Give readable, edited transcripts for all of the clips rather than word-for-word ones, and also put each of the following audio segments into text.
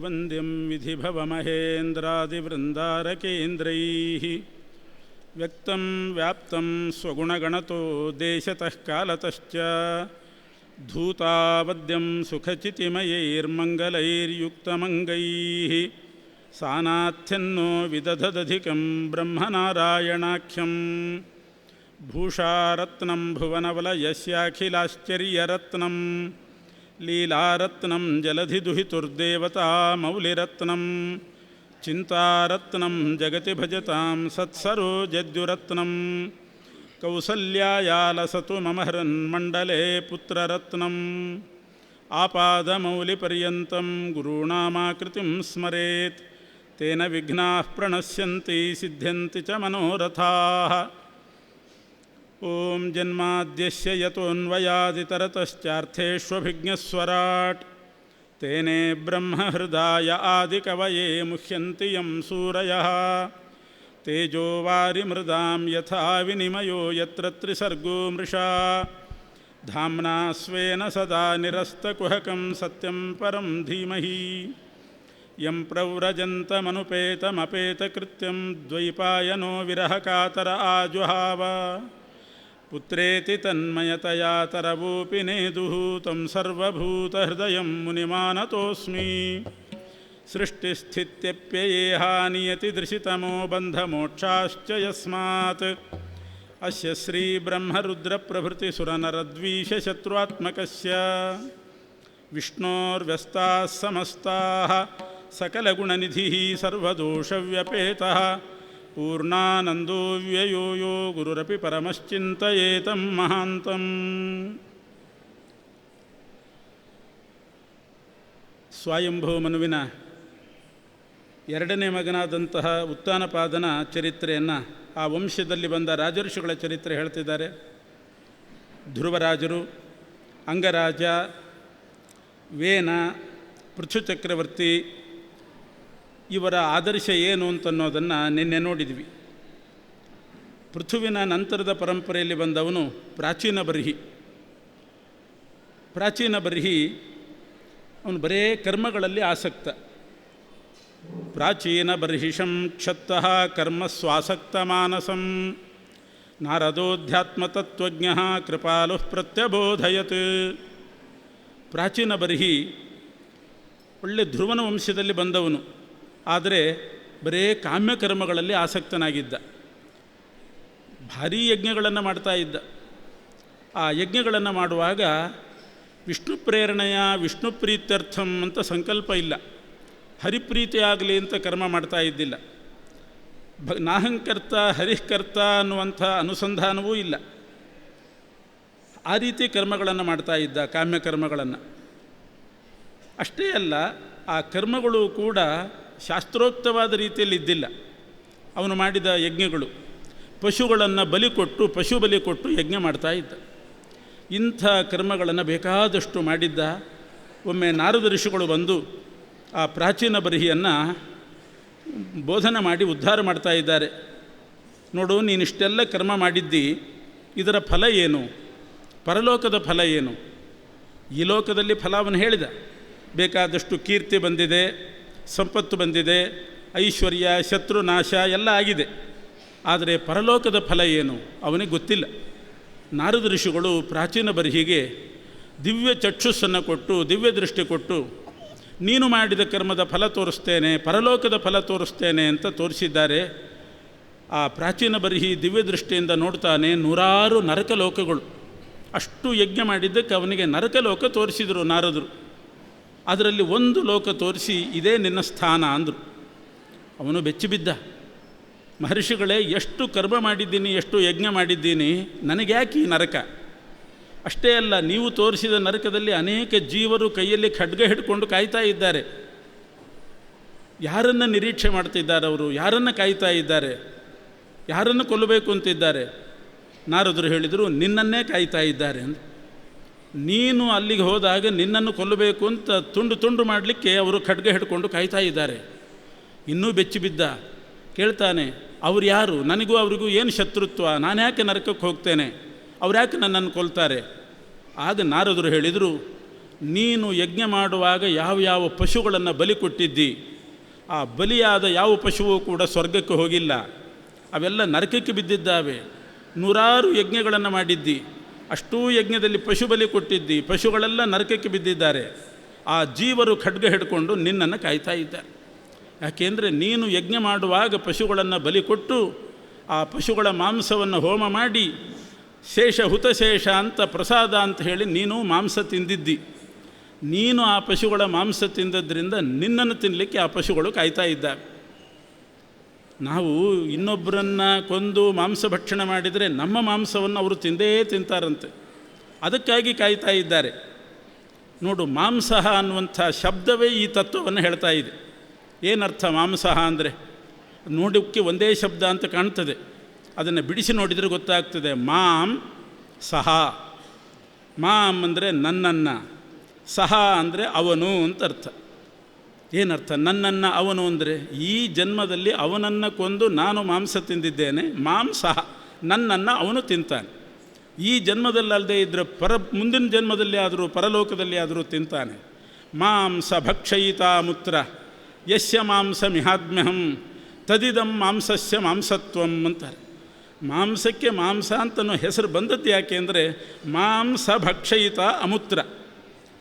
ವಂದ್ಯಂ ವಿಧಿಭವಮಹೇಂದ್ರಾದಿವೃಂದಾರಕೇಂದ್ರೈಃ ವ್ಯಕ್ತಂ ವ್ಯಾಪ್ತಂ ಸ್ವಗುಣಗಣತೋ ದೇಶತಃ ಕಾಲತಶ್ಚ ಧೂತಾವದ್ಯಂ ಸುಖಚಿತಿಮಯೈರ್ಮಂಗಲೈರ್ಯುಕ್ತಮಂಗೈಃ ಸಾನಾಥ್ಯನ್ನೋ ವಿದಧದಧಿಕಂ ಬ್ರಹ್ಮನಾರಾಯಣಾಖ್ಯಂ ಭೂಷಾರತ್ನಂ ಭುವನವಲಯಸ್ಯಾಖಿಲಾಶ್ಚರ್ಯರತ್ನಂ ಲೀಲಾರತ್ನಂ ಜಲಧಿದುಹಿತುರ್ದೇವತಾ ಮೌಲಿರತ್ನಂ ಚಿಂತಾರತ್ನಂ ಜಗತಿ ಭಜತಾಂ ಸತ್ಸರೋಜದ್ಯುರತ್ನಂ ಕೌಸಲ್ಯಾಯಾಲಸತು ಮಮ ಹೃನ್ಮಂಡಲೇ ಪುತ್ರರತ್ನಂ ಆಪಾದಮೌಲಿಪರ್ಯಂತಂ ಗುರುಣಾಮಾಕೃತಿಂ ಸ್ಮರೇತ್ ತೇನ ವಿಘ್ನಾಃ ಪ್ರಣಶ್ಯಂತಿ ಸಿದ್ಧ್ಯಂತಿ ಚ ಮನೋರಥಾಃ. ಓಂ ಜನ್ಮಾದ್ಯಸ್ಯ ಯತೋನ್ವಯಾದಿತರತಶ್ಚಾರ್ಥೇಷ್ವಭಿಜ್ಞಸ್ವರಾಟ್ ತೇನೇ ಬ್ರಹ್ಮಹೃದಾಯ ಆದಿಕವಯೇ ಮುಹ್ಯಂತಿ ಯಂ ಸೂರಯಃ ತೇಜೋ ವಾರಿಮೃದಾಂ ಯಥಾ ವಿನಿಮಯೋ ಯತ್ರ ತ್ರಿಸರ್ಗೋ ಮೃಷಾ ಧಾಮ್ನಾ ಸ್ವೇನ ಸದಾ ನಿರಸ್ತಕುಹಕಂ ಸತ್ಯಂ ಪರಂ ಧೀಮಹಿ ಯಂ ಪ್ರವ್ರಜಂತಮನುಪೇತಮಪೇತಕೃತ್ಯಂ ದ್ವೈಪಾಯನೋ ವಿರಹಕಾತರ ಆಜುಹಾವ ಪುತ್ರೇತಿ ತನ್ಮಯತಯಾ ತರವೋಪಿ ನೇದುಃ तं ಸರ್ವಭೂತಹೃದಯಂ ಮುನಿಮಾನತೋಸ್ಮಿ. ಸೃಷ್ಟಿಸ್ಥಿತ್ಯಪ್ಯಯೇಹಾನಿಯತಿದೃಶಿತಮೋ ಬಂಧಮೋಕ್ಷಾಶ್ಚ ಯಸ್ಮಾತ್ ಅಸ್ಯ ಶ್ರೀಬ್ರಹ್ಮರುದ್ರಪ್ರಭೃತಿಸುರನರದ್ವೀಷಶತ್ರುತ್ಮಕಸ್ಯ ವಿಷ್ಣೋರ್ವ್ಯಸ್ತಾಃ ಸಮಸ್ತಾಃ ಸಕಲಗುಣನಿಧಿಃ ಸರ್ವದೋಷವ್ಯಪೇತಃ ಪೂರ್ಣಾನಂದೋ ವ್ಯಯೋ ಯೋ ಗುರುರಪಿ ಪರಮಶ್ಚಿಂತಯೇತಂ ಮಹಾಂತಂ. ಸ್ವಯಂಭೂ ಮನುವಿನ ಎರಡನೇ ಮಗನಾದಂತಹ ಉತ್ತಾನಪಾದನ ಚರಿತ್ರೆಯನ್ನು, ಆ ವಂಶದಲ್ಲಿ ಬಂದ ರಾಜಋಷಿಗಳ ಚರಿತ್ರೆ ಹೇಳ್ತಿದ್ದಾರೆ. ಧ್ರುವರಾಜರು, ಅಂಗರಾಜ, ವೇನ, ಪೃಥು ಚಕ್ರವರ್ತಿ ಇವರ ಆದರ್ಶ ಏನು ಅಂತನ್ನೋದನ್ನು ನಿನ್ನೆ ನೋಡಿದ್ವಿ. ಪೃಥುವಿನ ನಂತರದ ಪರಂಪರೆಯಲ್ಲಿ ಬಂದವನು ಪ್ರಾಚೀನ ಬರ್ಹಿ. ಪ್ರಾಚೀನ ಬರ್ಹಿ ಅವನು ಬರೇ ಕರ್ಮಗಳಲ್ಲಿ ಆಸಕ್ತ. ಪ್ರಾಚೀನ ಬರ್ಹಿಷಂ ಕ್ಷತ್ತಃ ಕರ್ಮ ಸ್ವಾಸಕ್ತ ಮಾನಸಂ ನಾರದೋಧ್ಯಾತ್ಮತತ್ವಜ್ಞ ಕೃಪಾಲುಃ ಪ್ರತ್ಯಬೋಧಯತ್. ಪ್ರಾಚೀನ ಬರ್ಹಿ ಒಳ್ಳೆ ಧ್ರುವನ ವಂಶದಲ್ಲಿ ಬಂದವನು, ಆದರೆ ಬರೇ ಕಾಮ್ಯಕರ್ಮಗಳಲ್ಲಿ ಆಸಕ್ತನಾಗಿದ್ದ. ಭಾರೀ ಯಜ್ಞಗಳನ್ನು ಮಾಡ್ತಾ ಇದ್ದ. ಆ ಯಜ್ಞಗಳನ್ನು ಮಾಡುವಾಗ ವಿಷ್ಣು ಪ್ರೇರಣೆಯ ವಿಷ್ಣು ಪ್ರೀತ್ಯರ್ಥಂ ಅಂತ ಸಂಕಲ್ಪ ಇಲ್ಲ, ಹರಿಪ್ರೀತಿ ಆಗಲಿ ಅಂತ ಕರ್ಮ ಮಾಡ್ತಾ ಇದ್ದಿಲ್ಲ. ನಾಹಂಕರ್ತ ಹರಿಃಕರ್ತ ಅನ್ನುವಂಥ ಅನುಸಂಧಾನವೂ ಇಲ್ಲ. ಆ ರೀತಿ ಕರ್ಮಗಳನ್ನು ಮಾಡ್ತಾ ಇದ್ದ, ಕಾಮ್ಯಕರ್ಮಗಳನ್ನು. ಅಷ್ಟೇ ಅಲ್ಲ, ಆ ಕರ್ಮಗಳು ಕೂಡ ಶಾಸ್ತ್ರೋಕ್ತವಾದ ರೀತಿಯಲ್ಲಿ ಇದ್ದಿಲ್ಲ. ಅವನು ಮಾಡಿದ ಯಜ್ಞಗಳು ಪಶುಗಳನ್ನು ಬಲಿ ಕೊಟ್ಟು, ಪಶು ಬಲಿ ಕೊಟ್ಟು ಯಜ್ಞ ಮಾಡ್ತಾ ಇದ್ದ. ಇಂಥ ಕರ್ಮಗಳನ್ನು ಬೇಕಾದಷ್ಟು ಮಾಡಿದ್ದ. ಒಮ್ಮೆ ನಾರದ ಋಷಿಗಳು ಬಂದು ಆ ಪ್ರಾಚೀನ ಬರ್ಹಿಯನ್ನು ಬೋಧನೆ ಮಾಡಿ ಉದ್ಧಾರ ಮಾಡ್ತಾ ಇದ್ದಾರೆ. ನೋಡು, ನೀನಿಷ್ಟೆಲ್ಲ ಕರ್ಮ ಮಾಡಿದ್ದಿ, ಇದರ ಫಲ ಏನು? ಪರಲೋಕದ ಫಲ ಏನು? ಈ ಲೋಕದಲ್ಲಿ ಫಲವನ್ನು ಹೇಳಿದ. ಬೇಕಾದಷ್ಟು ಕೀರ್ತಿ ಬಂದಿದೆ, ಸಂಪತ್ತು ಬಂದಿದೆ, ಐಶ್ವರ್ಯ, ಶತ್ರುನಾಶ ಎಲ್ಲ ಆಗಿದೆ. ಆದರೆ ಪರಲೋಕದ ಫಲ ಏನು ಅವನಿಗೆ ಗೊತ್ತಿಲ್ಲ. ನಾರದ ಋಷಿಗಳು ಪ್ರಾಚೀನ ಬರ್ಹಿಗೆ ದಿವ್ಯ ಚಕ್ಷುಸ್ಸನ್ನು ಕೊಟ್ಟು, ದಿವ್ಯ ದೃಷ್ಟಿ ಕೊಟ್ಟು, ನೀನು ಮಾಡಿದ ಕರ್ಮದ ಫಲ ತೋರಿಸ್ತೇನೆ, ಪರಲೋಕದ ಫಲ ತೋರಿಸ್ತೇನೆ ಅಂತ ತೋರಿಸಿದ್ದಾರೆ. ಆ ಪ್ರಾಚೀನ ಬರ್ಹಿ ದಿವ್ಯ ದೃಷ್ಟಿಯಿಂದ ನೋಡ್ತಾನೆ, ನೂರಾರು ನರಕಲೋಕಗಳು. ಅಷ್ಟು ಯಜ್ಞ ಮಾಡಿದ್ದಕ್ಕೆ ಅವನಿಗೆ ನರಕಲೋಕ ತೋರಿಸಿದರು ನಾರದರು. ಅದರಲ್ಲಿ ಒಂದು ಲೋಕ ತೋರಿಸಿ, ಇದೇ ನಿನ್ನ ಸ್ಥಾನ ಅಂದರು. ಅವನು ಬೆಚ್ಚಿಬಿದ್ದ. ಮಹರ್ಷಿಗಳೇ, ಎಷ್ಟು ಕರ್ಮ ಮಾಡಿದ್ದೀನಿ, ಎಷ್ಟು ಯಜ್ಞ ಮಾಡಿದ್ದೀನಿ, ನನಗ್ಯಾಕೆ ಈ ನರಕ? ಅಷ್ಟೇ ಅಲ್ಲ, ನೀವು ತೋರಿಸಿದ ನರಕದಲ್ಲಿ ಅನೇಕ ಜೀವರು ಕೈಯಲ್ಲಿ ಖಡ್ಗ ಹಿಡ್ಕೊಂಡು ಕಾಯ್ತಾ ಇದ್ದಾರೆ. ಯಾರನ್ನು ನಿರೀಕ್ಷೆ ಮಾಡ್ತಿದ್ದಾರೆ ಅವರು? ಯಾರನ್ನು ಕಾಯ್ತಾ ಇದ್ದಾರೆ? ಯಾರನ್ನು ಕೊಲ್ಲಬೇಕು ಅಂತಿದ್ದಾರೆ? ನಾರದರು ಹೇಳಿದರು, ನಿನ್ನನ್ನೇ ಕಾಯ್ತಾ ಇದ್ದಾರೆ ಅಂತ. ನೀನು ಅಲ್ಲಿಗೆ ಹೋದಾಗ ನಿನ್ನನ್ನು ಕೊಲ್ಲಬೇಕು ಅಂತ ತುಂಡು ತುಂಡು ಮಾಡಲಿಕ್ಕೆ ಅವರು ಖಡ್ಗ ಹಿಡ್ಕೊಂಡು ಕಾಯ್ತಾ ಇದ್ದಾರೆ. ಇನ್ನೂ ಬೆಚ್ಚಿಬಿದ್ದ. ಕೇಳ್ತಾನೆ, ಅವ್ರು ಯಾರು? ನನಗೂ ಅವರಿಗೂ ಏನು ಶತ್ರುತ್ವ? ನಾನು ಯಾಕೆ ನರಕಕ್ಕೆ ಹೋಗ್ತೇನೆ? ಅವ್ರು ಯಾಕೆ ನನ್ನನ್ನು ಕೊಲ್ತಾರೆ? ಆಗ ನಾರದರು ಹೇಳಿದರು, ನೀನು ಯಜ್ಞ ಮಾಡುವಾಗ ಯಾವ ಪಶುಗಳನ್ನು ಬಲಿ ಕೊಟ್ಟಿದ್ದಿ, ಆ ಬಲಿಯಾದ ಯಾವ ಪಶುವು ಕೂಡ ಸ್ವರ್ಗಕ್ಕೆ ಹೋಗಿಲ್ಲ, ಅವೆಲ್ಲ ನರಕಕ್ಕೆ ಬಿದ್ದಿದ್ದಾವೆ. ನೂರಾರು ಯಜ್ಞಗಳನ್ನು ಮಾಡಿದ್ದಿ, ಅಷ್ಟೂ ಯಜ್ಞದಲ್ಲಿ ಪಶು ಬಲಿ ಕೊಟ್ಟಿದ್ದಿ, ಪಶುಗಳೆಲ್ಲ ನರಕಕ್ಕೆ ಬಿದ್ದಿದ್ದಾರೆ. ಆ ಜೀವರು ಖಡ್ಗ ಹಿಡ್ಕೊಂಡು ನಿನ್ನನ್ನು ಕಾಯ್ತಾ ಇದ್ದಾರೆ. ಯಾಕೆಂದರೆ ನೀನು ಯಜ್ಞ ಮಾಡುವಾಗ ಪಶುಗಳನ್ನು ಬಲಿ ಕೊಟ್ಟು ಆ ಪಶುಗಳ ಮಾಂಸವನ್ನು ಹೋಮ ಮಾಡಿ ಶೇಷ ಹುತಶೇಷ ಅಂತ ಪ್ರಸಾದ ಅಂತ ಹೇಳಿ ನೀನು ಮಾಂಸ ತಿಂದಿದ್ದಿ. ನೀನು ಆ ಪಶುಗಳ ಮಾಂಸ ತಿಂದದ್ರಿಂದ ನಿನ್ನನ್ನು ತಿನ್ನಲಿಕ್ಕೆ ಆ ಪಶುಗಳು ಕಾಯ್ತಾ ಇದ್ದಾವೆ. ನಾವು ಇನ್ನೊಬ್ಬರನ್ನು ಕೊಂದು ಮಾಂಸ ಭಕ್ಷಣೆ ಮಾಡಿದರೆ ನಮ್ಮ ಮಾಂಸವನ್ನು ಅವರು ತಿಂದೇ ತಿಂತಾರಂತೆ, ಅದಕ್ಕಾಗಿ ಕಾಯ್ತಾ ಇದ್ದಾರೆ. ನೋಡು, ಮಾಂಸಃ ಅನ್ನುವಂಥ ಶಬ್ದವೇ ಈ ತತ್ವವನ್ನು ಹೇಳ್ತಾ ಇದೆ. ಏನರ್ಥ ಮಾಂಸಃ ಅಂದರೆ? ನೋಡೋಕ್ಕೆ ಒಂದೇ ಶಬ್ದ ಅಂತ ಕಾಣ್ತದೆ, ಅದನ್ನು ಬಿಡಿಸಿ ನೋಡಿದರೆ ಗೊತ್ತಾಗ್ತದೆ. ಮಾಂ ಸಹ, ಮಾಂ ಅಂದರೆ ನನ್ನನ್ನು, ಸಹ ಅಂದರೆ ಅವನು ಅಂತ ಅರ್ಥ. ಏನರ್ಥ? ನನ್ನನ್ನು ಅವನು ಅಂದರೆ ಈ ಜನ್ಮದಲ್ಲಿ ಅವನನ್ನು ಕೊಂದು ನಾನು ಮಾಂಸ ತಿಂದಿದ್ದೇನೆ, ಮಾಂ ಸಹ, ನನ್ನನ್ನು ಅವನು ತಿಂತಾನೆ. ಈ ಜನ್ಮದಲ್ಲಲ್ಲದೆ ಇದ್ದರೆ ಮುಂದಿನ ಜನ್ಮದಲ್ಲಿ ಆದರೂ ಪರಲೋಕದಲ್ಲಿ ಆದರೂ ತಿಂತಾನೆ. ಮಾಂಸ ಭಕ್ಷಯಿತಾ ಮುತ್ರ ಯಸ್ಯ ಮಾಂಸ ಮಿಹಾತ್ಮ್ಯಹಂ ತದಿದಂ ಮಾಂಸಸ್ಯ ಮಾಂಸತ್ವಂ ಅಂತಾರೆ. ಮಾಂಸಕ್ಕೆ ಮಾಂಸ ಅಂತನೋ ಹೆಸರು ಬಂದದ್ದು ಯಾಕೆ ಅಂದರೆ ಮಾಂಸ ಭಕ್ಷಯಿತ ಅಮುತ್ರ,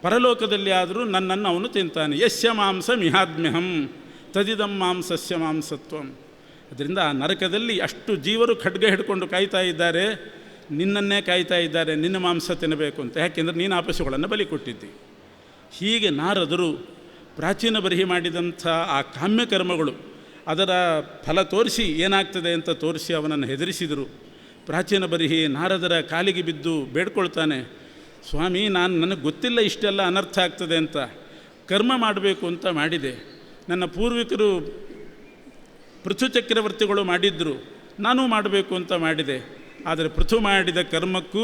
ಪರಲೋಕದಲ್ಲಿ ಆದರೂ ನನ್ನನ್ನು ಅವನು ತಿಂತಾನೆ. ಯಸ್ಯ ಮಾಂಸ ಮಿಹಾತ್ಮ್ಯಹಂ ತದಿದಂ ಮಾಂಸಸ್ಯ ಮಾಂಸತ್ವಂ. ಅದರಿಂದ ಆ ನರಕದಲ್ಲಿ ಅಷ್ಟು ಜೀವರು ಖಡ್ಗ ಹಿಡ್ಕೊಂಡು ಕಾಯ್ತಾ ಇದ್ದಾರೆ, ನಿನ್ನನ್ನೇ ಕಾಯ್ತಾ ಇದ್ದಾರೆ, ನಿನ್ನ ಮಾಂಸ ತಿನ್ನಬೇಕು ಅಂತ. ಯಾಕೆಂದರೆ ನೀನು ಆ ಪಶುಗಳನ್ನು ಬಲಿ ಕೊಟ್ಟಿದ್ದಿ. ಹೀಗೆ ನಾರದರು ಪ್ರಾಚೀನ ಬರಿಹಿ ಮಾಡಿದಂಥ ಆ ಕಾಮ್ಯಕರ್ಮಗಳು ಅದರ ಫಲ ತೋರಿಸಿ ಏನಾಗ್ತದೆ ಅಂತ ತೋರಿಸಿ ಅವನನ್ನು ಹೆದರಿಸಿದರು. ಪ್ರಾಚೀನ ಬರಿಹಿ ನಾರದರ ಕಾಲಿಗೆ ಬಿದ್ದು ಬೇಡ್ಕೊಳ್ತಾನೆ, ಸ್ವಾಮಿ, ನನಗೆ ಗೊತ್ತಿಲ್ಲ ಇಷ್ಟೆಲ್ಲ ಅನರ್ಥ ಆಗ್ತದೆ ಅಂತ, ಕರ್ಮ ಮಾಡಬೇಕು ಅಂತ ಮಾಡಿದೆ. ನನ್ನ ಪೂರ್ವಿಕರು ಪೃಥು ಚಕ್ರವರ್ತಿಗಳು ಮಾಡಿದ್ದರು, ನಾನೂ ಮಾಡಬೇಕು ಅಂತ ಮಾಡಿದೆ. ಆದರೆ ಪೃಥು ಮಾಡಿದ ಕರ್ಮಕ್ಕೂ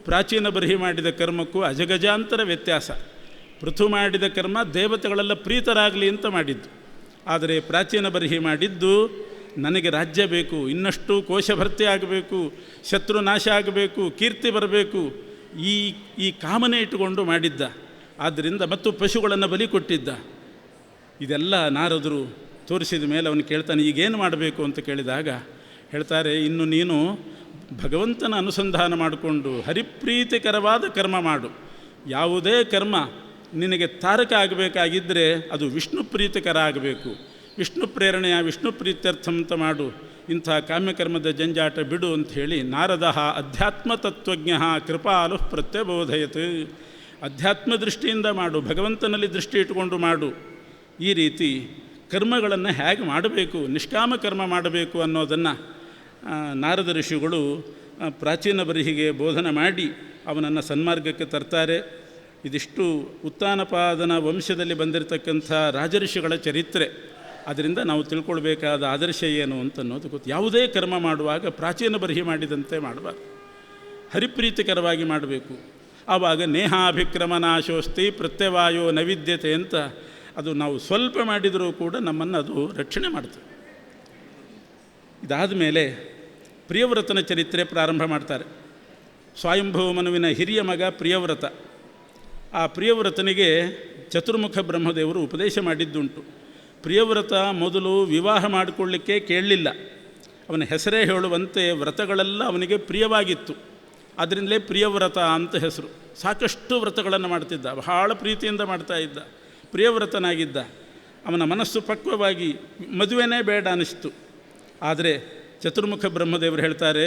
ಪ್ರಾಚೀನ ಬರಿಹಿ ಮಾಡಿದ ಕರ್ಮಕ್ಕೂ ಅಜಗಜಾಂತರ ವ್ಯತ್ಯಾಸ. ಪೃಥು ಮಾಡಿದ ಕರ್ಮ ದೇವತೆಗಳೆಲ್ಲ ಪ್ರೀತರಾಗಲಿ ಅಂತ ಮಾಡಿದ್ದು, ಆದರೆ ಪ್ರಾಚೀನ ಬರಿಹಿ ಮಾಡಿದ್ದು ನನಗೆ ರಾಜ್ಯ ಬೇಕು, ಇನ್ನಷ್ಟು ಕೋಶಭರ್ತಿ ಆಗಬೇಕು, ಶತ್ರು ನಾಶ ಆಗಬೇಕು, ಕೀರ್ತಿ ಬರಬೇಕು, ಈ ಕಾಮನೆ ಇಟ್ಟುಕೊಂಡು ಮಾಡಿದ್ದ. ಆದ್ದರಿಂದ ಮತ್ತು ಪಶುಗಳನ್ನು ಬಲಿ ಕೊಟ್ಟಿದ್ದ. ಇದೆಲ್ಲ ನಾರದರು ತೋರಿಸಿದ ಮೇಲೆ ಅವನು ಕೇಳ್ತಾನೆ, ಈಗೇನು ಮಾಡಬೇಕು ಅಂತ ಕೇಳಿದಾಗ ಹೇಳ್ತಾರೆ, ಇನ್ನು ನೀನು ಭಗವಂತನ ಅನುಸಂಧಾನ ಮಾಡಿಕೊಂಡು ಹರಿಪ್ರೀತಿಕರವಾದ ಕರ್ಮ ಮಾಡು. ಯಾವುದೇ ಕರ್ಮ ನಿನಗೆ ತಾರಕ ಆಗಬೇಕಾಗಿದ್ದರೆ ಅದು ವಿಷ್ಣು ಪ್ರೀತಿಕರ ಆಗಬೇಕು, ವಿಷ್ಣು ಪ್ರೇರಣೆಯ ವಿಷ್ಣು ಪ್ರೀತ್ಯರ್ಥ ಅಂತ ಮಾಡು, ಇಂಥ ಕಾಮ್ಯಕರ್ಮದ ಜಂಜಾಟ ಬಿಡು ಅಂಥೇಳಿ ನಾರದ ಅಧ್ಯಾತ್ಮ ತತ್ವಜ್ಞ ಕೃಪಾಲು ಪ್ರತ್ಯಬೋಧಯತ್. ಅಧ್ಯಾತ್ಮ ದೃಷ್ಟಿಯಿಂದ ಮಾಡು, ಭಗವಂತನಲ್ಲಿ ದೃಷ್ಟಿ ಇಟ್ಟುಕೊಂಡು ಮಾಡು. ಈ ರೀತಿ ಕರ್ಮಗಳನ್ನು ಹೇಗೆ ಮಾಡಬೇಕು, ನಿಷ್ಕಾಮ ಕರ್ಮ ಮಾಡಬೇಕು ಅನ್ನೋದನ್ನು ನಾರದ ಋಷಿಗಳು ಪ್ರಾಚೀನ ಬರಿಹಿಗೆ ಬೋಧನೆ ಮಾಡಿ ಅವನನ್ನು ಸನ್ಮಾರ್ಗಕ್ಕೆ ತರ್ತಾರೆ. ಇದಿಷ್ಟು ಉತ್ತಾನಪಾದನ ವಂಶದಲ್ಲಿ ಬಂದಿರತಕ್ಕಂಥ ರಾಜಋಷಿಗಳ ಚರಿತ್ರೆ. ಅದರಿಂದ ನಾವು ತಿಳ್ಕೊಳ್ಬೇಕಾದ ಆದರ್ಶ ಏನು ಅಂತನ್ನೋದು ಗೊತ್ತು. ಯಾವುದೇ ಕರ್ಮ ಮಾಡುವಾಗ ಪ್ರಾಚೀನ ಬರಿಹಿ ಮಾಡಿದಂತೆ ಮಾಡಬಾರ್ದು, ಹರಿಪ್ರೀತಿಕರವಾಗಿ ಮಾಡಬೇಕು. ಆವಾಗ ನೇಹಾಭಿಕ್ರಮನಾಶೋಸ್ತಿ ಪ್ರತ್ಯವಾಯೋ ನೈವಿದ್ಯತೆ ಅಂತ ಅದು ನಾವು ಸ್ವಲ್ಪ ಮಾಡಿದರೂ ಕೂಡ ನಮ್ಮನ್ನು ಅದು ರಕ್ಷಣೆ ಮಾಡ್ತದೆ. ಇದಾದ ಮೇಲೆ ಪ್ರಿಯವ್ರತನ ಚರಿತ್ರೆ ಪ್ರಾರಂಭ ಮಾಡ್ತಾರೆ. ಸ್ವಯಂಭವ ಮನುವಿನ ಹಿರಿಯ ಮಗ ಪ್ರಿಯವ್ರತ. ಆ ಪ್ರಿಯವ್ರತನಿಗೆ ಚತುರ್ಮುಖ ಬ್ರಹ್ಮದೇವರು ಉಪದೇಶ ಮಾಡಿದ್ದುಂಟು. ಪ್ರಿಯವ್ರತ ಮೊದಲು ವಿವಾಹ ಮಾಡಿಕೊಳ್ಳಿಕ್ಕೆ ಕೇಳಲಿಲ್ಲ, ಅವನ ಹೆಸರೇ ಹೇಳುವಂತೆ ವ್ರತಗಳೆಲ್ಲ ಅವನಿಗೆ ಪ್ರಿಯವಾಗಿತ್ತು. ಅದರಿಂದಲೇ ಪ್ರಿಯವ್ರತ ಅಂತ ಹೆಸರು. ಸಾಕಷ್ಟು ವ್ರತಗಳನ್ನು ಮಾಡ್ತಿದ್ದ, ಬಹಳ ಪ್ರೀತಿಯಿಂದ ಮಾಡ್ತಾ ಇದ್ದ, ಪ್ರಿಯವ್ರತನಾಗಿದ್ದ. ಅವನ ಮನಸ್ಸು ಪಕ್ವವಾಗಿ ಮದುವೆನೇ ಬೇಡ ಅನ್ನಿಸ್ತು. ಆದರೆ ಚತುರ್ಮುಖ ಬ್ರಹ್ಮದೇವರು ಹೇಳ್ತಾರೆ,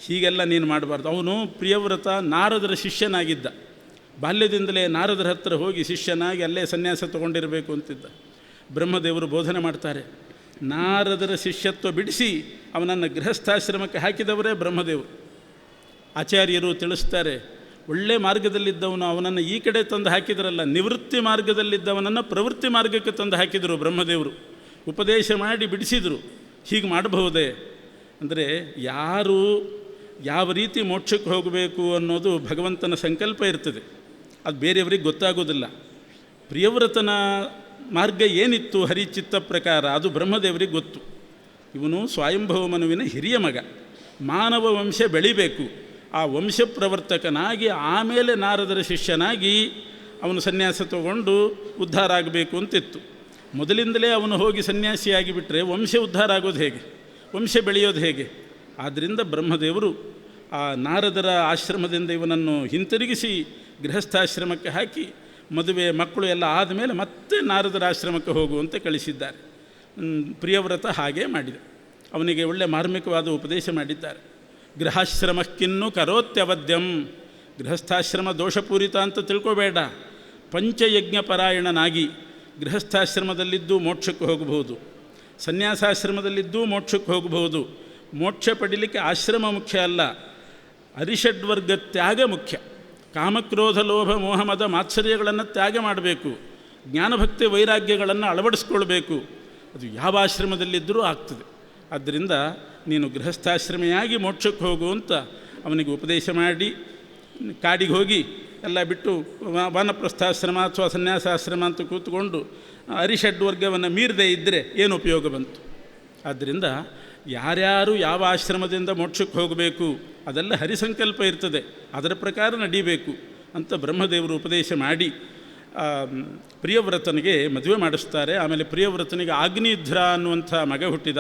ಹೀಗೆಲ್ಲ ನೀನು ಮಾಡಬಾರ್ದು. ಅವನು ಪ್ರಿಯವ್ರತ ನಾರದರ ಶಿಷ್ಯನಾಗಿದ್ದ, ಬಾಲ್ಯದಿಂದಲೇ ನಾರದರ ಹತ್ತಿರ ಹೋಗಿ ಶಿಷ್ಯನಾಗಿ ಅಲ್ಲೇ ಸನ್ಯಾಸ ತೊಗೊಂಡಿರಬೇಕು ಅಂತಿದ್ದ. ಬ್ರಹ್ಮದೇವರು ಬೋಧನೆ ಮಾಡ್ತಾರೆ, ನಾರದರ ಶಿಷ್ಯತ್ವ ಬಿಡಿಸಿ ಅವನನ್ನು ಗೃಹಸ್ಥಾಶ್ರಮಕ್ಕೆ ಹಾಕಿದವರೇ ಬ್ರಹ್ಮದೇವರು. ಆಚಾರ್ಯರು ತಿಳಿಸ್ತಾರೆ, ಒಳ್ಳೆ ಮಾರ್ಗದಲ್ಲಿದ್ದವನು ಅವನನ್ನು ಈ ಕಡೆ ತಂದು ಹಾಕಿದ್ರಲ್ಲ, ನಿವೃತ್ತಿ ಮಾರ್ಗದಲ್ಲಿದ್ದವನನ್ನು ಪ್ರವೃತ್ತಿ ಮಾರ್ಗಕ್ಕೆ ತಂದು ಹಾಕಿದರು ಬ್ರಹ್ಮದೇವರು. ಉಪದೇಶ ಮಾಡಿ ಬಿಡಿಸಿದರು. ಹೀಗೆ ಮಾಡಬಹುದೇ ಅಂದರೆ ಯಾರು ಯಾವ ರೀತಿ ಮೋಕ್ಷಕ್ಕೆ ಹೋಗಬೇಕು ಅನ್ನೋದು ಭಗವಂತನ ಸಂಕಲ್ಪ ಇರ್ತದೆ, ಅದು ಬೇರೆಯವರಿಗೆ ಗೊತ್ತಾಗೋದಿಲ್ಲ. ಪ್ರಿಯವ್ರತನ ಮಾರ್ಗ ಏನಿತ್ತು ಹರಿಚಿತ್ತ ಪ್ರಕಾರ ಅದು ಬ್ರಹ್ಮದೇವರಿಗೆ ಗೊತ್ತು. ಇವನು ಸ್ವಯಂಭವ ಮನುವಿನ ಹಿರಿಯ ಮಗ, ಮಾನವ ವಂಶ ಬೆಳಿಬೇಕು, ಆ ವಂಶ ಪ್ರವರ್ತಕನಾಗಿ ಆಮೇಲೆ ನಾರದರ ಶಿಷ್ಯನಾಗಿ ಅವನು ಸನ್ಯಾಸ ತಗೊಂಡು ಉದ್ಧಾರ ಆಗಬೇಕು ಅಂತಿತ್ತು. ಮೊದಲಿಂದಲೇ ಅವನು ಹೋಗಿ ಸನ್ಯಾಸಿಯಾಗಿ ಬಿಟ್ಟರೆ ವಂಶ ಉದ್ಧಾರ ಆಗೋದು ಹೇಗೆ, ವಂಶ ಬೆಳೆಯೋದು ಹೇಗೆ? ಆದ್ದರಿಂದ ಬ್ರಹ್ಮದೇವರು ಆ ನಾರದರ ಆಶ್ರಮದಿಂದ ಇವನನ್ನು ಹಿಂತಿರುಗಿಸಿ ಗೃಹಸ್ಥಾಶ್ರಮಕ್ಕೆ ಹಾಕಿ ಮದುವೆ ಮಕ್ಕಳು ಎಲ್ಲ ಆದಮೇಲೆ ಮತ್ತೆ ನಾರದರ ಆಶ್ರಮಕ್ಕೆ ಹೋಗುವಂತೆ ಕಳಿಸಿದ್ದಾರೆ. ಪ್ರಿಯವ್ರತ ಹಾಗೇ ಮಾಡಿದೆ. ಅವನಿಗೆ ಒಳ್ಳೆ ಮಾರ್ಮಿಕವಾದ ಉಪದೇಶ ಮಾಡಿದ್ದಾರೆ. ಗೃಹಾಶ್ರಮಕ್ಕಿನ್ನೂ ಕರೋತ್ಯವದ್ಯಂ, ಗೃಹಸ್ಥಾಶ್ರಮ ದೋಷಪೂರಿತ ಅಂತ ತಿಳ್ಕೋಬೇಡ. ಪಂಚಯಜ್ಞಪರಾಯಣನಾಗಿ ಗೃಹಸ್ಥಾಶ್ರಮದಲ್ಲಿದ್ದು ಮೋಕ್ಷಕ್ಕೆ ಹೋಗಬಹುದು, ಸನ್ಯಾಸಾಶ್ರಮದಲ್ಲಿದ್ದು ಮೋಕ್ಷಕ್ಕೆ ಹೋಗಬಹುದು. ಮೋಕ್ಷ ಪಡೀಲಿಕ್ಕೆ ಆಶ್ರಮ ಮುಖ್ಯ ಅಲ್ಲ, ಅರಿಷಡ್ವರ್ಗ ತ್ಯಾಗ ಮುಖ್ಯ. ಕಾಮಕ್ರೋಧ ಲೋಭ ಮೋಹಮದ ಮಾತ್ಸರ್ಯಗಳನ್ನು ತ್ಯಾಗ ಮಾಡಬೇಕು, ಜ್ಞಾನಭಕ್ತಿ ವೈರಾಗ್ಯಗಳನ್ನು ಅಳವಡಿಸ್ಕೊಳ್ಬೇಕು. ಅದು ಯಾವ ಆಶ್ರಮದಲ್ಲಿದ್ದರೂ ಆಗ್ತದೆ. ಆದ್ದರಿಂದ ನೀನು ಗೃಹಸ್ಥಾಶ್ರಮಿಯಾಗಿ ಮೋಕ್ಷಕ್ಕೆ ಹೋಗು ಅಂತ ಅವನಿಗೆ ಉಪದೇಶ ಮಾಡಿ ಕಾಡಿಗೆ ಹೋಗಿ ಎಲ್ಲ ಬಿಟ್ಟು ವಾನಪ್ರಸ್ಥಾಶ್ರಮ ಅಥವಾ ಸನ್ಯಾಸಾಶ್ರಮ ಅಂತ ಕೂತ್ಕೊಂಡು ಅರಿಷಡ್ವರ್ಗವನ್ನು ಮೀರದೇ ಇದ್ದರೆ ಏನು ಉಪಯೋಗ ಬಂತು? ಆದ್ದರಿಂದ ಯಾರ್ಯಾರು ಯಾವ ಆಶ್ರಮದಿಂದ ಮೋಕ್ಷಕ್ಕೆ ಹೋಗಬೇಕು ಅದೆಲ್ಲ ಹರಿಸಂಕಲ್ಪ ಇರ್ತದೆ, ಅದರ ಪ್ರಕಾರ ನಡೀಬೇಕು ಅಂತ ಬ್ರಹ್ಮದೇವರು ಉಪದೇಶ ಮಾಡಿ ಪ್ರಿಯವ್ರತನಿಗೆ ಮದುವೆ ಮಾಡಿಸ್ತಾರೆ. ಆಮೇಲೆ ಪ್ರಿಯವ್ರತನಿಗೆ ಆಗ್ನಿಧ್ರ ಅನ್ನುವಂಥ ಮಗ ಹುಟ್ಟಿದ.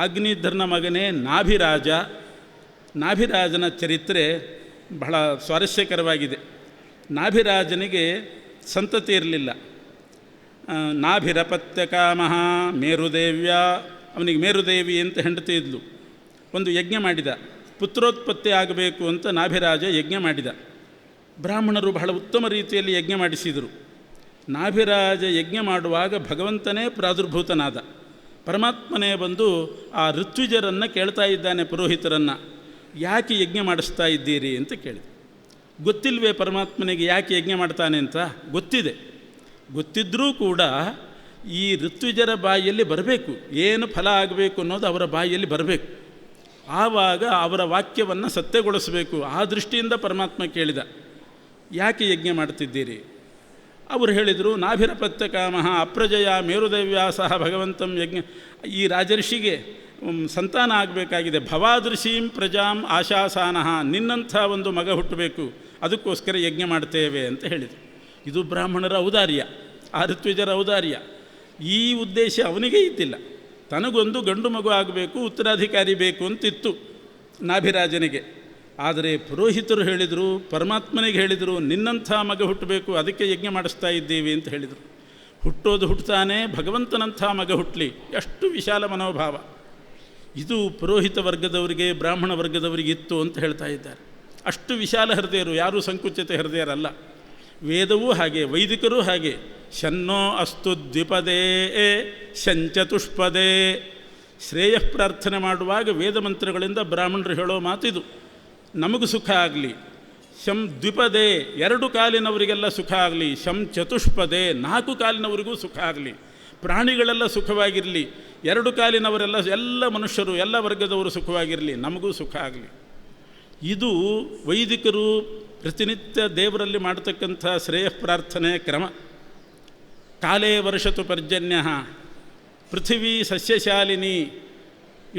ಆಗ್ನಿಧ್ರನ ಮಗನೇ ನಾಭಿರಾಜ. ನಾಭಿರಾಜನ ಚರಿತ್ರೆ ಬಹಳ ಸ್ವಾರಸ್ಯಕರವಾಗಿದೆ. ನಾಭಿರಾಜನಿಗೆ ಸಂತತಿ ಇರಲಿಲ್ಲ. ನಾಭಿರಪತ್ಯಕಾಮಃ ಮೇರುದೇವ್ಯ, ಅವನಿಗೆ ಮೇರುದೇವಿ ಅಂತ ಹೆಂಡತಿ ಇದ್ಲು. ಒಂದು ಯಜ್ಞ ಮಾಡಿದ, ಪುತ್ರೋತ್ಪತ್ತಿ ಆಗಬೇಕು ಅಂತ ನಾಭಿರಾಜ ಯಜ್ಞ ಮಾಡಿದ. ಬ್ರಾಹ್ಮಣರು ಬಹಳ ಉತ್ತಮ ರೀತಿಯಲ್ಲಿ ಯಜ್ಞ ಮಾಡಿಸಿದರು. ನಾಭಿರಾಜ ಯಜ್ಞ ಮಾಡುವಾಗ ಭಗವಂತನೇ ಪ್ರಾದುರ್ಭೂತನಾದ. ಪರಮಾತ್ಮನೇ ಬಂದು ಆ ಋತ್ವಿಜರನ್ನು ಕೇಳ್ತಾ ಇದ್ದಾನೆ, ಪುರೋಹಿತರನ್ನು, ಯಾಕೆ ಯಜ್ಞ ಮಾಡಿಸ್ತಾ ಇದ್ದೀರಿ ಅಂತ ಕೇಳಿದ. ಗೊತ್ತಿಲ್ವೇ ಪರಮಾತ್ಮನಿಗೆ ಯಾಕೆ ಯಜ್ಞ ಮಾಡ್ತಾನೆ ಅಂತ? ಗೊತ್ತಿದೆ. ಗೊತ್ತಿದ್ದರೂ ಕೂಡ ಈ ಋತ್ವಿಜರ ಬಾಯಿಯಲ್ಲಿ ಬರಬೇಕು, ಏನು ಫಲ ಆಗಬೇಕು ಅನ್ನೋದು ಅವರ ಬಾಯಿಯಲ್ಲಿ ಬರಬೇಕು. ಆವಾಗ ಅವರ ವಾಕ್ಯವನ್ನು ಸತ್ಯಗೊಳಿಸಬೇಕು. ಆ ದೃಷ್ಟಿಯಿಂದ ಪರಮಾತ್ಮ ಕೇಳಿದ, ಯಾಕೆ ಯಜ್ಞ ಮಾಡ್ತಿದ್ದೀರಿ? ಅವರು ಹೇಳಿದರು, ನಾಭಿರಪತ್ಯಕಾಮಃ ಅಪ್ರಜಯ ಮೇರುದೇವ್ಯಾಸಃ ಭಗವಂತಂ ಯಜ್ಞ. ಈ ರಾಜರ್ಷಿಗೆ ಸಂತಾನ ಆಗಬೇಕಾಗಿದೆ, ಭವಾದೃಶೀಂ ಪ್ರಜಾಂ ಆಶಾಸಾನಃ, ನಿನ್ನಂಥ ಒಂದು ಮಗ ಹುಟ್ಟಬೇಕು, ಅದಕ್ಕೋಸ್ಕರ ಯಜ್ಞ ಮಾಡ್ತೇವೆ ಅಂತ ಹೇಳಿದರು. ಇದು ಬ್ರಾಹ್ಮಣರ ಔದಾರ್ಯ, ಆ ಋತ್ವಿಜರ ಔದಾರ್ಯ. ಈ ಉದ್ದೇಶ ಅವನಿಗೆ ಇದ್ದಿಲ್ಲ. ತನಗೊಂದು ಗಂಡು ಮಗು ಆಗಬೇಕು, ಉತ್ತರಾಧಿಕಾರಿ ಬೇಕು ಅಂತಿತ್ತು ನಾಭಿರಾಜನಿಗೆ. ಆದರೆ ಪುರೋಹಿತರು ಹೇಳಿದರು, ಪರಮಾತ್ಮನಿಗೆ ಹೇಳಿದರು, ನಿನ್ನಂಥ ಮಗ ಹುಟ್ಟಬೇಕು, ಅದಕ್ಕೆ ಯಜ್ಞ ಮಾಡಿಸ್ತಾ ಇದ್ದೀವಿ ಅಂತ ಹೇಳಿದರು. ಹುಟ್ಟೋದು ಹುಟ್ಟುತ್ತಾನೆ, ಭಗವಂತನಂಥ ಮಗ ಹುಟ್ಟಲಿ, ಎಷ್ಟು ವಿಶಾಲ ಮನೋಭಾವ. ಇದು ಪುರೋಹಿತ ವರ್ಗದವರಿಗೆ, ಬ್ರಾಹ್ಮಣ ವರ್ಗದವರಿಗೆ ಇತ್ತು ಅಂತ ಹೇಳ್ತಾ ಇದ್ದಾರೆ. ಅಷ್ಟು ವಿಶಾಲ ಹೃದಯರು, ಯಾರೂ ಸಂಕುಚಿತ ಹೃದಯರಲ್ಲ. ವೇದವೂ ಹಾಗೆ, ವೈದಿಕರೂ ಹಾಗೆ. ಶನ್ನೋ ಅಸ್ತು ದ್ವಿಪದೇ ಶಂಚತುಷ್ಪದೇ. ಶ್ರೇಯ ಪ್ರಾರ್ಥನೆ ಮಾಡುವಾಗ ವೇದ ಮಂತ್ರಗಳಿಂದ ಬ್ರಾಹ್ಮಣರು ಹೇಳೋ ಮಾತಿದು, ನಮಗೂ ಸುಖ ಆಗಲಿ. ಶಂ ದ್ವಿಪದೇ, 2 ಕಾಲಿನವರಿಗೆಲ್ಲ ಸುಖ ಆಗಲಿ. ಶಂ ಚತುಷ್ಪದೇ, 4 ಕಾಲಿನವರಿಗೂ ಸುಖ ಆಗಲಿ. ಪ್ರಾಣಿಗಳೆಲ್ಲ ಸುಖವಾಗಿರಲಿ. 2 ಕಾಲಿನವರೆಲ್ಲ, ಎಲ್ಲ ಮನುಷ್ಯರು, ಎಲ್ಲ ವರ್ಗದವರು ಸುಖವಾಗಿರಲಿ, ನಮಗೂ ಸುಖ ಆಗಲಿ. ಇದು ವೈದಿಕರು ಪ್ರತಿನಿತ್ಯ ದೇವರಲ್ಲಿ ಮಾಡತಕ್ಕಂಥ ಶ್ರೇಯ ಪ್ರಾರ್ಥನೆ ಕ್ರಮ. ಕಾಲೇ ವರ್ಷತು ಪರ್ಜನ್ಯ, ಪೃಥಿವೀ ಸಸ್ಯಶಾಲಿನಿ,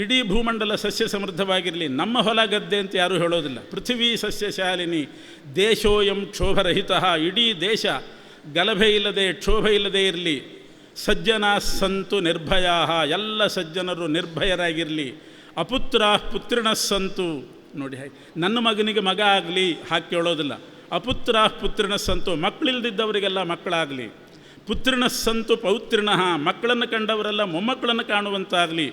ಇಡೀ ಭೂಮಂಡಲ ಸಸ್ಯ ಸಮೃದ್ಧವಾಗಿರಲಿ. ನಮ್ಮ ಹೊಲ ಗದ್ದೆ ಅಂತ ಯಾರೂ ಹೇಳೋದಿಲ್ಲ. ಪೃಥಿವೀ ಸಸ್ಯಶಾಲಿನಿ, ದೇಶೋಯಂ ಕ್ಷೋಭರಹಿತ, ಇಡೀ ದೇಶ ಗಲಭೆ ಇಲ್ಲದೆ ಕ್ಷೋಭೆ ಇಲ್ಲದೆ ಇರಲಿ. ಸಜ್ಜನಾ ಸಂತು ನಿರ್ಭಯಾ, ಎಲ್ಲ ಸಜ್ಜನರು ನಿರ್ಭಯರಾಗಿರಲಿ. ಅಪುತ್ರಾ ಪುತ್ರಿಣ ಸಂತು, ನೋಡಿ ಹಾಗೆ, ನನ್ನ ಮಗನಿಗೆ ಮಗ ಆಗಲಿ ಹಾಕಿ ಕೇಳೋದಿಲ್ಲ. ಅಪುತ್ರಾ ಪುತ್ರಿಣ ಸಂತು, ಮಕ್ಕಳಿಲ್ದಿದ್ದವರಿಗೆಲ್ಲ ಮಕ್ಕಳಾಗಲಿ. ಪುತ್ರಿಣ ಸಂತು ಪೌತ್ರಿಣ, ಮಕ್ಕಳನ್ನು ಕಂಡವರೆಲ್ಲ ಮೊಮ್ಮಕ್ಕಳನ್ನು ಕಾಣುವಂತಾಗಲಿ.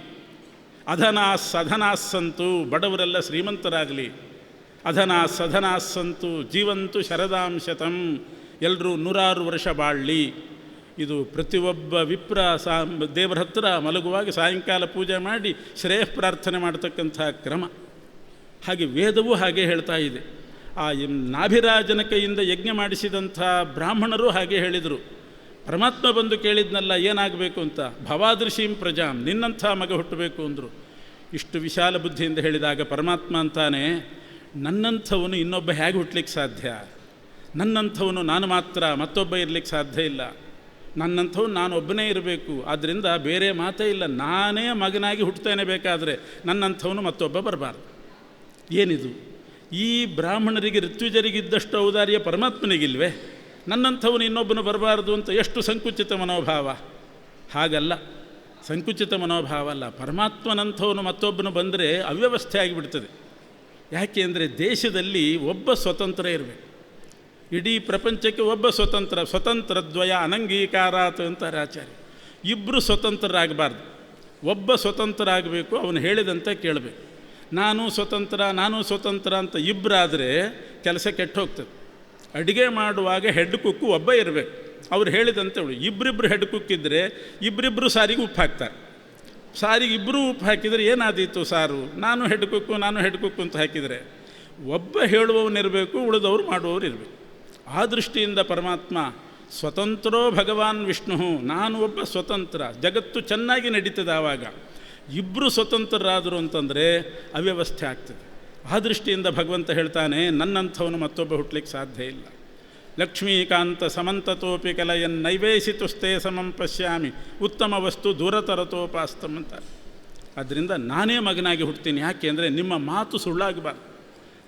ಅಧನಾಸ್ಸಂತು, ಬಡವರೆಲ್ಲ ಶ್ರೀಮಂತರಾಗಲಿ. ಅಧನಾಸ್ಸಂತು ಜೀವಂತು ಶರದಾಂಶತಂ, ಎಲ್ಲರೂ 106 ವರ್ಷ ಬಾಳಲಿ. ಇದು ಪ್ರತಿಯೊಬ್ಬ ವಿಪ್ರ ದೇವರ ಹತ್ರ ಮಲಗುವಾಗ ಸಾಯಂಕಾಲ ಪೂಜೆ ಮಾಡಿ ಶ್ರೇಯ ಪ್ರಾರ್ಥನೆ ಮಾಡತಕ್ಕಂಥ ಕ್ರಮ. ಹಾಗೆ ವೇದವೂ ಹಾಗೆ ಹೇಳ್ತಾ ಇದೆ. ಆ ನಾಭಿರಾಜನ ಕೈಯಿಂದ ಯಜ್ಞ ಮಾಡಿಸಿದಂಥ ಬ್ರಾಹ್ಮಣರು ಹಾಗೆ ಹೇಳಿದರು. ಪರಮಾತ್ಮ ಬಂದು ಕೇಳಿದ್ನಲ್ಲ ಏನಾಗಬೇಕು ಅಂತ, ಭವಾದೃಶೀಂ ಪ್ರಜಾಂ, ನಿನ್ನಂಥ ಮಗ ಹುಟ್ಟಬೇಕು ಅಂದರು. ಇಷ್ಟು ವಿಶಾಲ ಬುದ್ಧಿಯಿಂದ ಹೇಳಿದಾಗ ಪರಮಾತ್ಮ ಅಂತಾನೆ, ನನ್ನಂಥವನು ಇನ್ನೊಬ್ಬ ಹೇಗೆ ಹುಟ್ಟಲಿಕ್ಕೆ ಸಾಧ್ಯ? ನನ್ನಂಥವನು ನಾನು ಮಾತ್ರ, ಮತ್ತೊಬ್ಬ ಇರಲಿಕ್ಕೆ ಸಾಧ್ಯ ಇಲ್ಲ. ನನ್ನಂಥವ್ನು ನಾನು ಒಬ್ಬನೇ ಇರಬೇಕು. ಆದ್ದರಿಂದ ಬೇರೆ ಮಾತೇ ಇಲ್ಲ, ನಾನೇ ಮಗನಾಗಿ ಹುಟ್ಟುತ್ತೇನೆ. ಬೇಕಾದರೆ ನನ್ನಂಥವನು ಮತ್ತೊಬ್ಬ ಬರಬಾರ್ದು. ಏನಿದು? ಈ ಬ್ರಾಹ್ಮಣರಿಗೆ ಋತ್ವಿಜರಿಗಿದ್ದಷ್ಟು ಔದಾರ್ಯ ಪರಮಾತ್ಮನಿಗಿಲ್ವೇ? ನನ್ನಂಥವನು ಇನ್ನೊಬ್ಬನು ಬರಬಾರ್ದು ಅಂತ ಎಷ್ಟು ಸಂಕುಚಿತ ಮನೋಭಾವ. ಹಾಗಲ್ಲ, ಸಂಕುಚಿತ ಮನೋಭಾವ ಅಲ್ಲ. ಪರಮಾತ್ಮನಂಥವನು ಮತ್ತೊಬ್ಬನು ಬಂದರೆ ಅವ್ಯವಸ್ಥೆ ಆಗಿಬಿಡ್ತದೆ. ಯಾಕೆ ಅಂದರೆ ದೇಶದಲ್ಲಿ ಒಬ್ಬ ಸ್ವತಂತ್ರ ಇರಬೇಕು. ಇಡೀ ಪ್ರಪಂಚಕ್ಕೆ ಒಬ್ಬ ಸ್ವತಂತ್ರದ್ವಯ ಅನಂಗೀಕಾರಾತ್ ಅಂತಾರೆ ಆಚಾರ್ಯ. ಇಬ್ಬರು ಸ್ವತಂತ್ರರಾಗಬಾರ್ದು, ಒಬ್ಬ ಸ್ವತಂತ್ರ ಆಗಬೇಕು, ಅವನು ಹೇಳಿದಂತೆ ಕೇಳಬೇಕು. ನಾನು ಸ್ವತಂತ್ರ ಅಂತ ಇಬ್ಬರಾದರೆ ಕೆಲಸ ಕೆಟ್ಟು ಹೋಗ್ತದೆ. ಅಡುಗೆ ಮಾಡುವಾಗ ಹೆಡ್ ಕುಕ್ಕು ಒಬ್ಬ ಇರಬೇಕು, ಅವ್ರು ಹೇಳಿದಂತೆ ಇಬ್ಬರಿಬ್ಬರು ಹೆಡ್ ಕುಕ್ಕಿದ್ರೆ ಇಬ್ಬರಿಬ್ಬರು ಸಾರಿಗೆ ಉಪ್ಪು ಹಾಕ್ತಾರೆ. ಸಾರಿಗೆ ಇಬ್ಬರು ಉಪ್ಪು ಹಾಕಿದರೆ ಏನಾದೀತು ಸಾರು? ನಾನು ಹೆಡ್ ಕುಕ್ಕು ಅಂತ ಹಾಕಿದರೆ ಒಬ್ಬ ಹೇಳುವವನಿರಬೇಕು, ಉಳಿದವರು ಮಾಡುವವರು ಇರಬೇಕು. ಆ ದೃಷ್ಟಿಯಿಂದ ಪರಮಾತ್ಮ ಸ್ವತಂತ್ರೋ ಭಗವಾನ್ ವಿಷ್ಣು, ನಾನು ಒಬ್ಬ ಸ್ವತಂತ್ರ. ಜಗತ್ತು ಚೆನ್ನಾಗಿ ನಡೀತದೆ. ಆವಾಗ ಇಬ್ಬರು ಸ್ವತಂತ್ರರಾದರು ಅಂತಂದರೆ ಅವ್ಯವಸ್ಥೆ ಆಗ್ತದೆ. ಆ ದೃಷ್ಟಿಯಿಂದ ಭಗವಂತ ಹೇಳ್ತಾನೆ, ನನ್ನಂಥವನು ಮತ್ತೊಬ್ಬ ಹುಟ್ಟಲಿಕ್ಕೆ ಸಾಧ್ಯ ಇಲ್ಲ. ಲಕ್ಷ್ಮೀಕಾಂತ ಸಮಂತತೋಪಿ ಕಲಯನ್ ನೈವೇಶಿತುಸ್ತೇ ಸಮಂ ಪಶ್ಯಾಮಿ ಉತ್ತಮ ವಸ್ತು ದೂರತರತೋಪಾಸ್ತಂ ಅಂತಾರೆ. ಆದ್ದರಿಂದ ನಾನೇ ಮಗನಾಗಿ ಹುಡ್ತೀನಿ. ಯಾಕೆ ಅಂದರೆ ನಿಮ್ಮ ಮಾತು ಸುಳ್ಳಾಗಬಾರ್ದು.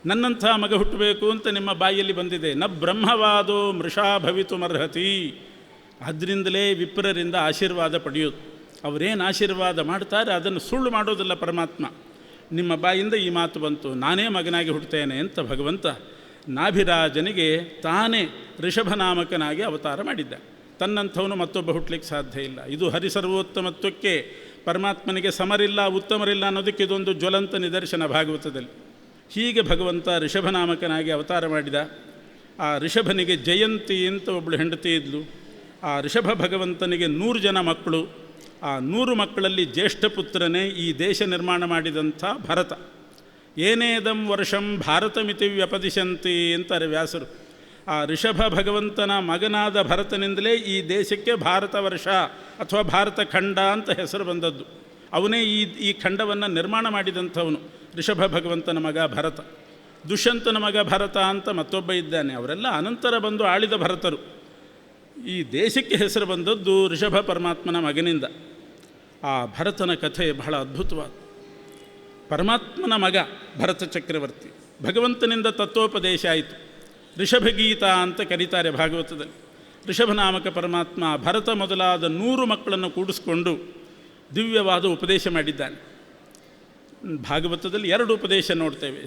ನನ್ನಂಥ ಮಗ ಹುಟ್ಟಬೇಕು ಅಂತ ನಿಮ್ಮ ಬಾಯಿಯಲ್ಲಿ ಬಂದಿದೆ. ನ ಬ್ರಹ್ಮವಾದೋ ಮೃಷಾ ಭವಿತುಮರ್ಹತಿ. ಅದರಿಂದಲೇ ವಿಪ್ರರಿಂದ ಆಶೀರ್ವಾದ ಪಡೆಯೋದು. ಅವರೇನು ಆಶೀರ್ವಾದ ಮಾಡ್ತಾರೆ ಅದನ್ನು ಸುಳ್ಳು ಮಾಡೋದಿಲ್ಲ ಪರಮಾತ್ಮ. ನಿಮ್ಮ ಬಾಯಿಂದ ಈ ಮಾತು ಬಂತು, ನಾನೇ ಮಗನಾಗಿ ಹುಟ್ಟುತ್ತೇನೆ ಅಂತ ಭಗವಂತ ನಾಭಿರಾಜನಿಗೆ ತಾನೇ ಋಷಭನಾಮಕನಾಗಿ ಅವತಾರ ಮಾಡಿದ್ದ. ತನ್ನಂಥವನು ಮತ್ತೊಬ್ಬ ಹುಟ್ಟಲಿಕ್ಕೆ ಸಾಧ್ಯ ಇಲ್ಲ. ಇದು ಹರಿಸರ್ವೋತ್ತಮತ್ವಕ್ಕೆ ಪರಮಾತ್ಮನಿಗೆ ಸಮರಿಲ್ಲ, ಉತ್ತಮರಿಲ್ಲ ಅನ್ನೋದಕ್ಕೆ ಇದೊಂದು ಜ್ವಲಂತ ನಿದರ್ಶನ ಭಾಗವತದಲ್ಲಿ. ಹೀಗೆ ಭಗವಂತ ಋಷಭನಾಮಕನಾಗಿ ಅವತಾರ ಮಾಡಿದ. ಆ ಋಷಭನಿಗೆ ಜಯಂತಿ ಅಂತ ಒಬ್ಬಳು ಹೆಂಡತಿ ಇದ್ಲು. ಆ ಋಷಭ ಭಗವಂತನಿಗೆ 100 ಜನ ಮಕ್ಕಳು. ಆ 100 ಮಕ್ಕಳಲ್ಲಿ ಜ್ಯೇಷ್ಠ ಪುತ್ರನೇ ಈ ದೇಶ ನಿರ್ಮಾಣ ಮಾಡಿದಂಥ ಭರತ. ಏನೇದಂ ವರ್ಷಂ ಭಾರತಮಿತಿ ವ್ಯಪದಿಶಂತಿ ಅಂತಾರೆ ವ್ಯಾಸರು. ಆ ಋಷಭ ಭಗವಂತನ ಮಗನಾದ ಭರತನಿಂದಲೇ ಈ ದೇಶಕ್ಕೆ ಭಾರತ ವರ್ಷ ಅಥವಾ ಭಾರತ ಖಂಡ ಅಂತ ಹೆಸರು ಬಂದದ್ದು. ಅವನೇ ಈ ಖಂಡವನ್ನು ನಿರ್ಮಾಣ ಮಾಡಿದಂಥವನು ಋಷಭ ಭಗವಂತನ ಮಗ ಭರತ. ದುಷ್ಯಂತನ ಮಗ ಭರತ ಅಂತ ಮತ್ತೊಬ್ಬ ಇದ್ದಾನೆ. ಅವರೆಲ್ಲ ಅನಂತರ ಬಂದು ಆಳಿದ ಭರತರು. ಈ ದೇಶಕ್ಕೆ ಹೆಸರು ಬಂದದ್ದು ಋಷಭ ಪರಮಾತ್ಮನ ಮಗನಿಂದ. ಆ ಭರತನ ಕಥೆ ಬಹಳ ಅದ್ಭುತವಾದ. ಪರಮಾತ್ಮನ ಮಗ ಭರತ ಚಕ್ರವರ್ತಿ, ಭಗವಂತನಿಂದ ತತ್ವೋಪದೇಶ ಆಯಿತು. ಋಷಭಗೀತ ಅಂತ ಕರೀತಾರೆ ಭಾಗವತದಲ್ಲಿ. ಋಷಭನಾಮಕ ಪರಮಾತ್ಮ ಭರತ ಮೊದಲಾದ 100 ಮಕ್ಕಳನ್ನು ಕೂಡಿಸ್ಕೊಂಡು ದಿವ್ಯವಾದ ಉಪದೇಶ ಮಾಡಿದ್ದಾನೆ. ಭಾಗವತದಲ್ಲಿ 2 ಉಪದೇಶ ನೋಡ್ತೇವೆ.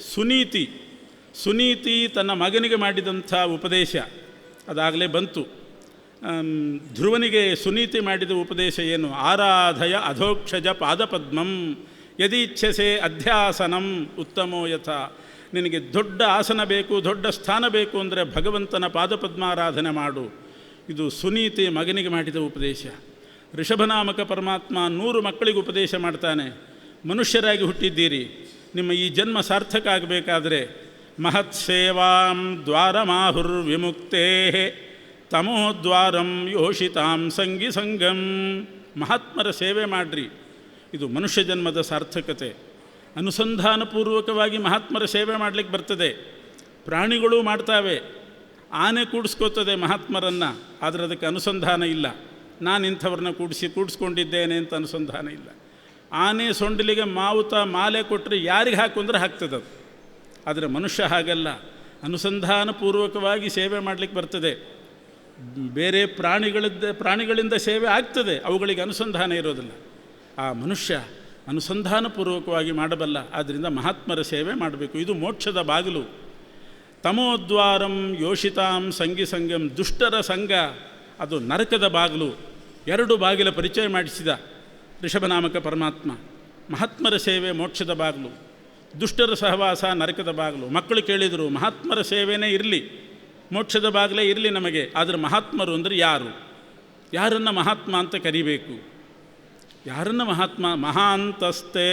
ಸುನೀತಿ ತನ್ನ ಮಗನಿಗೆ ಮಾಡಿದಂಥ ಉಪದೇಶ ಅದಾಗಲೇ ಬಂತು. ಧ್ರುವನಿಗೆ ಸುನೀತಿ ಮಾಡಿದ ಉಪದೇಶ ಏನು? ಆರಾಧಯ ಅಧೋಕ್ಷಜ ಪಾದಪದ್ಮಂ ಯದೀಚ್ಛಸೆ ಅಧ್ಯಾಸನಂ ಉತ್ತಮೋ ಯಥ. ನಿನಗೆ ದೊಡ್ಡ ಆಸನ ಬೇಕು, ದೊಡ್ಡ ಸ್ಥಾನ ಬೇಕು ಅಂದರೆ ಭಗವಂತನ ಪಾದಪದ್ಮಾರಾಧನೆ ಮಾಡು. ಇದು ಸುನೀತಿ ಮಗನಿಗೆ ಮಾಡಿದ ಉಪದೇಶ. ಋಷಭನಾಮಕ ಪರಮಾತ್ಮ 100 ಮಕ್ಕಳಿಗೆ ಉಪದೇಶ ಮಾಡ್ತಾನೆ. ಮನುಷ್ಯರಾಗಿ ಹುಟ್ಟಿದ್ದೀರಿ, ನಿಮ್ಮ ಈ ಜನ್ಮ ಸಾರ್ಥಕ ಆಗಬೇಕಾದ್ರೆ ಮಹತ್ ಸೇವಾಂ ದ್ವಾರಮಾಹುರ್ ವಿಮುಕ್ತೇ ತಮೋದ್ವಾರಂ ಯೋಷಿತಾಂ ಸಂಗಿ ಸಂಗಂ. ಮಹಾತ್ಮರ ಸೇವೆ ಮಾಡಿರಿ, ಇದು ಮನುಷ್ಯ ಜನ್ಮದ ಸಾರ್ಥಕತೆ. ಅನುಸಂಧಾನಪೂರ್ವಕವಾಗಿ ಮಹಾತ್ಮರ ಸೇವೆ ಮಾಡಲಿಕ್ಕೆ ಬರ್ತದೆ. ಪ್ರಾಣಿಗಳು ಮಾಡ್ತಾವೆ, ಆನೆ ಕೂಡಿಸ್ಕೋತದೆ ಮಹಾತ್ಮರನ್ನು, ಆದರೆ ಅದಕ್ಕೆ ಅನುಸಂಧಾನ ಇಲ್ಲ. ನಾನು ಇಂಥವ್ರನ್ನ ಕೂಡಿಸ್ಕೊಂಡಿದ್ದೇನೆ ಅಂತ ಅನುಸಂಧಾನ ಇಲ್ಲ. ಆನೆ ಸೊಂಡಿಲಿಗೆ ಮಾವುತ ಮಾಲೆ ಕೊಟ್ಟರೆ ಯಾರಿಗೆ ಹಾಕು ಅಂದರೆ ಹಾಕ್ತದೆ ಅದು. ಆದರೆ ಮನುಷ್ಯ ಹಾಗಲ್ಲ, ಅನುಸಂಧಾನಪೂರ್ವಕವಾಗಿ ಸೇವೆ ಮಾಡಲಿಕ್ಕೆ ಬರ್ತದೆ. ಬೇರೆ ಪ್ರಾಣಿಗಳಿಂದ ಸೇವೆ ಆಗ್ತದೆ, ಅವುಗಳಿಗೆ ಅನುಸಂಧಾನ ಇರೋದಿಲ್ಲ. ಆ ಮನುಷ್ಯ ಅನುಸಂಧಾನಪೂರ್ವಕವಾಗಿ ಮಾಡಬಲ್ಲ. ಆದ್ದರಿಂದ ಮಹಾತ್ಮರ ಸೇವೆ ಮಾಡಬೇಕು. ಇದು ಮೋಕ್ಷದ ಬಾಗಿಲು. ತಮೋದ್ವಾರಂ ಯೋಷಿತಾಂ ಸಂಗಿ ಸಂಗಂ. ದುಷ್ಟರ ಸಂಘ ಅದು ನರಕದ ಬಾಗಿಲು. 2 ಬಾಗಿಲ ಪರಿಚಯ ಮಾಡಿಸಿದ ಋಷಭನಾಮಕ ಪರಮಾತ್ಮ. ಮಹಾತ್ಮರ ಸೇವೆ ಮೋಕ್ಷದ ಬಾಗಿಲು, ದುಷ್ಟರ ಸಹವಾಸ ನರಕದ ಬಾಗಿಲು. ಮಕ್ಕಳು ಕೇಳಿದರು, ಮಹಾತ್ಮರ ಸೇವೆನೇ ಇರಲಿ, ಮೋಕ್ಷದ ಬಾಗಿಲೇ ಇರಲಿ ನಮಗೆ, ಆದರೆ ಮಹಾತ್ಮರು ಅಂದರೆ ಯಾರನ್ನು ಮಹಾತ್ಮ ಅಂತ ಕರಿಬೇಕು? ಯಾರನ್ನು ಮಹಾತ್ಮ? ಮಹಾಂತಸ್ತೆ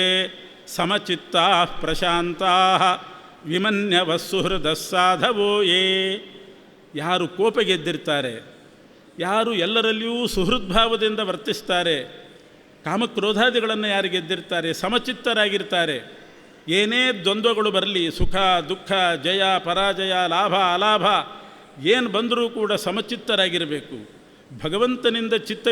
ಸಮಚಿತ್ತಾ ಪ್ರಶಾಂತಾ ವಿಮನ್ಯವ ಸುಹೃದ ಸಾಧವೋ ಯೇ. ಯಾರು ಕೋಪ ಗೆದ್ದಿರ್ತಾರೆ, ಯಾರು ಎಲ್ಲರಲ್ಲಿಯೂ ಸುಹೃದ್ಭಾವದಿಂದ ವರ್ತಿಸ್ತಾರೆ, ಕಾಮಕ್ರೋಧಾದಿಗಳನ್ನು ಯಾರು ಗೆದ್ದಿರ್ತಾರೆ, ಸಮಚಿತ್ತರಾಗಿರ್ತಾರೆ, ಏನೇ ದ್ವಂದ್ವಗಳು ಬರಲಿ, ಸುಖ ದುಃಖ ಜಯ ಪರಾಜಯ ಲಾಭ ಅಲಾಭ ಏನು ಬಂದರೂ ಕೂಡ ಸಮಚಿತ್ತರಾಗಿರಬೇಕು. ಭಗವಂತನಿಂದ ಚಿತ್ತ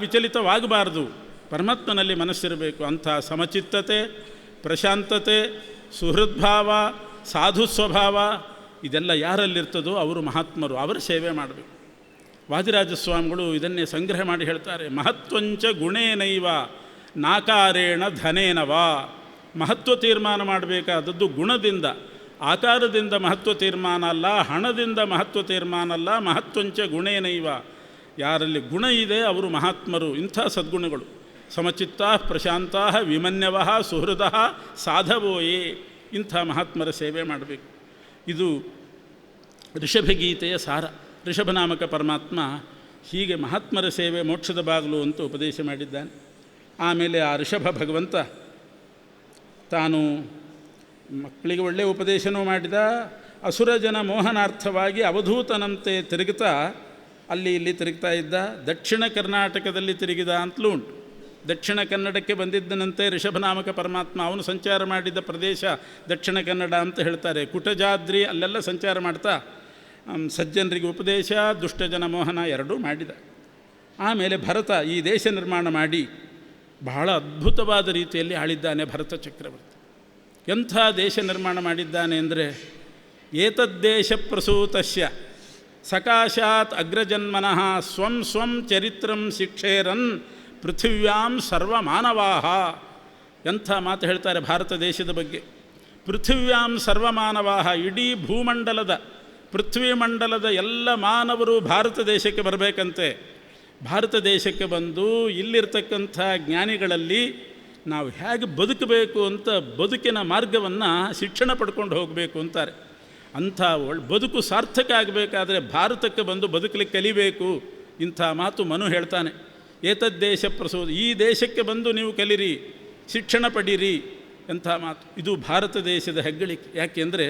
ವಿಚಲಿತವಾಗಬಾರ್ದು, ಪರಮಾತ್ಮನಲ್ಲಿ ಮನಸ್ಸಿರಬೇಕು. ಅಂಥ ಸಮಚಿತ್ತತೆ, ಪ್ರಶಾಂತತೆ, ಸುಹೃದ್ಭಾವ, ಸಾಧು ಸ್ವಭಾವ ಇದೆಲ್ಲ ಯಾರಲ್ಲಿರ್ತದೋ ಅವರು ಮಹಾತ್ಮರು, ಅವರ ಸೇವೆ ಮಾಡಬೇಕು. ವಾದಿರಾಜ ಸ್ವಾಮಿಗಳು ಇದನ್ನೇ ಸಂಗ್ರಹ ಮಾಡಿ ಹೇಳ್ತಾರೆ. ಮಹತ್ವಂಚ ಗುಣೇನೈವ ನಾಕಾರೇಣ ಧನೇನವ. ಮಹತ್ವ ತೀರ್ಮಾನ ಮಾಡಬೇಕಾದದ್ದು ಗುಣದಿಂದ, ಆಕಾರದಿಂದ ಮಹತ್ವ ತೀರ್ಮಾನ ಅಲ್ಲ, ಹಣದಿಂದ ಮಹತ್ವ ತೀರ್ಮಾನ ಅಲ್ಲ. ಮಹತ್ವಂಚ ಗುಣೇನೈವ, ಯಾರಲ್ಲಿ ಗುಣ ಇದೆ ಅವರು ಮಹಾತ್ಮರು. ಇಂಥ ಸದ್ಗುಣಗಳು ಸಮಚಿತ್ತಾ ಪ್ರಶಾಂತಾ ವಿಮನ್ಯವ ಸುಹೃದ ಸಾಧವೋಯೇ, ಇಂಥ ಮಹಾತ್ಮರ ಸೇವೆ ಮಾಡಬೇಕು. ಇದು ಋಷಭಗೀತೆಯ ಸಾರ. ಋಷಭನಾಮಕ ಪರಮಾತ್ಮ ಹೀಗೆ ಮಹಾತ್ಮರ ಸೇವೆ ಮೋಕ್ಷದ ಬಾಗಿಲು ಅಂತ ಉಪದೇಶ ಮಾಡಿದ್ದಾನೆ. ಆಮೇಲೆ ಆ ಋಷಭ ಭಗವಂತ ತಾನು ಮಕ್ಕಳಿಗೆ ಒಳ್ಳೆಯ ಉಪದೇಶನೂ ಮಾಡಿದ. ಅಸುರ ಜನ ಮೋಹನಾರ್ಥವಾಗಿ ಅವಧೂತನಂತೆ ತಿರುಗುತ್ತಾ ಅಲ್ಲಿ ಇಲ್ಲಿ ತಿರುಗ್ತಾ ಇದ್ದ. ದಕ್ಷಿಣ ಕರ್ನಾಟಕದಲ್ಲಿ ತಿರುಗಿದ ಅಂತಲೂ ಉಂಟು. ದಕ್ಷಿಣ ಕನ್ನಡಕ್ಕೆ ಬಂದಿದ್ದನಂತೆ ಋಷಭನಾಮಕ ಪರಮಾತ್ಮ. ಅವನು ಸಂಚಾರ ಮಾಡಿದ್ದ ಪ್ರದೇಶ ದಕ್ಷಿಣ ಕನ್ನಡ ಅಂತ ಹೇಳ್ತಾರೆ. ಕುಟಜಾದ್ರಿ ಅಲ್ಲೆಲ್ಲ ಸಂಚಾರ ಮಾಡ್ತಾ ಸಜ್ಜನರಿಗೆ ಉಪದೇಶ, ದುಷ್ಟಜನ ಮೋಹನ ಎರಡೂ ಮಾಡಿದ. ಆಮೇಲೆ ಭರತ ಈ ದೇಶ ನಿರ್ಮಾಣ ಮಾಡಿ ಬಹಳ ಅದ್ಭುತವಾದ ರೀತಿಯಲ್ಲಿ ಆಳಿದ್ದಾನೆ ಭರತ ಚಕ್ರವರ್ತಿ. ಎಂಥ ದೇಶ ನಿರ್ಮಾಣ ಮಾಡಿದ್ದಾನೆ ಅಂದರೆ, ಏತದ್ದೇಶ ಪ್ರಸೂತಸ್ಯ ಸಕಾಶಾತ್ ಅಗ್ರಜನ್ಮನಃ ಸ್ವಂ ಸ್ವಂ ಚರಿತ್ರಂ ಶಿಕ್ಷೇರನ್ ಪೃಥಿವ್ಯಾಂ ಸರ್ವಮಾನವಾಹ. ಎಂಥ ಮಾತು ಹೇಳ್ತಾರೆ ಭಾರತ ದೇಶದ ಬಗ್ಗೆ. ಪೃಥಿವ್ಯಾಂ ಸರ್ವಮಾನವಾಹ, ಇಡೀ ಭೂಮಂಡಲದ ಪೃಥ್ವಿ ಮಂಡಲದ ಎಲ್ಲ ಮಾನವರು ಭಾರತ ದೇಶಕ್ಕೆ ಬರಬೇಕಂತೆ. ಭಾರತ ದೇಶಕ್ಕೆ ಬಂದು ಇಲ್ಲಿರ್ತಕ್ಕಂಥ ಜ್ಞಾನಿಗಳಲ್ಲಿ ನಾವು ಹೇಗೆ ಬದುಕಬೇಕು ಅಂತ ಬದುಕಿನ ಮಾರ್ಗವನ್ನು ಶಿಕ್ಷಣ ಪಡ್ಕೊಂಡು ಹೋಗಬೇಕು ಅಂತಾರೆ. ಅಂಥ ಬದುಕು ಸಾರ್ಥಕ ಆಗಬೇಕಾದ್ರೆ ಭಾರತಕ್ಕೆ ಬಂದು ಬದುಕಲಿಕ್ಕೆ ಕಲಿಬೇಕು. ಇಂಥ ಮಾತು ಮನು ಹೇಳ್ತಾನೆ. ಏತದ್ದೇಶ ಪ್ರಸೋದ, ಈ ದೇಶಕ್ಕೆ ಬಂದು ನೀವು ಕಲಿರಿ, ಶಿಕ್ಷಣ ಪಡೀರಿ. ಎಂಥ ಮಾತು ಇದು ಭಾರತ ದೇಶದ ಹೆಗ್ಗಳಿಕೆ. ಯಾಕೆಂದರೆ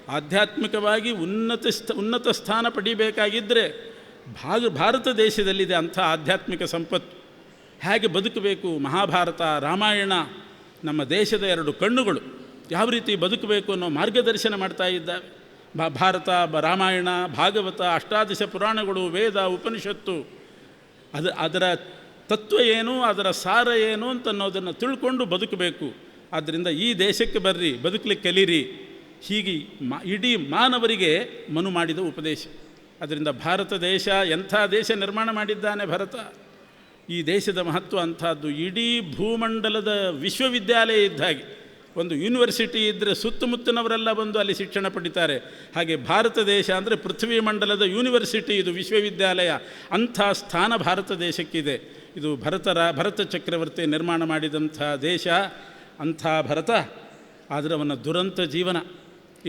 ಆಧ್ಯಾತ್ಮಿಕವಾಗಿ ಉನ್ನತ ಸ್ಥಾನ ಪಡಿಬೇಕಾಗಿದ್ದರೆ ಭಾರತ ದೇಶದಲ್ಲಿದೆ ಅಂಥ ಆಧ್ಯಾತ್ಮಿಕ ಸಂಪತ್ತು. ಹೇಗೆ ಬದುಕಬೇಕು, ಮಹಾಭಾರತ ರಾಮಾಯಣ ನಮ್ಮ ದೇಶದ ಎರಡು ಕಣ್ಣುಗಳು ಯಾವ ರೀತಿ ಬದುಕಬೇಕು ಅನ್ನೋ ಮಾರ್ಗದರ್ಶನ ಮಾಡ್ತಾ ಇದ್ದಾವೆ. ಭಾರತ, ರಾಮಾಯಣ, ಭಾಗವತ, ಅಷ್ಟಾದಶ ಪುರಾಣಗಳು, ವೇದ, ಉಪನಿಷತ್ತು, ಅದರ ತತ್ವ ಏನು, ಅದರ ಸಾರ ಏನು ಅಂತ ಅನ್ನೋದನ್ನು ತಿಳ್ಕೊಂಡು ಬದುಕಬೇಕು. ಆದ್ದರಿಂದ ಈ ದೇಶಕ್ಕೆ ಬರ್ರಿ, ಬದುಕಲಿಕ್ಕೆ ಕಲೀರಿ. ಹೀಗೆ ಇಡೀ ಮಾನವರಿಗೆ ಮನು ಮಾಡಿದ ಉಪದೇಶ. ಅದರಿಂದ ಭಾರತ ದೇಶ ಎಂಥ ದೇಶ ನಿರ್ಮಾಣ ಮಾಡಿದ್ದಾನೆ ಭರತ. ಈ ದೇಶದ ಮಹತ್ವ ಅಂಥದ್ದು. ಇಡೀ ಭೂಮಂಡಲದ ವಿಶ್ವವಿದ್ಯಾಲಯ ಇದ್ದ ಹಾಗೆ. ಒಂದು ಯೂನಿವರ್ಸಿಟಿ ಇದ್ದರೆ ಸುತ್ತಮುತ್ತನವರೆಲ್ಲ ಬಂದು ಅಲ್ಲಿ ಶಿಕ್ಷಣ ಪಡಿತಾರೆ. ಹಾಗೆ ಭಾರತ ದೇಶ ಅಂದರೆ ಪೃಥ್ವಿ ಮಂಡಲದ ಯೂನಿವರ್ಸಿಟಿ, ಇದು ವಿಶ್ವವಿದ್ಯಾಲಯ. ಅಂಥ ಸ್ಥಾನ ಭಾರತ ದೇಶಕ್ಕಿದೆ. ಇದು ಭರತ ಚಕ್ರವರ್ತಿ ನಿರ್ಮಾಣ ಮಾಡಿದಂಥ ದೇಶ. ಅಂಥ ಭರತ, ಆದರೆ ಅವನ ದುರಂತ ಜೀವನ.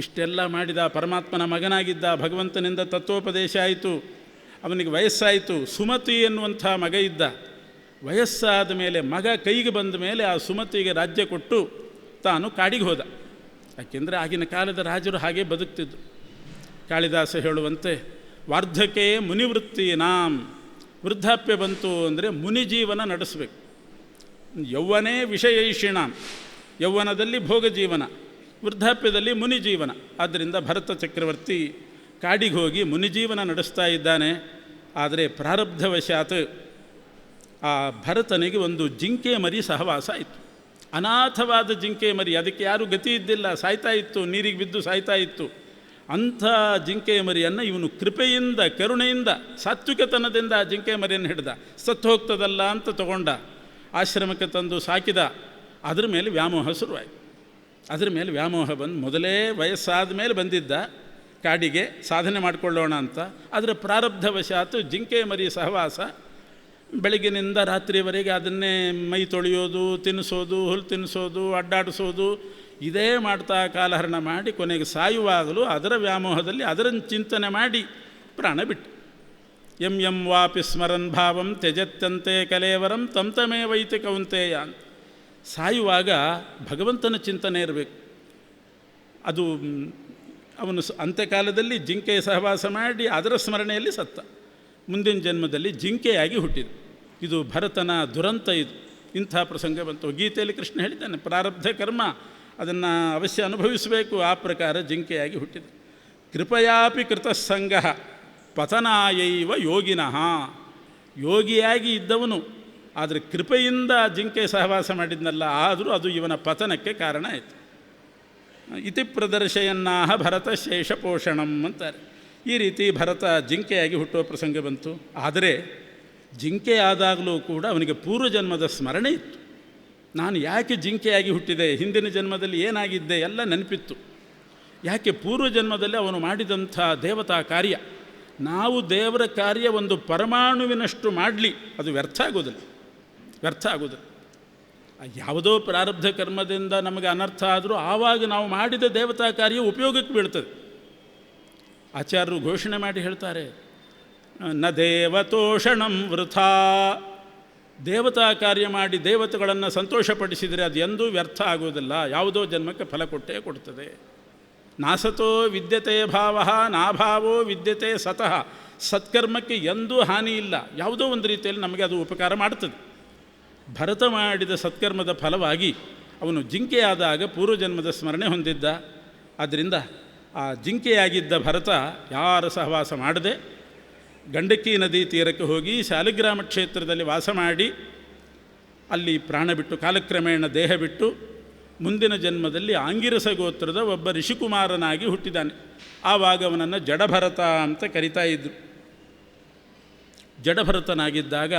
ಇಷ್ಟೆಲ್ಲ ಮಾಡಿದ, ಪರಮಾತ್ಮನ ಮಗನಾಗಿದ್ದ, ಭಗವಂತನಿಂದ ತತ್ವೋಪದೇಶ ಆಯಿತು, ಅವನಿಗೆ ವಯಸ್ಸಾಯಿತು. ಸುಮತಿ ಎನ್ನುವಂಥ ಮಗ ಇದ್ದ. ವಯಸ್ಸಾದ ಮೇಲೆ ಮಗ ಕೈಗೆ ಬಂದ ಮೇಲೆ ಆ ಸುಮತಿಗೆ ರಾಜ್ಯ ಕೊಟ್ಟು ತಾನು ಕಾಡಿಗೆ ಹೋದ. ಯಾಕೆಂದರೆ ಆಗಿನ ಕಾಲದ ರಾಜರು ಹಾಗೆ ಬದುಕ್ತಿದ್ದು. ಕಾಳಿದಾಸ ಹೇಳುವಂತೆ, ವಾರ್ಧಕೆ ಮುನಿವೃತ್ತೀನಾಂ, ವೃದ್ಧಾಪ್ಯ ಬಂತು ಅಂದರೆ ಮುನಿ ಜೀವನ ನಡೆಸಬೇಕು. ಯೌವನೇ ವಿಷಯೈಷಿಣಾಂ, ಯೌವನದಲ್ಲಿ ಭೋಗ ಜೀವನ, ವೃದ್ಧಾಪ್ಯದಲ್ಲಿ ಮುನಿ ಜೀವನ. ಆದ್ದರಿಂದ ಭರತ ಚಕ್ರವರ್ತಿ ಕಾಡಿಗೆ ಹೋಗಿ ಮುನಿಜೀವನ ನಡೆಸ್ತಾ ಇದ್ದಾನೆ. ಆದರೆ ಪ್ರಾರಬ್ಧವಶಾತ್ ಆ ಭರತನಿಗೆ ಒಂದು ಜಿಂಕೆ ಮರಿ ಸಹವಾಸ ಆಯಿತು. ಅನಾಥವಾದ ಜಿಂಕೆ ಮರಿ, ಅದಕ್ಕೆ ಯಾರೂ ಗತಿ ಇದ್ದಿಲ್ಲ, ಸಾಯ್ತಾ ಇತ್ತು, ನೀರಿಗೆ ಬಿದ್ದು ಸಾಯ್ತಾ ಇತ್ತು. ಅಂಥ ಜಿಂಕೆ ಮರಿಯನ್ನು ಇವನು ಕೃಪೆಯಿಂದ, ಕರುಣೆಯಿಂದ, ಸಾತ್ವಿಕತನದಿಂದ ಆ ಜಿಂಕೆ ಮರಿಯನ್ನು ಹಿಡ್ದ. ಸತ್ತು ಹೋಗ್ತದಲ್ಲ ಅಂತ ತಗೊಂಡ, ಆಶ್ರಮಕ್ಕೆ ತಂದು ಸಾಕಿದ. ಅದ್ರ ಮೇಲೆ ವ್ಯಾಮೋಹ ಶುರುವಾಯಿತು. ಅದ್ರ ಮೇಲೆ ವ್ಯಾಮೋಹ ಬಂದು, ಮೊದಲೇ ವಯಸ್ಸಾದ ಮೇಲೆ ಬಂದಿದ್ದ ಕಾಡಿಗೆ ಸಾಧನೆ ಮಾಡಿಕೊಳ್ಳೋಣ ಅಂತ. ಅದರ ಪ್ರಾರಬ್ಧವಶಾತ್ ಜಿಂಕೆ ಮರಿ ಸಹವಾಸ, ಬೆಳಗಿನಿಂದ ರಾತ್ರಿಯವರೆಗೆ ಅದನ್ನೇ ಮೈ ತೊಳೆಯೋದು, ತಿನ್ನಿಸೋದು, ಹುಲ್ಲು ತಿನ್ನಿಸೋದು, ಅಡ್ಡಾಡಿಸೋದು, ಇದೇ ಮಾಡ್ತಾ ಕಾಲಹರಣ ಮಾಡಿ ಕೊನೆಗೆ ಸಾಯುವಾಗಲೂ ಅದರ ವ್ಯಾಮೋಹದಲ್ಲಿ ಅದರನ್ನು ಚಿಂತನೆ ಮಾಡಿ ಪ್ರಾಣ ಬಿಟ್ಟು. ಎಂ ವಾಪಿ ಸ್ಮರನ್ ಭಾವಂ ತ್ಯಜತ್ತಂತೆ ಕಲೇವರಂ ತಮೇ ವೈತಿ ಕೌಂತೆಯ ಅಂತ. ಸಾಯುವಾಗ ಭಗವಂತನ ಚಿಂತನೆ ಇರಬೇಕು. ಅದು ಅವನು ಅಂತ್ಯಕಾಲದಲ್ಲಿ ಜಿಂಕೆ ಸಹವಾಸ ಮಾಡಿ ಅದರ ಸ್ಮರಣೆಯಲ್ಲಿ ಸತ್ತ. ಮುಂದಿನ ಜನ್ಮದಲ್ಲಿ ಜಿಂಕೆಯಾಗಿ ಹುಟ್ಟಿದ. ಇದು ಭರತನ ದುರಂತ. ಇದು ಇಂಥ ಪ್ರಸಂಗ ಬಂತು. ಗೀತೆಯಲ್ಲಿ ಕೃಷ್ಣ ಹೇಳಿದ್ದಾನೆ, ಪ್ರಾರಬ್ಧ ಕರ್ಮ, ಅದನ್ನು ಅವಶ್ಯ ಅನುಭವಿಸಬೇಕು. ಆ ಪ್ರಕಾರ ಜಿಂಕೆಯಾಗಿ ಹುಟ್ಟಿದ. ಕೃಪಯಾಪಿ ಕೃತಸಂಗ ಪತನಾಯೈವ ಯೋಗಿನಃ, ಯೋಗಿಯಾಗಿ ಇದ್ದವನು ಆದರೆ ಕೃಪೆಯಿಂದ ಜಿಂಕೆ ಸಹವಾಸ ಮಾಡಿದ್ನಲ್ಲ, ಆದರೂ ಅದು ಇವನ ಪತನಕ್ಕೆ ಕಾರಣ ಆಯಿತು. ಇತಿ ಪ್ರದರ್ಶಯನ್ನಾಹ ಭರತ ಶೇಷಪೋಷಣಂ ಅಂತಾರೆ. ಈ ರೀತಿ ಭರತ ಜಿಂಕೆಯಾಗಿ ಹುಟ್ಟುವ ಪ್ರಸಂಗ ಬಂತು. ಆದರೆ ಜಿಂಕೆ ಆದಾಗಲೂ ಕೂಡ ಅವನಿಗೆ ಪೂರ್ವಜನ್ಮದ ಸ್ಮರಣೆ ಇತ್ತು. ನಾನು ಯಾಕೆ ಜಿಂಕೆಯಾಗಿ ಹುಟ್ಟಿದೆ, ಹಿಂದಿನ ಜನ್ಮದಲ್ಲಿ ಏನಾಗಿದ್ದೆ ಎಲ್ಲ ನೆನಪಿತ್ತು. ಯಾಕೆ ಪೂರ್ವಜನ್ಮದಲ್ಲಿ ಅವನು ಮಾಡಿದಂಥ ದೇವತಾ ಕಾರ್ಯ, ನಾವು ದೇವರ ಕಾರ್ಯ ಒಂದು ಪರಮಾಣುವಿನಷ್ಟು ಮಾಡಲಿ ಅದು ವ್ಯರ್ಥ ಆಗೋದಿಲ್ಲ. ಯಾವುದೋ ಪ್ರಾರಬ್ಧ ಕರ್ಮದಿಂದ ನಮಗೆ ಅನರ್ಥ ಆದರೂ ಆವಾಗ ನಾವು ಮಾಡಿದ ದೇವತಾ ಕಾರ್ಯ ಉಪಯೋಗಕ್ಕೆ ಬೀಳ್ತದೆ. ಆಚಾರ್ಯರು ಘೋಷಣೆ ಮಾಡಿ ಹೇಳ್ತಾರೆ, ನ ದೇವತೋಷಣಂ ವೃಥಾ. ದೇವತಾ ಕಾರ್ಯ ಮಾಡಿ ದೇವತೆಗಳನ್ನು ಸಂತೋಷಪಡಿಸಿದರೆ ಅದು ಎಂದೂ ವ್ಯರ್ಥ ಆಗೋದಿಲ್ಲ, ಯಾವುದೋ ಜನ್ಮಕ್ಕೆ ಫಲ ಕೊಟ್ಟೇ ಕೊಡ್ತದೆ. ನಾಸತೋ ವಿದ್ಯತೆ ಭಾವ ನಾಭಾವೋ ವಿದ್ಯತೆ ಸತಃ. ಸತ್ಕರ್ಮಕ್ಕೆ ಎಂದೂ ಹಾನಿ ಇಲ್ಲ, ಯಾವುದೋ ಒಂದು ರೀತಿಯಲ್ಲಿ ನಮಗೆ ಅದು ಉಪಕಾರ ಮಾಡ್ತದೆ. ಭರತ ಮಾಡಿದ ಸತ್ಕರ್ಮದ ಫಲವಾಗಿ ಅವನು ಜಿಂಕೆಯಾದಾಗ ಪೂರ್ವಜನ್ಮದ ಸ್ಮರಣೆ ಹೊಂದಿದ್ದ. ಆದ್ದರಿಂದ ಆ ಜಿಂಕೆಯಾಗಿದ್ದ ಭರತ ಯಾರ ಸಹವಾಸ ಮಾಡದೆ ಗಂಡಕಿ ನದಿ ತೀರಕ್ಕೆ ಹೋಗಿ ಶಾಲಿಗ್ರಾಮ ಕ್ಷೇತ್ರದಲ್ಲಿ ವಾಸ ಮಾಡಿ ಅಲ್ಲಿ ಪ್ರಾಣ ಬಿಟ್ಟು ಕಾಲಕ್ರಮೇಣ ದೇಹ ಬಿಟ್ಟು ಮುಂದಿನ ಜನ್ಮದಲ್ಲಿ ಆಂಗಿರಸ ಗೋತ್ರದ ಒಬ್ಬ ಋಷಿಕುಮಾರನಾಗಿ ಹುಟ್ಟಿದ್ದಾನೆ. ಆವಾಗ ಅವನನ್ನು ಜಡಭರತ ಅಂತ ಕರಿತಾ ಇದ್ದರು. ಜಡಭರತನಾಗಿದ್ದಾಗ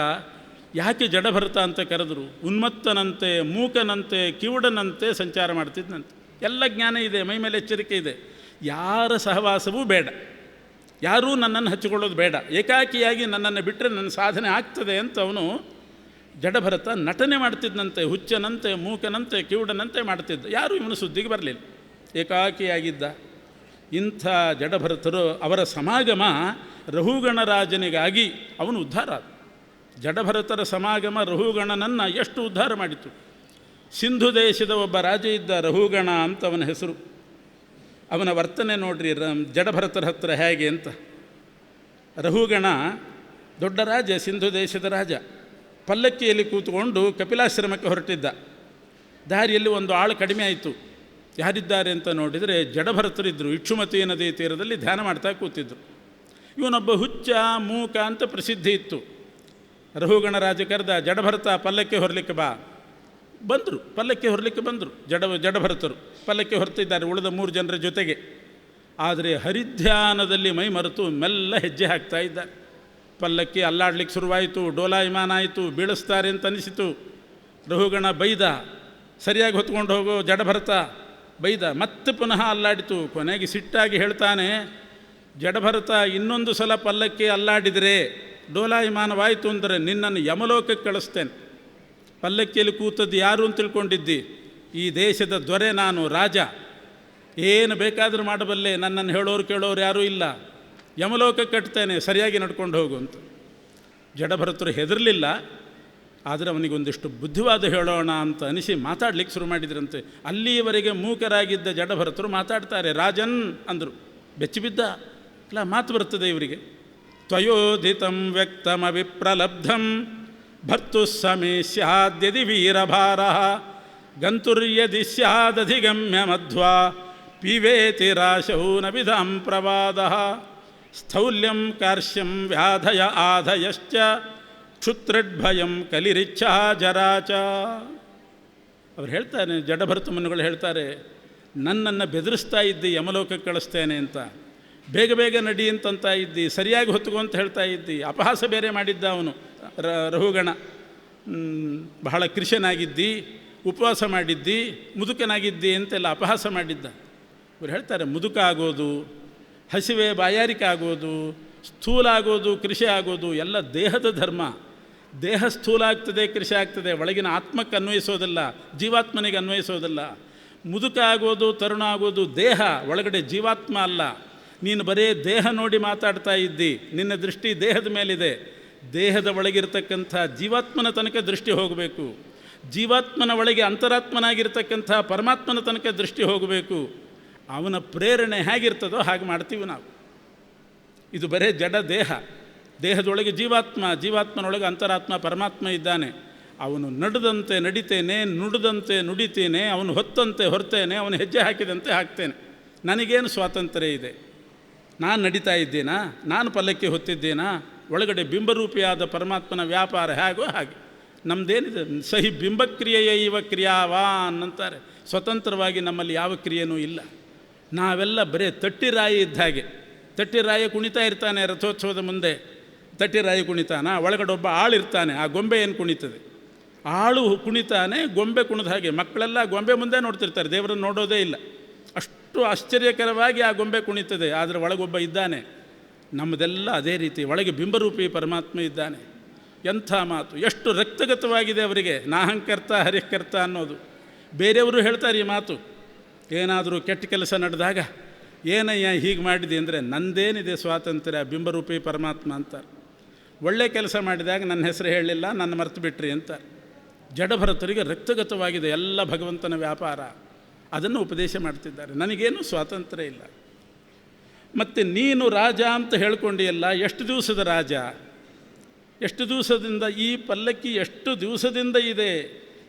ಯಾಕೆ ಜಡಭರತ ಅಂತ ಕರೆದರು? ಉನ್ಮತ್ತನಂತೆ, ಮೂಕನಂತೆ, ಕಿವುಡನಂತೆ ಸಂಚಾರ ಮಾಡ್ತಿದ್ದಂತೆ. ಎಲ್ಲ ಜ್ಞಾನ ಇದೆ, ಮೈ ಮೇಲೆ ಎಚ್ಚರಿಕೆ ಇದೆ, ಯಾರ ಸಹವಾಸವೂ ಬೇಡ, ಯಾರೂ ನನ್ನನ್ನು ಹಚ್ಚಿಕೊಳ್ಳೋದು ಬೇಡ, ಏಕಾಕಿಯಾಗಿ ನನ್ನನ್ನು ಬಿಟ್ಟರೆ ನನ್ನ ಸಾಧನೆ ಆಗ್ತದೆ ಅಂತ ಅವನು ಜಡಭರತ ನಟನೆ ಮಾಡ್ತಿದ್ದಂತೆ. ಹುಚ್ಚನಂತೆ, ಮೂಕನಂತೆ, ಕಿವುಡನಂತೆ ಮಾಡ್ತಿದ್ದ. ಯಾರೂ ಇವನು ಸುದ್ದಿಗೆ ಬರಲಿಲ್ಲ, ಏಕಾಕಿಯಾಗಿದ್ದ. ಇಂಥ ಜಡಭರತರು ಅವರ ಸಮಾಗಮ ರಹುಗಣರಾಜನಿಗಾಗಿ ಅವನು ಉದ್ಧಾರ ಆದ. ಜಡಭರತರ ಸಮಾಗಮ ರಹುಗಣನನ್ನು ಎಷ್ಟು ಉದ್ಧಾರ ಮಾಡಿತು. ಸಿಂಧು ದೇಶದ ಒಬ್ಬ ರಾಜ ಇದ್ದ, ರಹುಗಣ ಅಂತ ಅವನ ಹೆಸರು. ಅವನ ವರ್ತನೆ ನೋಡ್ರಿ ಜಡಭರತರ ಹತ್ರ ಹೇಗೆ ಅಂತ. ರಹುಗಣ ದೊಡ್ಡ ರಾಜ, ಸಿಂಧು ದೇಶದ ರಾಜ. ಪಲ್ಲಕ್ಕಿಯಲ್ಲಿ ಕೂತ್ಕೊಂಡು ಕಪಿಲಾಶ್ರಮಕ್ಕೆ ಹೊರಟಿದ್ದ. ದಾರಿಯಲ್ಲಿ ಒಂದು ಆಳು ಕಡಿಮೆ ಆಯಿತು. ಯಾರಿದ್ದಾರೆ ಅಂತ ನೋಡಿದರೆ ಜಡಭರತರಿದ್ದರು. ಇಕ್ಷುಮತಿ ನದಿ ತೀರದಲ್ಲಿ ಧ್ಯಾನ ಮಾಡ್ತಾ ಕೂತಿದ್ದರು. ಇವನೊಬ್ಬ ಹುಚ್ಚ, ಮೂಕ ಅಂತ ಪ್ರಸಿದ್ಧಿ ಇತ್ತು. ರಹುಗಣ ರಾಜ ಕರೆದ, ಜಡಭರತ ಪಲ್ಲಕ್ಕಿ ಹೊರಲಿಕ್ಕೆ ಬಾ. ಬಂದರು, ಪಲ್ಲಕ್ಕಿ ಹೊರಲಿಕ್ಕೆ ಬಂದರು. ಜಡಭರತರು ಪಲ್ಲಕ್ಕಿ ಹೊರತಿದ್ದಾರೆ ಉಳಿದ 3 ಜನರ ಜೊತೆಗೆ. ಆದರೆ ಹರಿಧ್ಯಾನದಲ್ಲಿ ಮೈ ಮರೆತು ಮೆಲ್ಲ ಹೆಜ್ಜೆ ಹಾಕ್ತಾ ಇದ್ದಾರೆ. ಪಲ್ಲಕ್ಕಿ ಅಲ್ಲಾಡ್ಲಿಕ್ಕೆ ಶುರುವಾಯಿತು, ಡೋಲಾಯಮಾನ ಆಯಿತು, ಬೀಳಿಸ್ತಾರೆ ಅಂತ ಅನಿಸಿತು. ರಹುಗಣ ಬೈದ, ಸರಿಯಾಗಿ ಹೊತ್ಕೊಂಡು ಹೋಗೋ ಜಡಭರತ ಬೈದ. ಮತ್ತೆ ಪುನಃ ಅಲ್ಲಾಡಿತು. ಕೊನೆಗೆ ಸಿಟ್ಟಾಗಿ ಹೇಳ್ತಾನೆ, ಜಡಭರತ ಇನ್ನೊಂದು ಸಲ ಪಲ್ಲಕ್ಕಿ ಅಲ್ಲಾಡಿದರೆ, ಡೋಲಾಯಮಾನವಾಯಿತು ಅಂದರೆ ನಿನ್ನನ್ನು ಯಮಲೋಕಕ್ಕೆ ಕಳಿಸ್ತೇನೆ. ಪಲ್ಲಕ್ಕಿಯಲ್ಲಿ ಕೂತದ್ದು ಯಾರು ಅಂತ ತಿಳ್ಕೊಂಡಿದ್ದಿ? ಈ ದೇಶದ ದೊರೆ ನಾನು, ರಾಜ, ಏನು ಬೇಕಾದರೂ ಮಾಡಬಲ್ಲೆ, ನನ್ನನ್ನು ಹೇಳೋರು ಕೇಳೋರು ಯಾರೂ ಇಲ್ಲ, ಯಮಲೋಕಕ್ಕೆ ಕಟ್ತೇನೆ, ಸರಿಯಾಗಿ ನಡ್ಕೊಂಡು ಹೋಗು ಅಂತ. ಜಡಭರತರು ಹೆದರಲಿಲ್ಲ. ಆದರೆ ಅವನಿಗೊಂದಿಷ್ಟು ಬುದ್ಧಿವಾದ ಹೇಳೋಣ ಅಂತ ಅನಿಸಿ ಮಾತಾಡ್ಲಿಕ್ಕೆ ಶುರು ಮಾಡಿದ್ರಂತೆ. ಅಲ್ಲಿಯವರೆಗೆ ಮೂಕರಾಗಿದ್ದ ಜಡಭರತರು ಮಾತಾಡ್ತಾರೆ. ರಾಜನ್ ಅಂದರು. ಬೆಚ್ಚಿಬಿದ್ದ. ಅಲ್ಲ, ಮಾತು ಬರ್ತದೆ ಇವರಿಗೆ. ತ್ವಯೋಧಿತಂ ವ್ಯಕ್ತಮವಿಪ್ರಲಬ್ಧಂ ಭರ್ತು ಸಮೇ ಸ್ಯಾದ್ಯದಿ ವೀರಭಾರ ಗಂತುರ್ಯದಿ ಸ್ಯಾದಧಿಗಮ್ಯ ಮಧ್ವಾ ಪಿವೇತಿ ರಾಶೌ ನ ವಿಧಾಂ ಪ್ರವಾದ ಸ್ಥೌಲ್ಯಂ ಕಾರ್ಶ್ಯಂ ವ್ಯಾಧಯ ಆಧಯಶ್ಚ ಕ್ಷುತ್ರಡ್ಭಯಂ ಕಲಿರಿಚ್ಛಾ ಜರಾಚ. ಅವ್ರು ಹೇಳ್ತಾರೆ, ಜಡಭರತ ಮುನಿಗಳು ಹೇಳ್ತಾರೆ, ನನ್ನನ್ನು ಬೆದರಿಸ್ತಾ ಇದ್ದಿ, ಯಮಲೋಕಕ್ಕೆ ಕಳಿಸ್ತೇನೆ ಅಂತ, ಬೇಗ ಬೇಗ ನಡಿ ಅಂತಂತ ಇದ್ದಿ, ಸರಿಯಾಗಿ ಹೊತ್ತುಕೋ ಅಂತ ಹೇಳ್ತಾ ಇದ್ದಿ, ಅಪಹಾಸ ಬೇರೆ ಮಾಡಿದ್ದ ಅವನು ರಹುಗಣ. ಬಹಳ ಕೃಷನಾಗಿದ್ದಿ, ಉಪವಾಸ ಮಾಡಿದ್ದಿ, ಮುದುಕನಾಗಿದ್ದಿ ಅಂತೆಲ್ಲ ಅಪಹಾಸ ಮಾಡಿದ್ದ. ಇವ್ರು ಹೇಳ್ತಾರೆ, ಮುದುಕ ಆಗೋದು, ಹಸಿವೆ ಬಾಯಾರಿಕೆ ಆಗೋದು, ಸ್ಥೂಲ ಆಗೋದು, ಕೃಷಿ ಆಗೋದು ಎಲ್ಲ ದೇಹದ ಧರ್ಮ. ದೇಹ ಸ್ಥೂಲ ಆಗ್ತದೆ, ಕೃಷಿ ಆಗ್ತದೆ, ಒಳಗಿನ ಆತ್ಮಕ್ಕೆ ಅನ್ವಯಿಸೋದಿಲ್ಲ, ಜೀವಾತ್ಮನಿಗೆ ಅನ್ವಯಿಸೋದಿಲ್ಲ. ಮುದುಕ ಆಗೋದು, ತರುಣ ಆಗೋದು ದೇಹ, ಒಳಗಡೆ ಜೀವಾತ್ಮ ಅಲ್ಲ. ನೀನು ಬರೇ ದೇಹ ನೋಡಿ ಮಾತಾಡ್ತಾ ಇದ್ದಿ, ನಿನ್ನ ದೃಷ್ಟಿ ದೇಹದ ಮೇಲಿದೆ. ದೇಹದ ಒಳಗಿರ್ತಕ್ಕಂಥ ಜೀವಾತ್ಮನ ತನಕ ದೃಷ್ಟಿ ಹೋಗಬೇಕು. ಜೀವಾತ್ಮನ ಒಳಗೆ ಅಂತರಾತ್ಮನಾಗಿರ್ತಕ್ಕಂಥ ಪರಮಾತ್ಮನ ತನಕ ದೃಷ್ಟಿ ಹೋಗಬೇಕು. ಅವನ ಪ್ರೇರಣೆ ಹೇಗಿರ್ತದೋ ಹಾಗೆ ಮಾಡ್ತೀವಿ ನಾವು. ಇದು ಬರೇ ಜಡ ದೇಹ, ದೇಹದೊಳಗೆ ಜೀವಾತ್ಮ, ಜೀವಾತ್ಮನೊಳಗೆ ಅಂತರಾತ್ಮ ಪರಮಾತ್ಮ ಇದ್ದಾನೆ. ಅವನು ನಡೆದಂತೆ ನಡಿತೇನೆ, ನುಡಿದಂತೆ ನುಡಿತೇನೆ, ಅವನು ಹೊತ್ತಂತೆ ಹೊರ್ತೇನೆ, ಅವನು ಹೆಜ್ಜೆ ಹಾಕಿದಂತೆ ಹಾಕ್ತೇನೆ. ನನಗೇನು ಸ್ವಾತಂತ್ರ್ಯ ಇದೆ? ನಾನು ನಡೀತಾ ಇದ್ದೀನಾ? ನಾನು ಪಲ್ಲಕ್ಕಿ ಹೊತ್ತಿದ್ದೀನಾ? ಒಳಗಡೆ ಬಿಂಬರೂಪಿಯಾದ ಪರಮಾತ್ಮನ ವ್ಯಾಪಾರ ಹೇಗೋ ಹಾಗೆ ನಮ್ಮದೇನಿದೆ ಸಹಿ ಬಿಂಬಕ್ರಿಯೆಯ ಇವ ಕ್ರಿಯಾವಾನ್ ಅಂತಾರೆ. ಸ್ವತಂತ್ರವಾಗಿ ನಮ್ಮಲ್ಲಿ ಯಾವ ಕ್ರಿಯೆನೂ ಇಲ್ಲ. ನಾವೆಲ್ಲ ಬರೀ ತಟ್ಟಿರಾಯಿ ಇದ್ದ ಹಾಗೆ. ತಟ್ಟಿರಾಯಿ ಕುಣಿತಾ ಇರ್ತಾನೆ ರಥೋತ್ಸವದ ಮುಂದೆ. ತಟ್ಟಿರಾಯಿ ಕುಣಿತಾನ, ಒಳಗಡೆ ಒಬ್ಬ ಆಳಿರ್ತಾನೆ, ಆ ಗೊಂಬೆ ಏನು ಕುಣಿತದೆ, ಆಳು ಕುಣಿತಾನೆ, ಗೊಂಬೆ ಕುಣಿದ ಹಾಗೆ. ಮಕ್ಕಳೆಲ್ಲ ಗೊಂಬೆ ಮುಂದೆ ನೋಡ್ತಿರ್ತಾರೆ, ದೇವರನ್ನು ನೋಡೋದೇ ಇಲ್ಲ. ಅಷ್ಟು ಆಶ್ಚರ್ಯಕರವಾಗಿ ಆ ಗೊಂಬೆ ಕುಣಿತದೆ, ಆದರೆ ಒಳಗೊಬ್ಬ ಇದ್ದಾನೆ. ನಮ್ಮದೆಲ್ಲ ಅದೇ ರೀತಿ, ಒಳಗೆ ಬಿಂಬರೂಪಿ ಪರಮಾತ್ಮ ಇದ್ದಾನೆ. ಎಂಥ ಮಾತು, ಎಷ್ಟು ರಕ್ತಗತವಾಗಿದೆ ಅವರಿಗೆ ನಾಹಂಕರ್ತ ಹರಿಕರ್ತ ಅನ್ನೋದು. ಬೇರೆಯವರು ಹೇಳ್ತಾರೆ ಈ ಮಾತು, ಏನಾದರೂ ಕೆಟ್ಟ ಕೆಲಸ ನಡೆದಾಗ, ಏನಯ್ಯ ಹೀಗೆ ಮಾಡಿದೆ ಅಂದರೆ, ನಂದೇನಿದೆ ಸ್ವಾತಂತ್ರ್ಯ, ಬಿಂಬರೂಪಿ ಪರಮಾತ್ಮ ಅಂತಾರೆ. ಒಳ್ಳೆ ಕೆಲಸ ಮಾಡಿದಾಗ ನನ್ನ ಹೆಸರು ಹೇಳಲಿಲ್ಲ, ನನ್ನ ಮರೆತು ಬಿಟ್ರಿ ಅಂತಾರೆ. ಜಡಭರತರಿಗೆ ರಕ್ತಗತವಾಗಿದೆ ಎಲ್ಲ ಭಗವಂತನ ವ್ಯಾಪಾರ, ಅದನ್ನು ಉಪದೇಶ ಮಾಡ್ತಿದ್ದಾರೆ. ನನಗೇನು ಸ್ವಾತಂತ್ರ್ಯ ಇಲ್ಲ. ಮತ್ತು ನೀನು ರಾಜ ಅಂತ ಹೇಳ್ಕೊಂಡಿಯಲ್ಲ, ಎಷ್ಟು ದಿವಸದ ರಾಜ, ಎಷ್ಟು ದಿವಸದಿಂದ ಈ ಪಲ್ಲಕ್ಕಿ ಎಷ್ಟು ದಿವಸದಿಂದ ಇದೆ.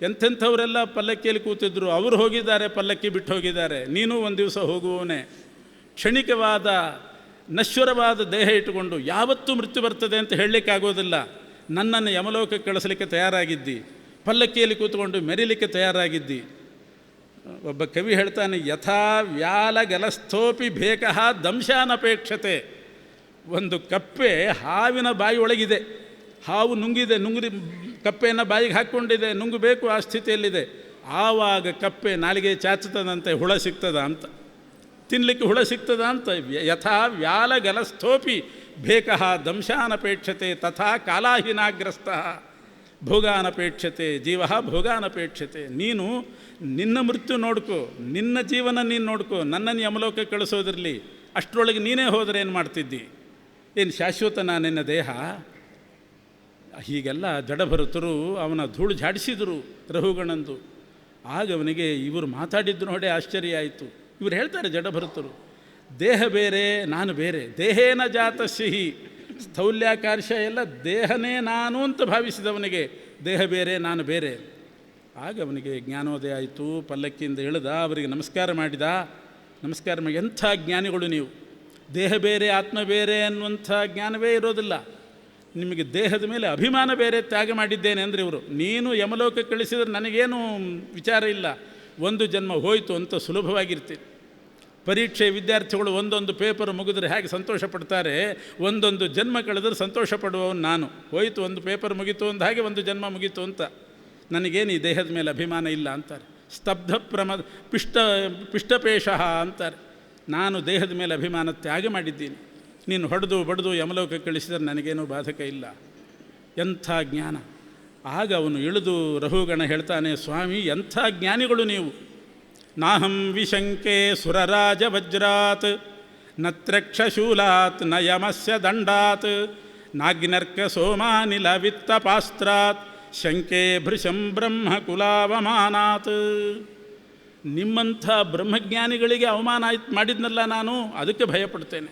ಎಂಥೆಂಥವರೆಲ್ಲ ಪಲ್ಲಕ್ಕಿಯಲ್ಲಿ ಕೂತಿದ್ರು, ಅವರು ಹೋಗಿದ್ದಾರೆ, ಪಲ್ಲಕ್ಕಿ ಬಿಟ್ಟು ಹೋಗಿದ್ದಾರೆ. ನೀನು ಒಂದು ದಿವಸ ಹೋಗುವವನೇ. ಕ್ಷಣಿಕವಾದ ನಶ್ವರವಾದ ದೇಹ ಇಟ್ಟುಕೊಂಡು ಯಾವತ್ತೂ ಮೃತ್ಯು ಬರ್ತದೆ ಅಂತ ಹೇಳಲಿಕ್ಕಾಗೋದಿಲ್ಲ. ನನ್ನನ್ನು ಯಮಲೋಕಕ್ಕೆ ಕಳಿಸಲಿಕ್ಕೆ ತಯಾರಾಗಿದ್ದಿ, ಪಲ್ಲಕ್ಕಿಯಲ್ಲಿ ಕೂತ್ಕೊಂಡು ಮೆರಿಲಿಕ್ಕೆ ತಯಾರಾಗಿದ್ದಿ. ಒಬ್ಬ ಕವಿ ಹೇಳ್ತಾನೆ, ಯಥಾ ವ್ಯಾಲಗಲಸ್ಥೋಪಿ ಬೇಕಃ ದಂಶಾನಪೇಕ್ಷತೆ. ಒಂದು ಕಪ್ಪೆ ಹಾವಿನ ಬಾಯಿ ಒಳಗಿದೆ, ಹಾವು ನುಂಗಿದೆ, ಕಪ್ಪೆಯನ್ನು ಬಾಯಿಗೆ ಹಾಕ್ಕೊಂಡಿದೆ, ನುಂಗಬೇಕು ಆ ಸ್ಥಿತಿಯಲ್ಲಿದೆ. ಆವಾಗ ಕಪ್ಪೆ ನಾಲಿಗೆ ಚಾಚುತ್ತದಂತೆ, ಹುಳ ಸಿಗ್ತದ ಅಂತ, ತಿನ್ನಲಿಕ್ಕೆ ಹುಳ ಸಿಗ್ತದ ಅಂತ. ಯಥಾ ವ್ಯಾಲಗಲಸ್ಥೋಪಿ ಬೇಕಃ ದಂಶಾನಪೇಕ್ಷತೆ ತಥಾ ಕಾಲಾಹೀನಾಗ್ರಸ್ತ ಭೋಗಾನಪೇಕ್ಷತೆ ಜೀವ ಭೋಗಾನಪೇಕ್ಷತೆ. ನೀನು ನಿನ್ನ ಮೃತ್ಯು ನೋಡ್ಕೋ, ನಿನ್ನ ಜೀವನ ನೀನು ನೋಡ್ಕೋ, ನನ್ನನ್ನು ಯಮಲೋಕಕ್ಕೆ ಕಳಿಸೋದಿರಲಿ. ಅಷ್ಟರೊಳಗೆ ನೀನೇ ಹೋದರೆ ಏನು ಮಾಡ್ತಿದ್ದಿ? ಏನು ಶಾಶ್ವತನ ನಿನ್ನ ದೇಹ? ಹೀಗೆಲ್ಲ ಜಡಭರತರು ಅವನ ಧೂಳು ಝಾಡಿಸಿದರು ರಹುಗಣಂದು. ಆಗ ಅವನಿಗೆ ಇವರು ಮಾತಾಡಿದ್ದು ನೋಡಿ ಆಶ್ಚರ್ಯ ಆಯಿತು. ಇವರು ಹೇಳ್ತಾರೆ ಜಡಭರತರು, ದೇಹ ಬೇರೆ ನಾನು ಬೇರೆ, ದೇಹೇನ ಜಾತ ಸಿಹಿ ಸ್ಥೌಲ್ಯಾಕಾರ್ಷ ಎಲ್ಲ ದೇಹನೇ ನಾನು ಅಂತ ಭಾವಿಸಿದವನಿಗೆ ದೇಹ ಬೇರೆ ನಾನು ಬೇರೆ. ಆಗ ಅವನಿಗೆ ಜ್ಞಾನೋದಯ ಆಯಿತು. ಪಲ್ಲಕ್ಕಿಯಿಂದ ಇಳಿದ, ಅವರಿಗೆ ನಮಸ್ಕಾರ ಮಾಡಿದ. ನಮಸ್ಕಾರ ಮಾಡಿ, ಎಂಥ ಜ್ಞಾನಿಗಳು ನೀವು, ದೇಹ ಬೇರೆ ಆತ್ಮ ಬೇರೆ ಅನ್ನುವಂಥ ಜ್ಞಾನವೇ ಇರೋದಿಲ್ಲ ನಿಮಗೆ. ದೇಹದ ಮೇಲೆ ಅಭಿಮಾನ ಬೇರೆ ತ್ಯಾಗ ಮಾಡಿದ್ದೇನೆ ಅಂದರೆ ಇವರು. ನೀನು ಯಮಲೋಕಕ್ಕೆ ಕಳಿಸಿದರೆ ನನಗೇನು ವಿಚಾರ ಇಲ್ಲ, ಒಂದು ಜನ್ಮ ಹೋಯಿತು ಅಂತ ಸುಲಭವಾಗಿರ್ತೀನಿ. ಪರೀಕ್ಷೆ ವಿದ್ಯಾರ್ಥಿಗಳು ಒಂದೊಂದು ಪೇಪರ್ ಮುಗಿದ್ರೆ ಹೇಗೆ ಸಂತೋಷ ಪಡ್ತಾರೆ, ಒಂದೊಂದು ಜನ್ಮ ಕಳೆದ್ರೆ ಸಂತೋಷ ಪಡುವವನು ನಾನು. ಹೋಯಿತು ಒಂದು ಪೇಪರ್ ಮುಗೀತು ಅಂದ ಹಾಗೆ ಒಂದು ಜನ್ಮ ಮುಗೀತು ಅಂತ. ನನಗೇನು ಈ ದೇಹದ ಮೇಲೆ ಅಭಿಮಾನ ಇಲ್ಲ ಅಂತಾರೆ. ಸ್ತಬ್ಧ ಪಿಷ್ಟಪೇಶಃ ಅಂತಾರೆ. ನಾನು ದೇಹದ ಮೇಲೆ ಅಭಿಮಾನ ತ್ಯಾಗ ಮಾಡಿದ್ದೀನಿ. ನೀನು ಹೊಡೆದು ಬಡಿದು ಯಮಲೋಕಕ್ಕೆ ಕಳಿಸಿದರೆ ನನಗೇನೂ ಬಾಧಕ ಇಲ್ಲ. ಎಂಥ ಜ್ಞಾನ! ಆಗ ಅವನು ಇಳಿದು ರಹುಗಣ ಹೇಳ್ತಾನೆ, ಸ್ವಾಮಿ ಎಂಥ ಜ್ಞಾನಿಗಳು ನೀವು. ನಾಹಂ ವಿಶಂಕೆ ಸುರರಾಜ ವಜ್ರಾತ್ ನತ್ರಕ್ಷಶೂಲಾತ್ ನ ಯಮಸ್ಯ ದಂಡಾತ್ ನಾಗ್ನರ್ಕ ಸೋಮಾನಿಲ ವಿತ್ತಪಾಸ್ತ್ರಾತ್ ಶಂಕೆ ಭೃಶಂ ಬ್ರಹ್ಮಕುಲಾವಮಾನಾತ್. ನಿಮ್ಮಂಥ ಬ್ರಹ್ಮಜ್ಞಾನಿಗಳಿಗೆ ಅವಮಾನ ಆಯ್ತು ಮಾಡಿದ್ನಲ್ಲ ನಾನು, ಅದಕ್ಕೆ ಭಯಪಡ್ತೇನೆ.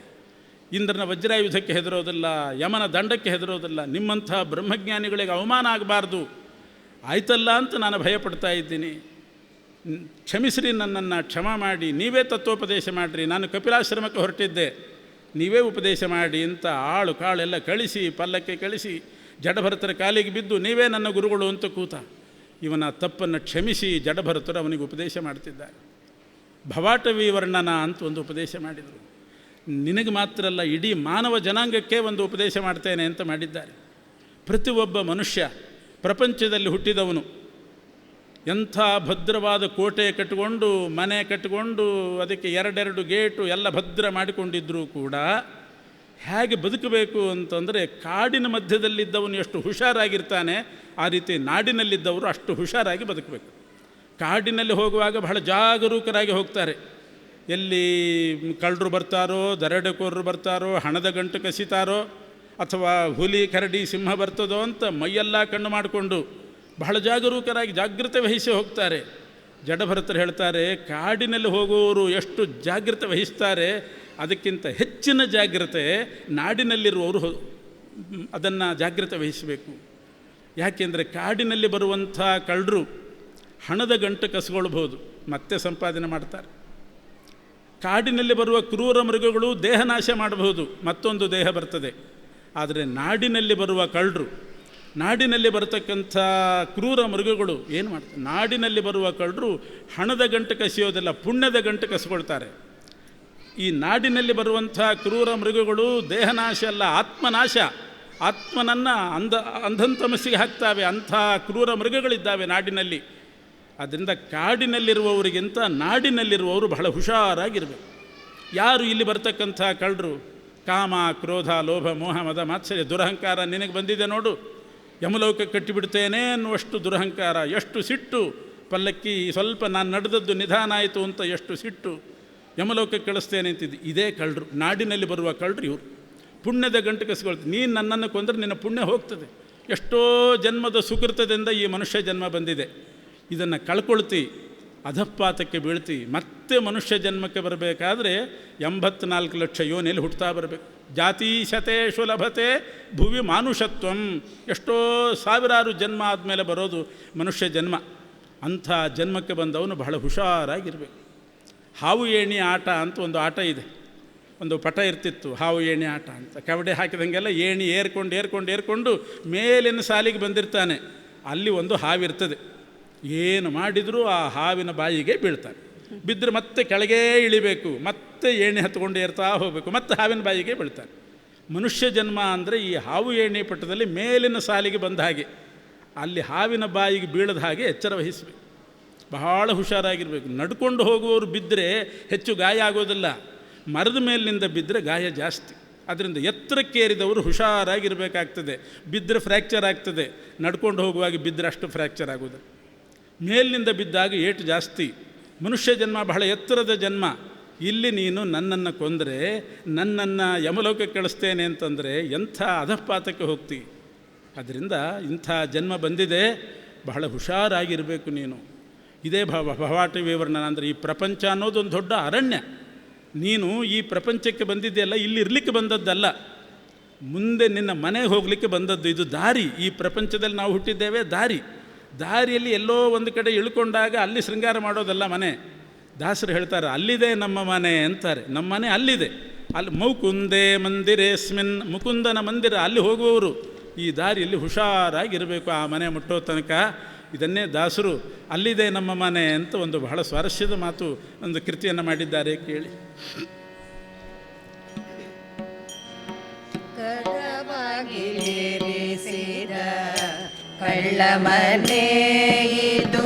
ಇಂದ್ರನ ವಜ್ರಾಯುಧಕ್ಕೆ ಹೆದರೋದಿಲ್ಲ, ಯಮನ ದಂಡಕ್ಕೆ ಹೆದರೋದಿಲ್ಲ. ನಿಮ್ಮಂಥ ಬ್ರಹ್ಮಜ್ಞಾನಿಗಳಿಗೆ ಅವಮಾನ ಆಗಬಾರ್ದು ಆಯ್ತಲ್ಲ ಅಂತ ನಾನು ಭಯಪಡ್ತಾ ಇದ್ದೀನಿ. ಕ್ಷಮಿಸ್ರಿ, ನನ್ನನ್ನು ಕ್ಷಮ ಮಾಡಿ, ನೀವೇ ತತ್ವೋಪದೇಶ ಮಾಡಿರಿ. ನಾನು ಕಪಿಲಾಶ್ರಮಕ್ಕೆ ಹೊರಟಿದ್ದೆ, ನೀವೇ ಉಪದೇಶ ಮಾಡಿ ಅಂತ ಆಳು ಕಾಳೆಲ್ಲ ಕಳಿಸಿ, ಪಲ್ಲಕ್ಕೆ ಕಳಿಸಿ, ಜಡಭರತರ ಕಾಲಿಗೆ ಬಿದ್ದು ನೀವೇ ನನ್ನ ಗುರುಗಳು ಅಂತ ಕೂತ. ಇವನ ತಪ್ಪನ್ನು ಕ್ಷಮಿಸಿ ಜಡಭರತರು ಅವನಿಗೆ ಉಪದೇಶ ಮಾಡ್ತಿದ್ದಾರೆ. ಭವಾಟವಿ ವರ್ಣನ ಅಂತ ಒಂದು ಉಪದೇಶ ಮಾಡಿದರು. ನಿನಗೆ ಮಾತ್ರ ಅಲ್ಲ, ಇಡೀ ಮಾನವ ಜನಾಂಗಕ್ಕೆ ಒಂದು ಉಪದೇಶ ಮಾಡ್ತೇನೆ ಅಂತ ಮಾಡಿದ್ದಾರೆ. ಪ್ರತಿಯೊಬ್ಬ ಮನುಷ್ಯ ಪ್ರಪಂಚದಲ್ಲಿ ಹುಟ್ಟಿದವನು ಎಂಥ ಭದ್ರವಾದ ಕೋಟೆ ಕಟ್ಟಿಕೊಂಡು, ಮನೆ ಕಟ್ಟಿಕೊಂಡು, ಅದಕ್ಕೆ ಎರಡೆರಡು ಗೇಟು ಎಲ್ಲ ಭದ್ರ ಮಾಡಿಕೊಂಡಿದ್ದರೂ ಕೂಡ ಹೇಗೆ ಬದುಕಬೇಕು ಅಂತಂದರೆ, ಕಾಡಿನ ಮಧ್ಯದಲ್ಲಿದ್ದವನು ಎಷ್ಟು ಹುಷಾರಾಗಿರ್ತಾನೆ, ಆ ರೀತಿ ನಾಡಿನಲ್ಲಿದ್ದವರು ಅಷ್ಟು ಹುಷಾರಾಗಿ ಬದುಕಬೇಕು. ಕಾಡಿನಲ್ಲಿ ಹೋಗುವಾಗ ಬಹಳ ಜಾಗರೂಕರಾಗಿ ಹೋಗ್ತಾರೆ. ಎಲ್ಲಿ ಕಳ್ಳರು ಬರ್ತಾರೋ, ದರೋಡೆಕೋರರು ಬರ್ತಾರೋ, ಹಣದ ಗಂಟು ಕಸಿತಾರೋ, ಅಥವಾ ಹುಲಿ ಕರಡಿ ಸಿಂಹ ಬರ್ತದೋ ಅಂತ ಮೈಯೆಲ್ಲ ಕಣ್ಣು ಮಾಡಿಕೊಂಡು ಬಹಳ ಜಾಗರೂಕರಾಗಿ ಜಾಗ್ರತೆ ವಹಿಸಿ ಹೋಗ್ತಾರೆ. ಜಡಭರತರು ಹೇಳ್ತಾರೆ, ಕಾಡಿನಲ್ಲಿ ಹೋಗುವವರು ಎಷ್ಟು ಜಾಗ್ರತೆ ವಹಿಸ್ತಾರೆ, ಅದಕ್ಕಿಂತ ಹೆಚ್ಚಿನ ಜಾಗ್ರತೆ ನಾಡಿನಲ್ಲಿರುವವರು ಅದನ್ನು ಜಾಗ್ರತೆ ವಹಿಸಬೇಕು. ಯಾಕೆಂದರೆ ಕಾಡಿನಲ್ಲಿ ಬರುವಂಥ ಕಳ್ಳರು ಹಣದ ಗಂಟು ಕಸ್ಕೊಳ್ಬೋದು, ಮತ್ತೆ ಸಂಪಾದನೆ ಮಾಡ್ತಾರೆ. ಕಾಡಿನಲ್ಲಿ ಬರುವ ಕ್ರೂರ ಮೃಗಗಳು ದೇಹ ನಾಶ ಮಾಡಬಹುದು, ಮತ್ತೊಂದು ದೇಹ ಬರ್ತದೆ. ಆದರೆ ನಾಡಿನಲ್ಲಿ ಬರುವ ಕಳ್ಳರು ನಾಡಿನಲ್ಲಿ ಬರತಕ್ಕಂಥ ಕ್ರೂರ ಮೃಗಗಳು ಏನು ಮಾಡ್ತಾರೆ? ನಾಡಿನಲ್ಲಿ ಬರುವ ಕಳ್ಳರು ಹಣದ ಗಂಟು ಕಸಿಯೋದಿಲ್ಲ, ಪುಣ್ಯದ ಗಂಟು ಕಸಿಕೊಳ್ತಾರೆ. ಈ ನಾಡಿನಲ್ಲಿ ಬರುವಂಥ ಕ್ರೂರ ಮೃಗಗಳು ದೇಹನಾಶ ಅಲ್ಲ, ಆತ್ಮನಾಶ. ಆತ್ಮನನ್ನು ಅಂಧಂತಮಸ್ಸಿಗೆ ಹಾಕ್ತಾವೆ. ಅಂಥ ಕ್ರೂರ ಮೃಗಗಳಿದ್ದಾವೆ ನಾಡಿನಲ್ಲಿ. ಆದ್ದರಿಂದ ಕಾಡಿನಲ್ಲಿರುವವರಿಗಿಂತ ನಾಡಿನಲ್ಲಿರುವವರು ಬಹಳ ಹುಷಾರಾಗಿರಬೇಕು. ಯಾರು ಇಲ್ಲಿ ಬರ್ತಕ್ಕಂಥ ಕಳ್ಳರು? ಕಾಮ, ಕ್ರೋಧ, ಲೋಭ, ಮೋಹ, ಮದ, ಮಾತ್ಸರ್ಯ, ದುರಹಂಕಾರ ನಿನಗೆ ಬಂದಿದೆ ನೋಡು. ಯಮಲೋಕ ಕಟ್ಟಿಬಿಡ್ತೇನೆ ಅನ್ನುವಷ್ಟು ದುರಹಂಕಾರ, ಎಷ್ಟು ಸಿಟ್ಟು. ಪಲ್ಲಕ್ಕಿ ಸ್ವಲ್ಪ ನಾನು ನಡೆದದ್ದು ನಿಧಾನ ಆಯಿತು ಅಂತ ಎಷ್ಟು ಸಿಟ್ಟು. ಯಮಲೋಕಕ್ಕೆ ಕಳಿಸ್ತೇನೆ ಅಂತಿದ್ದು. ಇದೇ ಕಳ್ಳರು, ನಾಡಿನಲ್ಲಿ ಬರುವ ಕಳ್ಳರು ಇವರು. ಪುಣ್ಯದ ಗಂಟು ಕಸಿಕೊಳ್ತೀವಿ. ನೀನು ನನ್ನನ್ನು ಕೊಂದರೆ ನಿನ್ನ ಪುಣ್ಯ ಹೋಗ್ತದೆ. ಎಷ್ಟೋ ಜನ್ಮದ ಸುಕೃತದಿಂದ ಈ ಮನುಷ್ಯ ಜನ್ಮ ಬಂದಿದೆ. ಇದನ್ನು ಕಳ್ಕೊಳ್ತಿ, ಅಧಪಾತಕ್ಕೆ ಬೀಳ್ತಿ. ಮತ್ತೆ ಮನುಷ್ಯ ಜನ್ಮಕ್ಕೆ ಬರಬೇಕಾದ್ರೆ 84 ಲಕ್ಷ ಯೋನಿಯಲ್ಲಿ ಹುಟ್ಟುತ್ತಾ ಬರಬೇಕು. ಜಾತೀಶತೇಷು ಲಭತೆ ಭುವಿ ಮಾನುಷತ್ವಂ. ಎಷ್ಟೋ ಸಾವಿರಾರು ಜನ್ಮ ಆದಮೇಲೆ ಬರೋದು ಮನುಷ್ಯ ಜನ್ಮ. ಅಂಥ ಜನ್ಮಕ್ಕೆ ಬಂದವನು ಬಹಳ ಹುಷಾರಾಗಿರಬೇಕು. ಹಾವು ಏಣಿ ಆಟ ಅಂತ ಒಂದು ಆಟ ಇದೆ. ಒಂದು ಪಟ ಇರ್ತಿತ್ತು, ಹಾವು ಏಣಿ ಆಟ ಅಂತ. ಕವಡೆ ಹಾಕಿದಂಗೆಲ್ಲ ಏಣಿ ಏರ್ಕೊಂಡು ಮೇಲಿನ ಸಾಲಿಗೆ ಬಂದಿರ್ತಾನೆ. ಅಲ್ಲಿ ಒಂದು ಹಾವಿರ್ತದೆ. ಏನು ಮಾಡಿದರೂ ಆ ಹಾವಿನ ಬಾಯಿಗೆ ಬೀಳ್ತಾನೆ. ಬಿದ್ದರೆ ಮತ್ತೆ ಕೆಳಗೇ ಇಳಿಬೇಕು, ಮತ್ತೆ ಏಣಿ ಹತ್ಕೊಂಡು ಏರ್ತಾ ಹೋಗಬೇಕು, ಮತ್ತೆ ಹಾವಿನ ಬಾಯಿಗೆ ಬೀಳ್ತಾನೆ. ಮನುಷ್ಯ ಜನ್ಮ ಅಂದರೆ ಈ ಹಾವು ಏಣಿ ಪಟ್ಟದಲ್ಲಿ ಮೇಲಿನ ಸಾಲಿಗೆ ಬಂದ ಹಾಗೆ, ಅಲ್ಲಿ ಹಾವಿನ ಬಾಯಿಗೆ ಬೀಳದ ಹಾಗೆ ಎಚ್ಚರ ವಹಿಸಬೇಕು. ಬಹಳ ಹುಷಾರಾಗಿರಬೇಕು. ನಡ್ಕೊಂಡು ಹೋಗುವವರು ಬಿದ್ದರೆ ಹೆಚ್ಚು ಗಾಯ ಆಗೋದಿಲ್ಲ, ಮರದ ಮೇಲಿನಿಂದ ಬಿದ್ದರೆ ಗಾಯ ಜಾಸ್ತಿ. ಅದರಿಂದ ಎತ್ತರಕ್ಕೇರಿದವರು ಹುಷಾರಾಗಿರಬೇಕಾಗ್ತದೆ. ಬಿದ್ದರೆ ಫ್ರ್ಯಾಕ್ಚರ್ ಆಗ್ತದೆ, ನಡ್ಕೊಂಡು ಹೋಗುವಾಗ ಬಿದ್ದರೆ ಅಷ್ಟು ಫ್ರ್ಯಾಕ್ಚರ್ ಆಗೋದು. ಮೇಲಿನಿಂದ ಬಿದ್ದಾಗ ಏಟು ಜಾಸ್ತಿ. ಮನುಷ್ಯ ಜನ್ಮ ಬಹಳ ಎತ್ತರದ ಜನ್ಮ. ಇಲ್ಲಿ ನೀನು ನನ್ನನ್ನು ಕೊಂದರೆ, ನನ್ನನ್ನು ಯಮಲೋಕಕ್ಕೆ ಕಳಿಸ್ತೇನೆ ಅಂತಂದರೆ ಎಂಥ ಅಧಪಾತಕ್ಕೆ ಹೋಗ್ತಿ. ಅದರಿಂದ ಇಂಥ ಜನ್ಮ ಬಂದಿದೆ, ಬಹಳ ಹುಷಾರಾಗಿರಬೇಕು ನೀನು. ಇದೇ ಭವಾಟಿ ವಿವರಣ ಅಂದರೆ ಈ ಪ್ರಪಂಚ ಅನ್ನೋದೊಂದು ದೊಡ್ಡ ಅರಣ್ಯ. ನೀನು ಈ ಪ್ರಪಂಚಕ್ಕೆ ಬಂದಿದ್ದೆಲ್ಲ ಇಲ್ಲಿ ಇರಲಿಕ್ಕೆ ಬಂದದ್ದಲ್ಲ, ಮುಂದೆ ನಿನ್ನ ಮನೆಗೆ ಹೋಗಲಿಕ್ಕೆ ಬಂದದ್ದು. ಇದು ದಾರಿ. ಈ ಪ್ರಪಂಚದಲ್ಲಿ ನಾವು ಹುಟ್ಟಿದ್ದೇವೆ, ದಾರಿಯಲ್ಲಿ ಎಲ್ಲೋ ಒಂದು ಕಡೆ ಇಳ್ಕೊಂಡಾಗ ಅಲ್ಲಿ ಶೃಂಗಾರ ಮಾಡೋದಲ್ಲ ಮನೆ. ದಾಸರು ಹೇಳ್ತಾರೆ, ಅಲ್ಲಿದೆ ನಮ್ಮ ಮನೆ ಅಂತಾರೆ. ನಮ್ಮ ಮನೆ ಅಲ್ಲಿದೆ. ಅಲ್ಲಿ ಮುಕುಂದೇ ಮಂದಿರೇಸ್ಮಿನ್, ಮುಕುಂದನ ಮಂದಿರ. ಅಲ್ಲಿ ಹೋಗುವವರು ಈ ದಾರಿಯಲ್ಲಿ ಹುಷಾರಾಗಿರಬೇಕು ಆ ಮನೆ ಮುಟ್ಟೋ ತನಕ. ಇದನ್ನೇ ದಾಸರು ಅಲ್ಲಿದೆ ನಮ್ಮ ಮನೆ ಅಂತ ಒಂದು ಬಹಳ ಸ್ವಾರಸ್ಯದ ಮಾತು, ಒಂದು ಕೃತಿಯನ್ನು ಮಾಡಿದ್ದಾರೆ, ಕೇಳಿ. ಕಳ್ಳ ಮನೆ ಇದು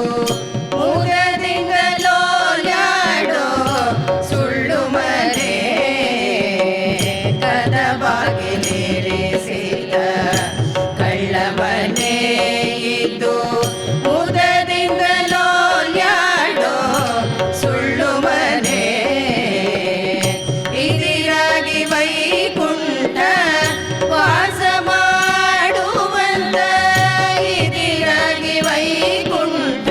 ಮುಗದಿಂದಲೋ ಯಾಡೋ ಸುಳ್ಳು ಮನೆ, ಕದ ಬಾಗಿಲಿರಿಸಿದ ಕಳ್ಳ ಮನೆ ಇದು ಮುಗದಿಂದಲೋ ಯಾಡೋ ಸುಳ್ಳು ಮನೆ, ಇದಿರಾಗಿ ವೈಕುಂಠ ವಾಸ ಮಾಡುವಂತ, ಇದಿರಾಗಿ ವೈಕುಂಠ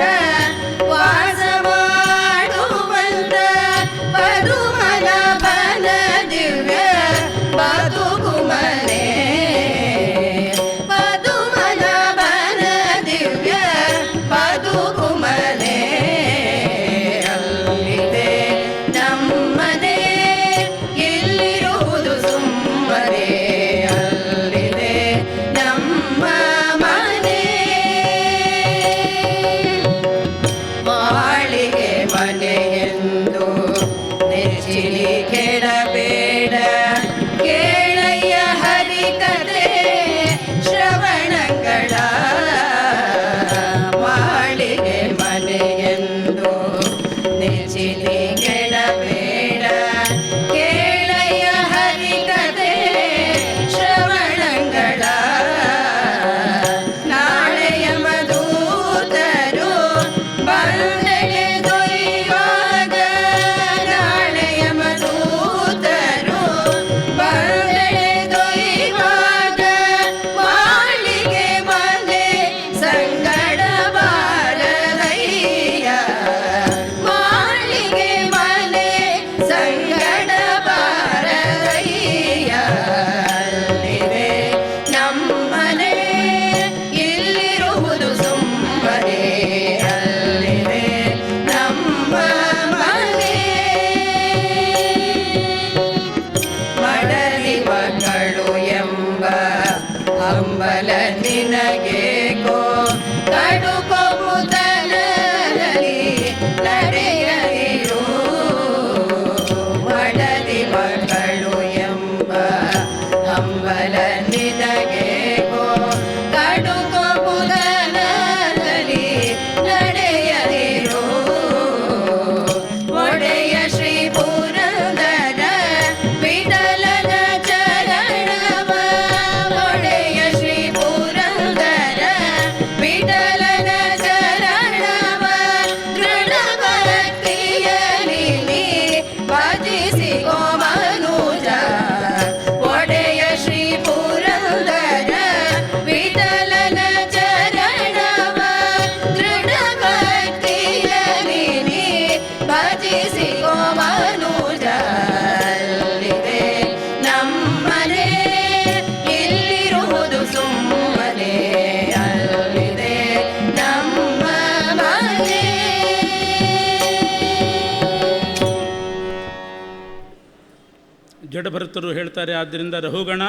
ಜಡಭರತರು ಹೇಳ್ತಾರೆ, ಆದ್ದರಿಂದ ರಹುಗಣ,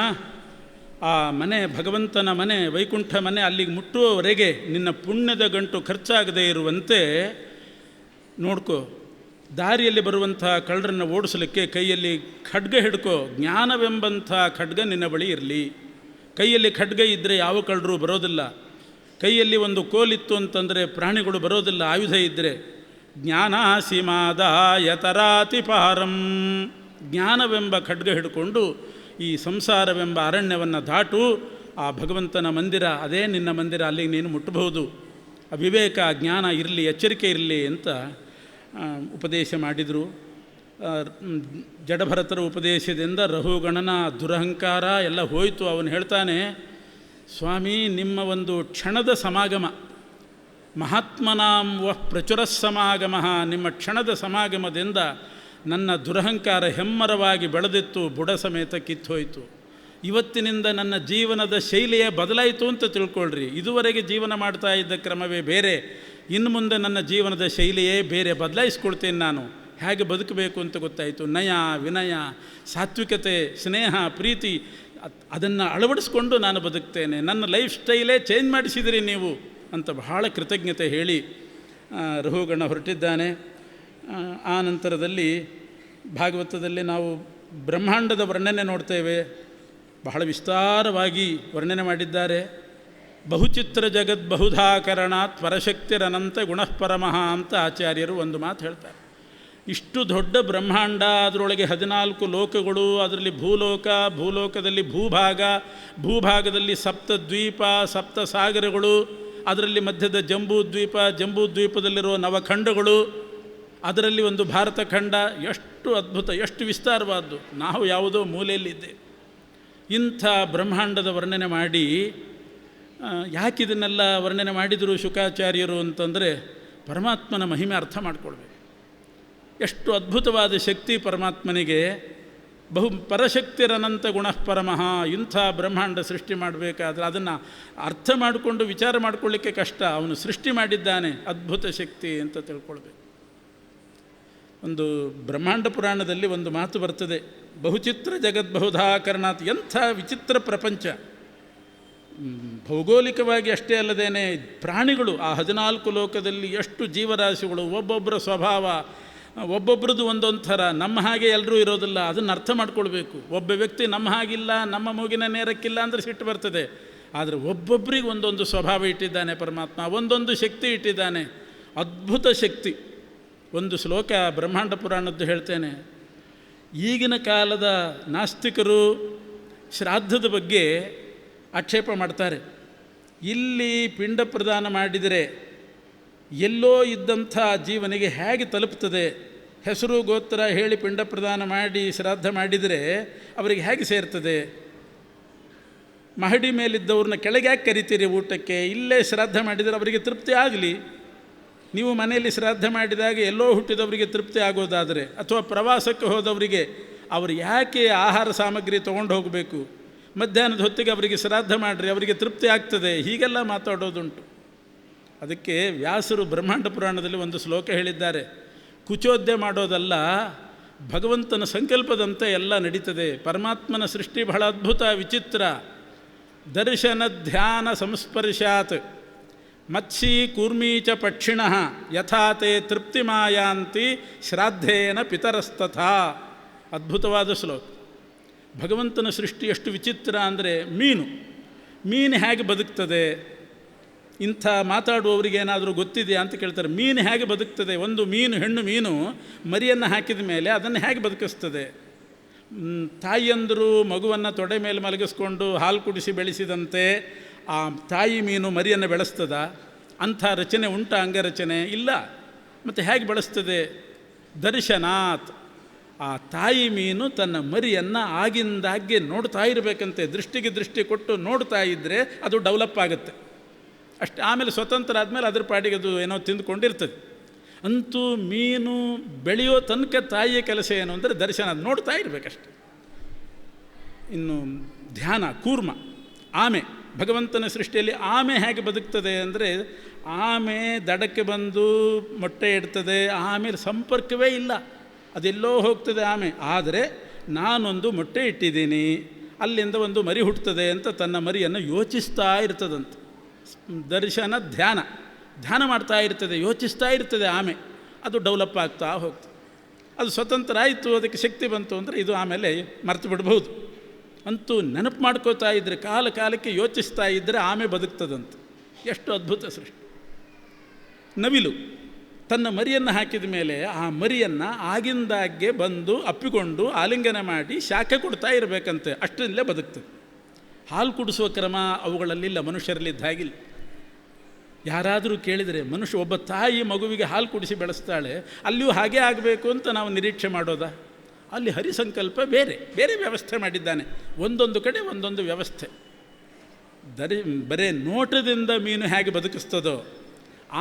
ಆ ಮನೆ ಭಗವಂತನ ಮನೆ, ವೈಕುಂಠ ಮನೆ ಅಲ್ಲಿಗೆ ಮುಟ್ಟುವವರೆಗೆ ನಿನ್ನ ಪುಣ್ಯದ ಗಂಟು ಖರ್ಚಾಗದೇ ಇರುವಂತೆ ನೋಡ್ಕೋ. ದಾರಿಯಲ್ಲಿ ಬರುವಂಥ ಕಳ್ಳರನ್ನು ಓಡಿಸಲಿಕ್ಕೆ ಕೈಯಲ್ಲಿ ಖಡ್ಗ ಹಿಡ್ಕೋ. ಜ್ಞಾನವೆಂಬಂಥ ಖಡ್ಗ ನಿನ್ನ ಬಳಿ ಇರಲಿ. ಕೈಯಲ್ಲಿ ಖಡ್ಗ ಇದ್ದರೆ ಯಾವ ಕಳ್ಳರು ಬರೋದಿಲ್ಲ. ಕೈಯಲ್ಲಿ ಒಂದು ಕೋಲಿತ್ತು ಅಂತಂದರೆ ಪ್ರಾಣಿಗಳು ಬರೋದಿಲ್ಲ, ಆಯುಧ ಇದ್ದರೆ. ಜ್ಞಾನ ಸೀಮಾದಾಯ ತರಾತಿಪಾರಂ. ಜ್ಞಾನವೆಂಬ ಖಡ್ಗ ಹಿಡ್ಕೊಂಡು ಈ ಸಂಸಾರವೆಂಬ ಅರಣ್ಯವನ್ನು ದಾಟು. ಆ ಭಗವಂತನ ಮಂದಿರ, ಅದೇ ನಿನ್ನ ಮಂದಿರ, ಅಲ್ಲಿಗೆ ನೀನು ಮುಟ್ಟಬಹುದು. ವಿವೇಕ ಜ್ಞಾನ ಇರಲಿ, ಎಚ್ಚರಿಕೆ ಇರಲಿ ಅಂತ ಉಪದೇಶ ಮಾಡಿದರು. ಜಡಭರತರ ಉಪದೇಶದಿಂದ ರಹುಗಣನ ದುರಹಂಕಾರ ಎಲ್ಲ ಹೋಯಿತು. ಅವನು ಹೇಳ್ತಾನೆ, ಸ್ವಾಮಿ, ನಿಮ್ಮ ಒಂದು ಕ್ಷಣದ ಸಮಾಗಮ, ಮಹಾತ್ಮನಾಂ ವಃ ಪ್ರಚುರ ಸಮಾಗಮ, ನಿಮ್ಮ ಕ್ಷಣದ ಸಮಾಗಮದಿಂದ ನನ್ನ ದುರಹಂಕಾರ ಹೆಮ್ಮರವಾಗಿ ಬೆಳೆದಿತ್ತು, ಬುಡ ಸಮೇತ ಕಿತ್ತೋಯಿತು. ಇವತ್ತಿನಿಂದ ನನ್ನ ಜೀವನದ ಶೈಲಿಯೇ ಬದಲಾಯಿತು ಅಂತ ತಿಳ್ಕೊಳ್ರಿ. ಇದುವರೆಗೆ ಜೀವನ ಮಾಡ್ತಾ ಇದ್ದ ಕ್ರಮವೇ ಬೇರೆ, ಇನ್ನು ಮುಂದೆ ನನ್ನ ಜೀವನದ ಶೈಲಿಯೇ ಬೇರೆ, ಬದಲಾಯಿಸ್ಕೊಳ್ತೇನೆ. ನಾನು ಹೇಗೆ ಬದುಕಬೇಕು ಅಂತ ಗೊತ್ತಾಯಿತು. ನಯ, ವಿನಯ, ಸಾತ್ವಿಕತೆ, ಸ್ನೇಹ, ಪ್ರೀತಿ ಅದನ್ನು ಅಳವಡಿಸ್ಕೊಂಡು ನಾನು ಬದುಕ್ತೇನೆ. ನನ್ನ ಲೈಫ್ ಸ್ಟೈಲೇ ಚೇಂಜ್ ಮಾಡಿಸಿದಿರಿ ನೀವು ಅಂತ ಬಹಳ ಕೃತಜ್ಞತೆ ಹೇಳಿ ರಹುಗಣ ಹೊರಟಿದ್ದಾನೆ. ಆ ನಂತರದಲ್ಲಿ ಭಾಗವತದಲ್ಲಿ ನಾವು ಬ್ರಹ್ಮಾಂಡದ ವರ್ಣನೆ ನೋಡ್ತೇವೆ. ಬಹಳ ವಿಸ್ತಾರವಾಗಿ ವರ್ಣನೆ ಮಾಡಿದ್ದಾರೆ. ಬಹುಚಿತ್ರ ಜಗದ್ ಬಹುಧಾಕರಣಾತ್ ಪರಶಕ್ತಿರನಂತ ಗುಣಃಪರಮಃ ಅಂತ ಆಚಾರ್ಯರು ಒಂದು ಮಾತು ಹೇಳ್ತಾರೆ. ಇಷ್ಟು ದೊಡ್ಡ ಬ್ರಹ್ಮಾಂಡ, ಅದರೊಳಗೆ 14 ಲೋಕಗಳು, ಅದರಲ್ಲಿ ಭೂಲೋಕ, ಭೂಲೋಕದಲ್ಲಿ ಭೂಭಾಗ, ಭೂಭಾಗದಲ್ಲಿ ಸಪ್ತದ್ವೀಪ, ಸಪ್ತ ಸಾಗರಗಳು, ಅದರಲ್ಲಿ ಮಧ್ಯದ ಜಂಬೂದ್ವೀಪ, ಜಂಬೂದ್ವೀಪದಲ್ಲಿರುವ ನವಖಂಡಗಳು, ಅದರಲ್ಲಿ ಒಂದು ಭಾರತ ಖಂಡ. ಎಷ್ಟು ಅದ್ಭುತ, ಎಷ್ಟು ವಿಸ್ತಾರವಾದ್ದು. ನಾವು ಯಾವುದೋ ಮೂಲೆಯಲ್ಲಿದ್ದೆ. ಇಂಥ ಬ್ರಹ್ಮಾಂಡದ ವರ್ಣನೆ ಮಾಡಿ, ಯಾಕಿದನ್ನೆಲ್ಲ ವರ್ಣನೆ ಮಾಡಿದರು ಶುಕಾಚಾರ್ಯರು ಅಂತಂದರೆ, ಪರಮಾತ್ಮನ ಮಹಿಮೆ ಅರ್ಥ ಮಾಡಿಕೊಳ್ಬೇಕು. ಎಷ್ಟು ಅದ್ಭುತವಾದ ಶಕ್ತಿ ಪರಮಾತ್ಮನಿಗೆ. ಪರಶಕ್ತಿರನಂತ ಗುಣಃಪರಮಃ. ಇಂಥ ಬ್ರಹ್ಮಾಂಡ ಸೃಷ್ಟಿ ಮಾಡಬೇಕಾದ್ರೆ ಅದನ್ನು ಅರ್ಥ ಮಾಡಿಕೊಂಡು ವಿಚಾರ ಮಾಡಿಕೊಳ್ಳಿಕ್ಕೆ ಕಷ್ಟ. ಅವನು ಸೃಷ್ಟಿ ಮಾಡಿದ್ದಾನೆ, ಅದ್ಭುತ ಶಕ್ತಿ ಅಂತ ತಿಳ್ಕೊಳ್ಬೇಕು. ಒಂದು ಬ್ರಹ್ಮಾಂಡ ಪುರಾಣದಲ್ಲಿ ಒಂದು ಮಾತು ಬರ್ತದೆ, ಬಹುಚಿತ್ರ ಜಗದ್ಬಹುಧಾಕರಣಾತ್. ಎಂಥ ವಿಚಿತ್ರ ಪ್ರಪಂಚ. ಭೌಗೋಳಿಕವಾಗಿ ಅಷ್ಟೇ ಅಲ್ಲದೇನೆ ಪ್ರಾಣಿಗಳು, ಆ 14 ಲೋಕದಲ್ಲಿ ಎಷ್ಟು ಜೀವರಾಶಿಗಳು, ಒಬ್ಬೊಬ್ಬರ ಸ್ವಭಾವ, ಒಬ್ಬೊಬ್ರದ್ದು ಒಂದೊಂದು ಥರ. ನಮ್ಮ ಹಾಗೆ ಎಲ್ಲರೂ ಇರೋದಿಲ್ಲ, ಅದನ್ನು ಅರ್ಥ ಮಾಡ್ಕೊಳ್ಬೇಕು. ಒಬ್ಬ ವ್ಯಕ್ತಿ ನಮ್ಮ ಹಾಗಿಲ್ಲ, ನಮ್ಮ ಮೂಗಿನ ನೇರಕ್ಕಿಲ್ಲ ಅಂದರೆ ಸಿಟ್ಟು ಬರ್ತದೆ. ಆದರೆ ಒಬ್ಬೊಬ್ಬರಿಗೆ ಒಂದೊಂದು ಸ್ವಭಾವ ಇಟ್ಟಿದ್ದಾನೆ ಪರಮಾತ್ಮ, ಒಂದೊಂದು ಶಕ್ತಿ ಇಟ್ಟಿದ್ದಾನೆ, ಅದ್ಭುತ ಶಕ್ತಿ. ಒಂದು ಶ್ಲೋಕ ಬ್ರಹ್ಮಾಂಡ ಪುರಾಣದ್ದು ಹೇಳ್ತೇನೆ. ಈಗಿನ ಕಾಲದ ನಾಸ್ತಿಕರು ಶ್ರಾದ್ದದ ಬಗ್ಗೆ ಆಕ್ಷೇಪ ಮಾಡ್ತಾರೆ. ಇಲ್ಲಿ ಪಿಂಡ ಪ್ರದಾನ ಮಾಡಿದರೆ ಎಲ್ಲೋ ಇದ್ದಂಥ ಜೀವನಿಗೆ ಹೇಗೆ ತಲುಪ್ತದೆ? ಹೆಸರು ಗೋತ್ರ ಹೇಳಿ ಪಿಂಡ ಪ್ರದಾನ ಮಾಡಿ ಶ್ರಾದ್ದ ಮಾಡಿದರೆ ಅವರಿಗೆ ಹೇಗೆ ಸೇರ್ತದೆ? ಮಹಡಿ ಮೇಲಿದ್ದವ್ರನ್ನ ಕೆಳಗೆ ಯಾಕೆ ಕರಿತೀರಿ ಊಟಕ್ಕೆ? ಇಲ್ಲೇ ಶ್ರಾದ್ದ ಮಾಡಿದರೆ ಅವರಿಗೆ ತೃಪ್ತಿ ಆಗಲಿ. ನೀವು ಮನೆಯಲ್ಲಿ ಶ್ರಾದ್ದ ಮಾಡಿದಾಗ ಎಲ್ಲೋ ಹುಟ್ಟಿದವರಿಗೆ ತೃಪ್ತಿ ಆಗೋದಾದರೆ, ಅಥವಾ ಪ್ರವಾಸಕ್ಕೆ ಹೋದವರಿಗೆ ಅವರು ಯಾಕೆ ಆಹಾರ ಸಾಮಗ್ರಿ ತೊಗೊಂಡು ಹೋಗಬೇಕು? ಮಧ್ಯಾಹ್ನದ ಹೊತ್ತಿಗೆ ಅವರಿಗೆ ಶ್ರಾದ್ದ ಮಾಡಿರಿ, ಅವರಿಗೆ ತೃಪ್ತಿ ಆಗ್ತದೆ. ಹೀಗೆಲ್ಲ ಮಾತಾಡೋದುಂಟು. ಅದಕ್ಕೆ ವ್ಯಾಸರು ಬ್ರಹ್ಮಾಂಡ ಪುರಾಣದಲ್ಲಿ ಒಂದು ಶ್ಲೋಕ ಹೇಳಿದ್ದಾರೆ. ಕುಚೋದ್ಯ ಮಾಡೋದಲ್ಲ, ಭಗವಂತನ ಸಂಕಲ್ಪದಂತೆ ಎಲ್ಲ ನಡೀತದೆ. ಪರಮಾತ್ಮನ ಸೃಷ್ಟಿ ಬಹಳ ಅದ್ಭುತ, ವಿಚಿತ್ರ. ದರ್ಶನ ಧ್ಯಾನ ಸಂಸ್ಪರ್ಶಾತ್ ಮತ್ಸ್ಯೀ ಕೂರ್ಮೀ ಚ ಪಕ್ಷಿಣಃ ಯಥಾ ತೇ ತೃಪ್ತಿಮಾಯಾಂತಿ ಶ್ರಾದ್ದೇನ ಪಿತರಸ್ತಥಾ. ಅದ್ಭುತವಾದ ಶ್ಲೋಕ. ಭಗವಂತನ ಸೃಷ್ಟಿ ಎಷ್ಟು ವಿಚಿತ್ರ ಅಂದರೆ, ಮೀನು ಹೇಗೆ ಬದುಕ್ತದೆ? ಇಂಥ ಮಾತಾಡುವವರಿಗೆ ಏನಾದರೂ ಗೊತ್ತಿದೆಯಾ ಅಂತ ಕೇಳ್ತಾರೆ. ಮೀನು ಹೇಗೆ ಬದುಕ್ತದೆ? ಒಂದು ಮೀನು, ಹೆಣ್ಣು ಮೀನು ಮರಿಯನ್ನು ಹಾಕಿದ ಮೇಲೆ ಅದನ್ನು ಹೇಗೆ ಬದುಕಿಸ್ತದೆ? ತಾಯಿಯಂದರು ಮಗುವನ್ನು ತೊಡೆ ಮೇಲೆ ಮಲಗಿಸ್ಕೊಂಡು ಹಾಲು ಕುಡಿಸಿ ಬೆಳೆಸಿದಂತೆ ಆ ತಾಯಿ ಮೀನು ಮರಿಯನ್ನು ಬೆಳೆಸ್ತದ? ಅಂಥ ರಚನೆ ಉಂಟ? ಅಂಗರಚನೆ ಇಲ್ಲ. ಮತ್ತು ಹೇಗೆ ಬೆಳೆಸ್ತದೆ? ದರ್ಶನಾತ್. ಆ ತಾಯಿ ಮೀನು ತನ್ನ ಮರಿಯನ್ನು ಆಗಿಂದಾಗ್ಗೆ ನೋಡ್ತಾ ಇರಬೇಕಂತೆ. ದೃಷ್ಟಿಗೆ ದೃಷ್ಟಿ ಕೊಟ್ಟು ನೋಡ್ತಾ ಇದ್ದರೆ ಅದು ಡೆವಲಪ್ ಆಗುತ್ತೆ ಅಷ್ಟೇ. ಆಮೇಲೆ ಸ್ವತಂತ್ರ ಆದಮೇಲೆ ಅದ್ರ ಪಾಡಿಗೆ ಅದು ಏನೋ ತಿಂದುಕೊಂಡಿರ್ತದೆ. ಅಂತೂ ಮೀನು ಬೆಳೆಯೋ ತನಕ ತಾಯಿಯ ಕೆಲಸ ಏನು ಅಂದರೆ ದರ್ಶನ, ಅದು ನೋಡ್ತಾ ಇರಬೇಕಷ್ಟೆ. ಇನ್ನು ಧ್ಯಾನ, ಕೂರ್ಮ, ಆಮೆ. ಭಗವಂತನ ಸೃಷ್ಟಿಯಲ್ಲಿ ಆಮೆ ಹೇಗೆ ಬದುಕ್ತದೆ ಅಂದರೆ, ಆಮೆ ದಡಕ್ಕೆ ಬಂದು ಮೊಟ್ಟೆ ಇಡ್ತದೆ, ಆಮೇಲೆ ಸಂಪರ್ಕವೇ ಇಲ್ಲ, ಅದೆಲ್ಲೋ ಹೋಗ್ತದೆ ಆಮೆ. ಆದರೆ ನಾನೊಂದು ಮೊಟ್ಟೆ ಇಟ್ಟಿದ್ದೀನಿ, ಅಲ್ಲಿಂದ ಒಂದು ಮರಿ ಹುಟ್ಟುತ್ತದೆ ಅಂತ ತನ್ನ ಮರಿಯನ್ನು ಯೋಚಿಸ್ತಾ ಇರ್ತದಂತೆ. ದರ್ಶನ ಧ್ಯಾನ ಮಾಡ್ತಾ ಇರ್ತದೆ, ಯೋಚಿಸ್ತಾ ಇರ್ತದೆ. ಆಮೆ ಅದು ಡೆವಲಪ್ ಆಗ್ತಾ ಹೋಗ್ತದೆ. ಅದು ಸ್ವತಂತ್ರ ಆಯಿತು, ಅದಕ್ಕೆ ಶಕ್ತಿ ಬಂತು ಅಂದರೆ ಇದು ಆಮೇಲೆ ಮರೆತು ಬಿಡ್ಬೋದು. ಅಂತೂ ನೆನಪು ಮಾಡ್ಕೋತಾ ಇದ್ದರೆ, ಕಾಲಕ್ಕೆ ಯೋಚಿಸ್ತಾ ಇದ್ದರೆ ಆಮೆ ಬದುಕ್ತದಂತೆ. ಎಷ್ಟು ಅದ್ಭುತ ಸೃಷ್ಟಿ. ನವಿಲು ತನ್ನ ಮರಿಯನ್ನು ಹಾಕಿದ ಮೇಲೆ ಆ ಮರಿಯನ್ನು ಆಗಿಂದಾಗ್ಗೆ ಬಂದು ಅಪ್ಪಿಕೊಂಡು ಆಲಿಂಗನ ಮಾಡಿ ಶಾಖೆ ಕೊಡ್ತಾ ಇರಬೇಕಂತೆ, ಅಷ್ಟರಲ್ಲೇ ಬದುಕ್ತದೆ. ಹಾಲು ಕುಡಿಸುವ ಕ್ರಮ ಅವುಗಳಲ್ಲಿಲ್ಲ, ಮನುಷ್ಯರಲ್ಲಿದ್ದ ಹಾಗಿಲ್ಲ. ಯಾರಾದರೂ ಕೇಳಿದರೆ, ಒಬ್ಬ ತಾಯಿ ಮಗುವಿಗೆ ಹಾಲು ಕುಡಿಸಿ ಬೆಳೆಸ್ತಾಳೆ, ಅಲ್ಲಿಯೂ ಹಾಗೇ ಆಗಬೇಕು ಅಂತ ನಾವು ನಿರೀಕ್ಷೆ ಮಾಡೋದಾ? ಅಲ್ಲಿ ಹರಿಸಂಕಲ್ಪ ಬೇರೆ ವ್ಯವಸ್ಥೆ ಮಾಡಿದ್ದಾನೆ. ಒಂದೊಂದು ಕಡೆ ಒಂದೊಂದು ವ್ಯವಸ್ಥೆ. ಬರೇ ನೋಟದಿಂದ ಮೀನು ಹೇಗೆ ಬದುಕಿಸ್ತದೋ,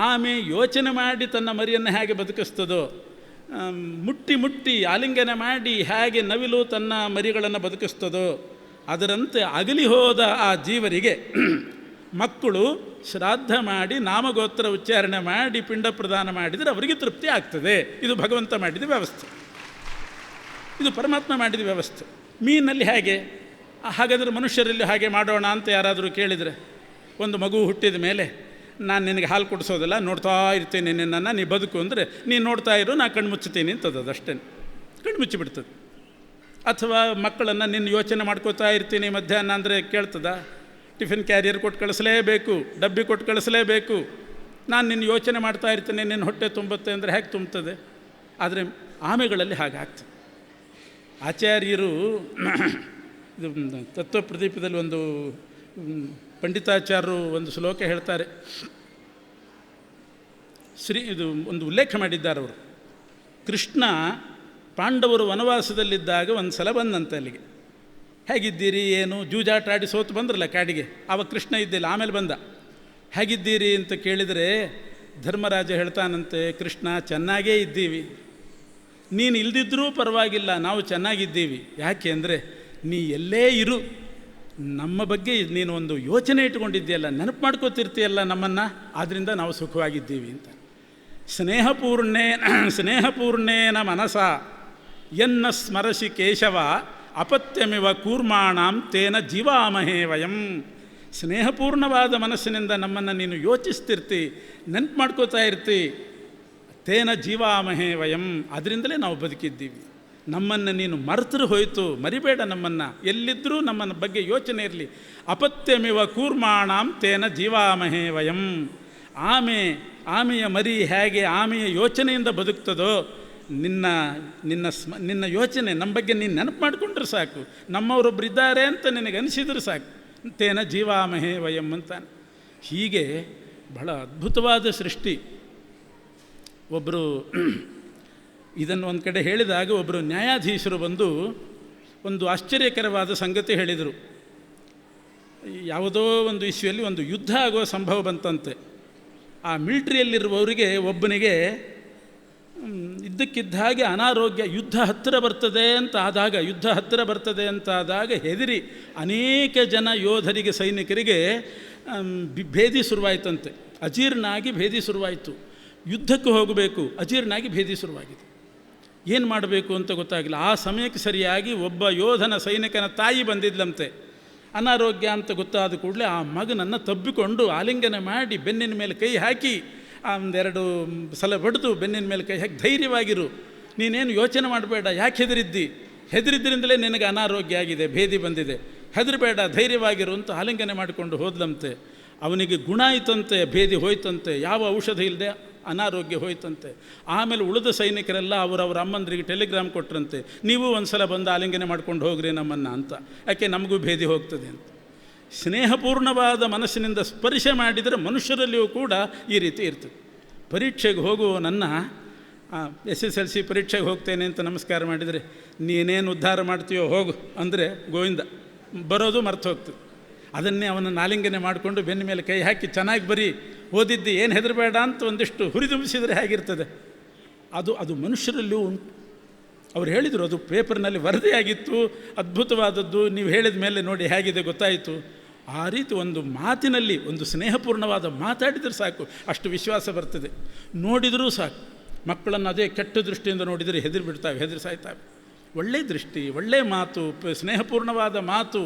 ಆಮೆ ಯೋಚನೆ ಮಾಡಿ ತನ್ನ ಮರಿಯನ್ನು ಹೇಗೆ ಬದುಕಿಸ್ತದೋ, ಮುಟ್ಟಿ ಆಲಿಂಗನ ಮಾಡಿ ಹೇಗೆ ನವಿಲು ತನ್ನ ಮರಿಗಳನ್ನು ಬದುಕಿಸ್ತದೋ, ಅದರಂತೆ ಅಗಲಿ ಹೋದ ಆ ಜೀವರಿಗೆ ಮಕ್ಕಳು ಶ್ರಾದ್ದ ಮಾಡಿ ನಾಮಗೋತ್ರ ಉಚ್ಚಾರಣೆ ಮಾಡಿ ಪಿಂಡ ಪ್ರದಾನ ಮಾಡಿದರೆ ಅವರಿಗೆ ತೃಪ್ತಿ ಆಗ್ತದೆ. ಇದು ಭಗವಂತ ಮಾಡಿದ ವ್ಯವಸ್ಥೆ, ಇದು ಪರಮಾತ್ಮ ಮಾಡಿದ ವ್ಯವಸ್ಥೆ. ಮೀನಲ್ಲಿ ಹೇಗೆ? ಹಾಗಾದರೆ ಮನುಷ್ಯರಲ್ಲಿ ಹಾಗೆ ಮಾಡೋಣ ಅಂತ ಯಾರಾದರೂ ಕೇಳಿದರೆ, ಒಂದು ಮಗು ಹುಟ್ಟಿದ ಮೇಲೆ ನಾನು ನಿನಗೆ ಹಾಲು ಕುಡಿಸೋದಿಲ್ಲ, ನೋಡ್ತಾ ಇರ್ತೀನಿ ನಿನ್ನನ್ನು, ನೀ ಬದುಕು ಅಂದರೆ ನೀನು ನೋಡ್ತಾ ಇರು, ನಾನು ಕಣ್ಣು ಮುಚ್ಚುತ್ತೀನಿ ಅಂತದ್ದು. ಅಷ್ಟೇ, ಕಣ್ಣು ಮುಚ್ಚಿಬಿಡ್ತದೆ. ಅಥವಾ ಮಕ್ಕಳನ್ನು ನಿನ್ನ ಯೋಚನೆ ಮಾಡ್ಕೋತಾ ಇರ್ತೀನಿ ಮಧ್ಯಾಹ್ನ ಅಂದರೆ ಕೇಳ್ತದ? ಟಿಫಿನ್ ಕ್ಯಾರಿಯರ್ ಕೊಟ್ಟು ಕಳಿಸಲೇಬೇಕು, ಡಬ್ಬಿ ಕೊಟ್ಟು ಕಳಿಸಲೇಬೇಕು. ನಾನು ನಿನ್ನ ಯೋಚನೆ ಮಾಡ್ತಾ ಇರ್ತೀನಿ, ನಿನ್ನ ಹೊಟ್ಟೆ ತುಂಬುತ್ತೆ ಅಂದರೆ ಹೇಗೆ ತುಂಬುತ್ತದೆ? ಆದರೆ ಆಮೆಗಳಲ್ಲಿ ಹಾಗಾಗ್ತದೆ. ಆಚಾರ್ಯರು ಇದು ತತ್ವಪ್ರದೀಪದಲ್ಲಿ ಒಂದು ಪಂಡಿತಾಚಾರ್ಯರು ಒಂದು ಶ್ಲೋಕ ಹೇಳ್ತಾರೆ. ಇದು ಒಂದು ಉಲ್ಲೇಖ ಮಾಡಿದ್ದಾರೆ ಅವರು. ಕೃಷ್ಣ ಪಾಂಡವರು ವನವಾಸದಲ್ಲಿದ್ದಾಗ ಒಂದು ಸಲ ಬಂದಂತೆ ಅಲ್ಲಿಗೆ. ಹೇಗಿದ್ದೀರಿ, ಏನು ಜೂಜಾಟ ಆಡಿ ಸೋತು ಬಂದ್ರಲ್ಲ ಕಾಡಿಗೆ, ಆವಾಗ ಕೃಷ್ಣ ಇದ್ದಿಲ್ಲ, ಆಮೇಲೆ ಬಂದ. ಹೇಗಿದ್ದೀರಿ ಅಂತ ಕೇಳಿದರೆ ಧರ್ಮರಾಜ ಹೇಳ್ತಾನಂತೆ, ಕೃಷ್ಣ ಚೆನ್ನಾಗೇ ಇದ್ದೀವಿ, ನೀನು ಇಲ್ದಿದ್ರೂ ಪರವಾಗಿಲ್ಲ, ನಾವು ಚೆನ್ನಾಗಿದ್ದೀವಿ. ಯಾಕೆ ಅಂದರೆ ನೀ ಎಲ್ಲೇ ಇರು, ನಮ್ಮ ಬಗ್ಗೆ ನೀನು ಒಂದು ಯೋಚನೆ ಇಟ್ಕೊಂಡಿದ್ದೀಯಲ್ಲ, ನೆನಪು ಮಾಡ್ಕೋತಿರ್ತೀಯಲ್ಲ ನಮ್ಮನ್ನು, ಆದ್ದರಿಂದ ನಾವು ಸುಖವಾಗಿದ್ದೀವಿ ಅಂತ. ಸ್ನೇಹಪೂರ್ಣೇನ ಮನಸ ಎನ್ನ ಸ್ಮರಸಿ ಕೇಶವ ಅಪತ್ಯಮಿವ ಕೂರ್ಮಾಣಂ ತೇನ ಜೀವಾಮಹೇ ವಯಂ. ಸ್ನೇಹಪೂರ್ಣವಾದ ಮನಸ್ಸಿನಿಂದ ನಮ್ಮನ್ನು ನೀನು ಯೋಚಿಸ್ತಿರ್ತಿ, ನೆನಪು ಮಾಡ್ಕೋತಾ ಇರ್ತಿ, ತೇನ ಜೀವಾಮಹೇ ವಯಂ, ಅದರಿಂದಲೇ ನಾವು ಬದುಕಿದ್ದೀವಿ. ನಮ್ಮನ್ನು ನೀನು ಮರೆತರು ಹೋಯಿತು, ಮರಿಬೇಡ ನಮ್ಮನ್ನು, ಎಲ್ಲಿದ್ದರೂ ನಮ್ಮನ್ನ ಬಗ್ಗೆ ಯೋಚನೆ ಇರಲಿ. ಅಪತ್ಯಮಿವ ಕೂರ್ಮಾಣಂ ತೇನ ಜೀವಾಮಹೇ ವಯಂ. ಆಮೆಯ ಮರಿ ಹೇಗೆ ಆಮೆಯ ಯೋಚನೆಯಿಂದ ಬದುಕ್ತದೋ, ನಿನ್ನ ಯೋಚನೆ ನಮ್ಮ ಬಗ್ಗೆ ನೀನು ನೆನಪು ಮಾಡಿಕೊಂಡ್ರೆ ಸಾಕು, ನಮ್ಮವರೊಬ್ಬರು ಇದ್ದಾರೆ ಅಂತ ನಿನಗೆ ಅನಿಸಿದ್ರೆ ಸಾಕು, ತೇನ ಜೀವಾಮಹೇ ವಯಂ ಅಂತಾನೆ. ಹೀಗೆ ಬಹಳ ಅದ್ಭುತವಾದ ಸೃಷ್ಟಿ. ಒಬ್ಬರು ಇದನ್ನು ಒಂದು ಕಡೆ ಹೇಳಿದಾಗ ಒಬ್ಬರು ನ್ಯಾಯಾಧೀಶರು ಬಂದು ಒಂದು ಆಶ್ಚರ್ಯಕರವಾದ ಸಂಗತಿ ಹೇಳಿದರು. ಯಾವುದೋ ಒಂದು ಇಶ್ಯೂಯಲ್ಲಿ ಒಂದು ಯುದ್ಧ ಆಗುವ ಸಂಭವ ಬಂತಂತೆ. ಆ ಮಿಲಿಟ್ರಿಯಲ್ಲಿರುವವರಿಗೆ ಒಬ್ಬನಿಗೆ ಇದ್ದಕ್ಕಿದ್ದ ಹಾಗೆ ಅನಾರೋಗ್ಯ, ಯುದ್ಧ ಹತ್ತಿರ ಬರ್ತದೆ ಅಂತ ಆದಾಗ ಹೆದರಿ ಅನೇಕ ಜನ ಯೋಧರಿಗೆ, ಸೈನಿಕರಿಗೆ ಭೇದಿ ಶುರುವಾಯಿತಂತೆ. ಅಜೀರ್ಣಾಗಿ ಭೇದಿ ಶುರುವಾಯಿತು. ಯುದ್ಧಕ್ಕೆ ಹೋಗಬೇಕು, ಅಜೀರ್ಣಾಗಿ ಭೇದಿ ಶುರುವಾಗಿದೆ. ಏನು ಮಾಡಬೇಕು ಅಂತ ಗೊತ್ತಾಗಿಲ್ಲ. ಆ ಸಮಯಕ್ಕೆ ಸರಿಯಾಗಿ ಒಬ್ಬ ಯೋಧನ ಸೈನಿಕನ ತಾಯಿ ಬಂದಿದ್ಲಂತೆ. ಅನಾರೋಗ್ಯ ಅಂತ ಗೊತ್ತಾದ ಕೂಡಲೇ ಆ ಮಗನನ್ನು ತಬ್ಬಿಕೊಂಡು ಆಲಿಂಗನ ಮಾಡಿ ಬೆನ್ನಿನ ಮೇಲೆ ಕೈ ಹಾಕಿ ಒಂದೆರಡು ಸಲ ಬಡಿದು ಬೆನ್ನಿನ ಮೇಲೆ ಕೈ ಹಾಕಿ, ಧೈರ್ಯವಾಗಿರು, ನೀನೇನು ಯೋಚನೆ ಮಾಡಬೇಡ, ಯಾಕೆ ಹೆದರಿದ್ದರಿಂದಲೇ ನಿನಗೆ ಅನಾರೋಗ್ಯ ಆಗಿದೆ, ಭೇದಿ ಬಂದಿದೆ, ಹೆದರಬೇಡ, ಧೈರ್ಯವಾಗಿರು ಅಂತ ಆಲಿಂಗನೆ ಮಾಡಿಕೊಂಡು ಹೋದ್ಲಂತೆ. ಅವನಿಗೆ ಗುಣ ಆಯ್ತಂತೆ, ಭೇದಿ ಹೋಯ್ತಂತೆ, ಯಾವ ಔಷಧ ಇಲ್ಲದೆ ಅನಾರೋಗ್ಯ ಹೋಯ್ತಂತೆ. ಆಮೇಲೆ ಉಳಿದ ಸೈನಿಕರೆಲ್ಲ ಅವರವರ ಅಮ್ಮಂದರಿಗೆ ಟೆಲಿಗ್ರಾಮ್ ಕೊಟ್ಟರಂತೆ, ನೀವು ಒಂದು ಸಲ ಬಂದು ಆಲಿಂಗನೆ ಮಾಡ್ಕೊಂಡು ಹೋಗ್ರಿ ನಮ್ಮನ್ನು ಅಂತ, ಯಾಕೆ ನಮಗೂ ಭೇದಿ ಹೋಗ್ತದೆ ಅಂತ. ಸ್ನೇಹಪೂರ್ಣವಾದ ಮನಸ್ಸಿನಿಂದ ಸ್ಪರ್ಶ ಮಾಡಿದರೆ ಮನುಷ್ಯರಲ್ಲಿಯೂ ಕೂಡ ಈ ರೀತಿ ಇರ್ತದೆ. ಪರೀಕ್ಷೆಗೆ ಹೋಗುವ ನನ್ನ SSLC ಪರೀಕ್ಷೆಗೆ ಹೋಗ್ತೇನೆ ಅಂತ ನಮಸ್ಕಾರ ಮಾಡಿದರೆ, ನೀನೇನು ಉದ್ಧಾರ ಮಾಡ್ತೀಯೋ ಹೋಗು ಅಂದರೆ ಗೋವಿಂದ, ಬರೋದು ಮರ್ತು ಹೋಗ್ತದೆ. ಅದನ್ನೇ ಅವನನ್ನು ಆಲಿಂಗನೆ ಮಾಡಿಕೊಂಡು ಬೆನ್ನ ಮೇಲೆ ಕೈ ಹಾಕಿ, ಚೆನ್ನಾಗಿ ಬರೀ, ಓದಿದ್ದು, ಏನು ಹೆದರಬೇಡ ಅಂತ ಒಂದಿಷ್ಟು ಹುರಿದುಂಬಿಸಿದರೆ ಹೇಗಿರ್ತದೆ. ಅದು ಮನುಷ್ಯರಲ್ಲಿಯೂ ಉಂಟು. ಅವ್ರು ಹೇಳಿದರು, ಅದು ಪೇಪರ್ನಲ್ಲಿ ವರದಿಯಾಗಿತ್ತು, ಅದ್ಭುತವಾದದ್ದು, ನೀವು ಹೇಳಿದ ಮೇಲೆ ನೋಡಿ ಹೇಗಿದೆ ಗೊತ್ತಾಯಿತು. ಆ ರೀತಿ ಒಂದು ಮಾತಿನಲ್ಲಿ ಒಂದು ಸ್ನೇಹಪೂರ್ಣವಾದ ಮಾತಾಡಿದರೆ ಸಾಕು, ಅಷ್ಟು ವಿಶ್ವಾಸ ಬರ್ತದೆ. ನೋಡಿದರೂ ಸಾಕು. ಮಕ್ಕಳನ್ನು ಅದೇ ಕೆಟ್ಟ ದೃಷ್ಟಿಯಿಂದ ನೋಡಿದರೆ ಹೆದರಿ ಸಾಯ್ತಾವೆ. ಒಳ್ಳೆಯ ದೃಷ್ಟಿ, ಒಳ್ಳೆಯ ಮಾತು, ಸ್ನೇಹಪೂರ್ಣವಾದ ಮಾತು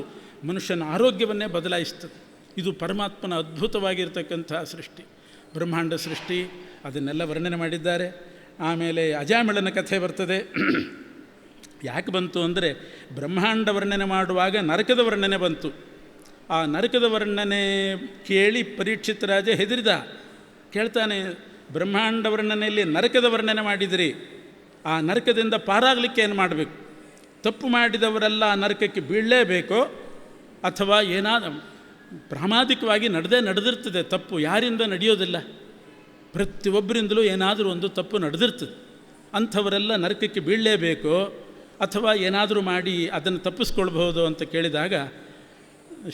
ಮನುಷ್ಯನ ಆರೋಗ್ಯವನ್ನೇ ಬದಲಾಯಿಸ್ತದೆ. ಇದು ಪರಮಾತ್ಮನ ಅದ್ಭುತವಾಗಿರ್ತಕ್ಕಂಥ ಸೃಷ್ಟಿ, ಬ್ರಹ್ಮಾಂಡ ಸೃಷ್ಟಿ. ಅದನ್ನೆಲ್ಲ ವರ್ಣನೆ ಮಾಡಿದ್ದಾರೆ. ಆಮೇಲೆ ಅಜಾಮಿಳನ ಕಥೆ ಬರ್ತದೆ. ಯಾಕೆ ಬಂತು ಅಂದರೆ ಬ್ರಹ್ಮಾಂಡ ವರ್ಣನೆ ಮಾಡುವಾಗ ನರಕದ ವರ್ಣನೆ ಬಂತು. ಆ ನರಕದ ವರ್ಣನೆ ಕೇಳಿ ಪರೀಕ್ಷಿತ ರಾಜ ಹೆದರಿದ. ಕೇಳ್ತಾನೆ, ಬ್ರಹ್ಮಾಂಡ ವರ್ಣನೆಯಲ್ಲಿ ನರಕದ ವರ್ಣನೆ ಮಾಡಿದಿರಿ, ಆ ನರಕದಿಂದ ಪಾರಾಗಲಿಕ್ಕೆ ಏನು ಮಾಡಬೇಕು? ತಪ್ಪು ಮಾಡಿದವರೆಲ್ಲ ಆ ನರಕಕ್ಕೆ ಬೀಳಲೇಬೇಕೋ ಅಥವಾ ಏನಾದರೂ ಪ್ರಾಮಾದಿಕವಾಗಿ ನಡೆದಿರ್ತದೆ ತಪ್ಪು, ಯಾರಿಂದ ನಡೆಯೋದಿಲ್ಲ, ಪ್ರತಿಯೊಬ್ಬರಿಂದಲೂ ಏನಾದರೂ ಒಂದು ತಪ್ಪು ನಡೆದಿರ್ತದೆ. ಅಂಥವರೆಲ್ಲ ನರಕಕ್ಕೆ ಬೀಳಲೇಬೇಕೋ ಅಥವಾ ಏನಾದರೂ ಮಾಡಿ ಅದನ್ನು ತಪ್ಪಿಸ್ಕೊಳ್ಬಹುದು ಅಂತ ಕೇಳಿದಾಗ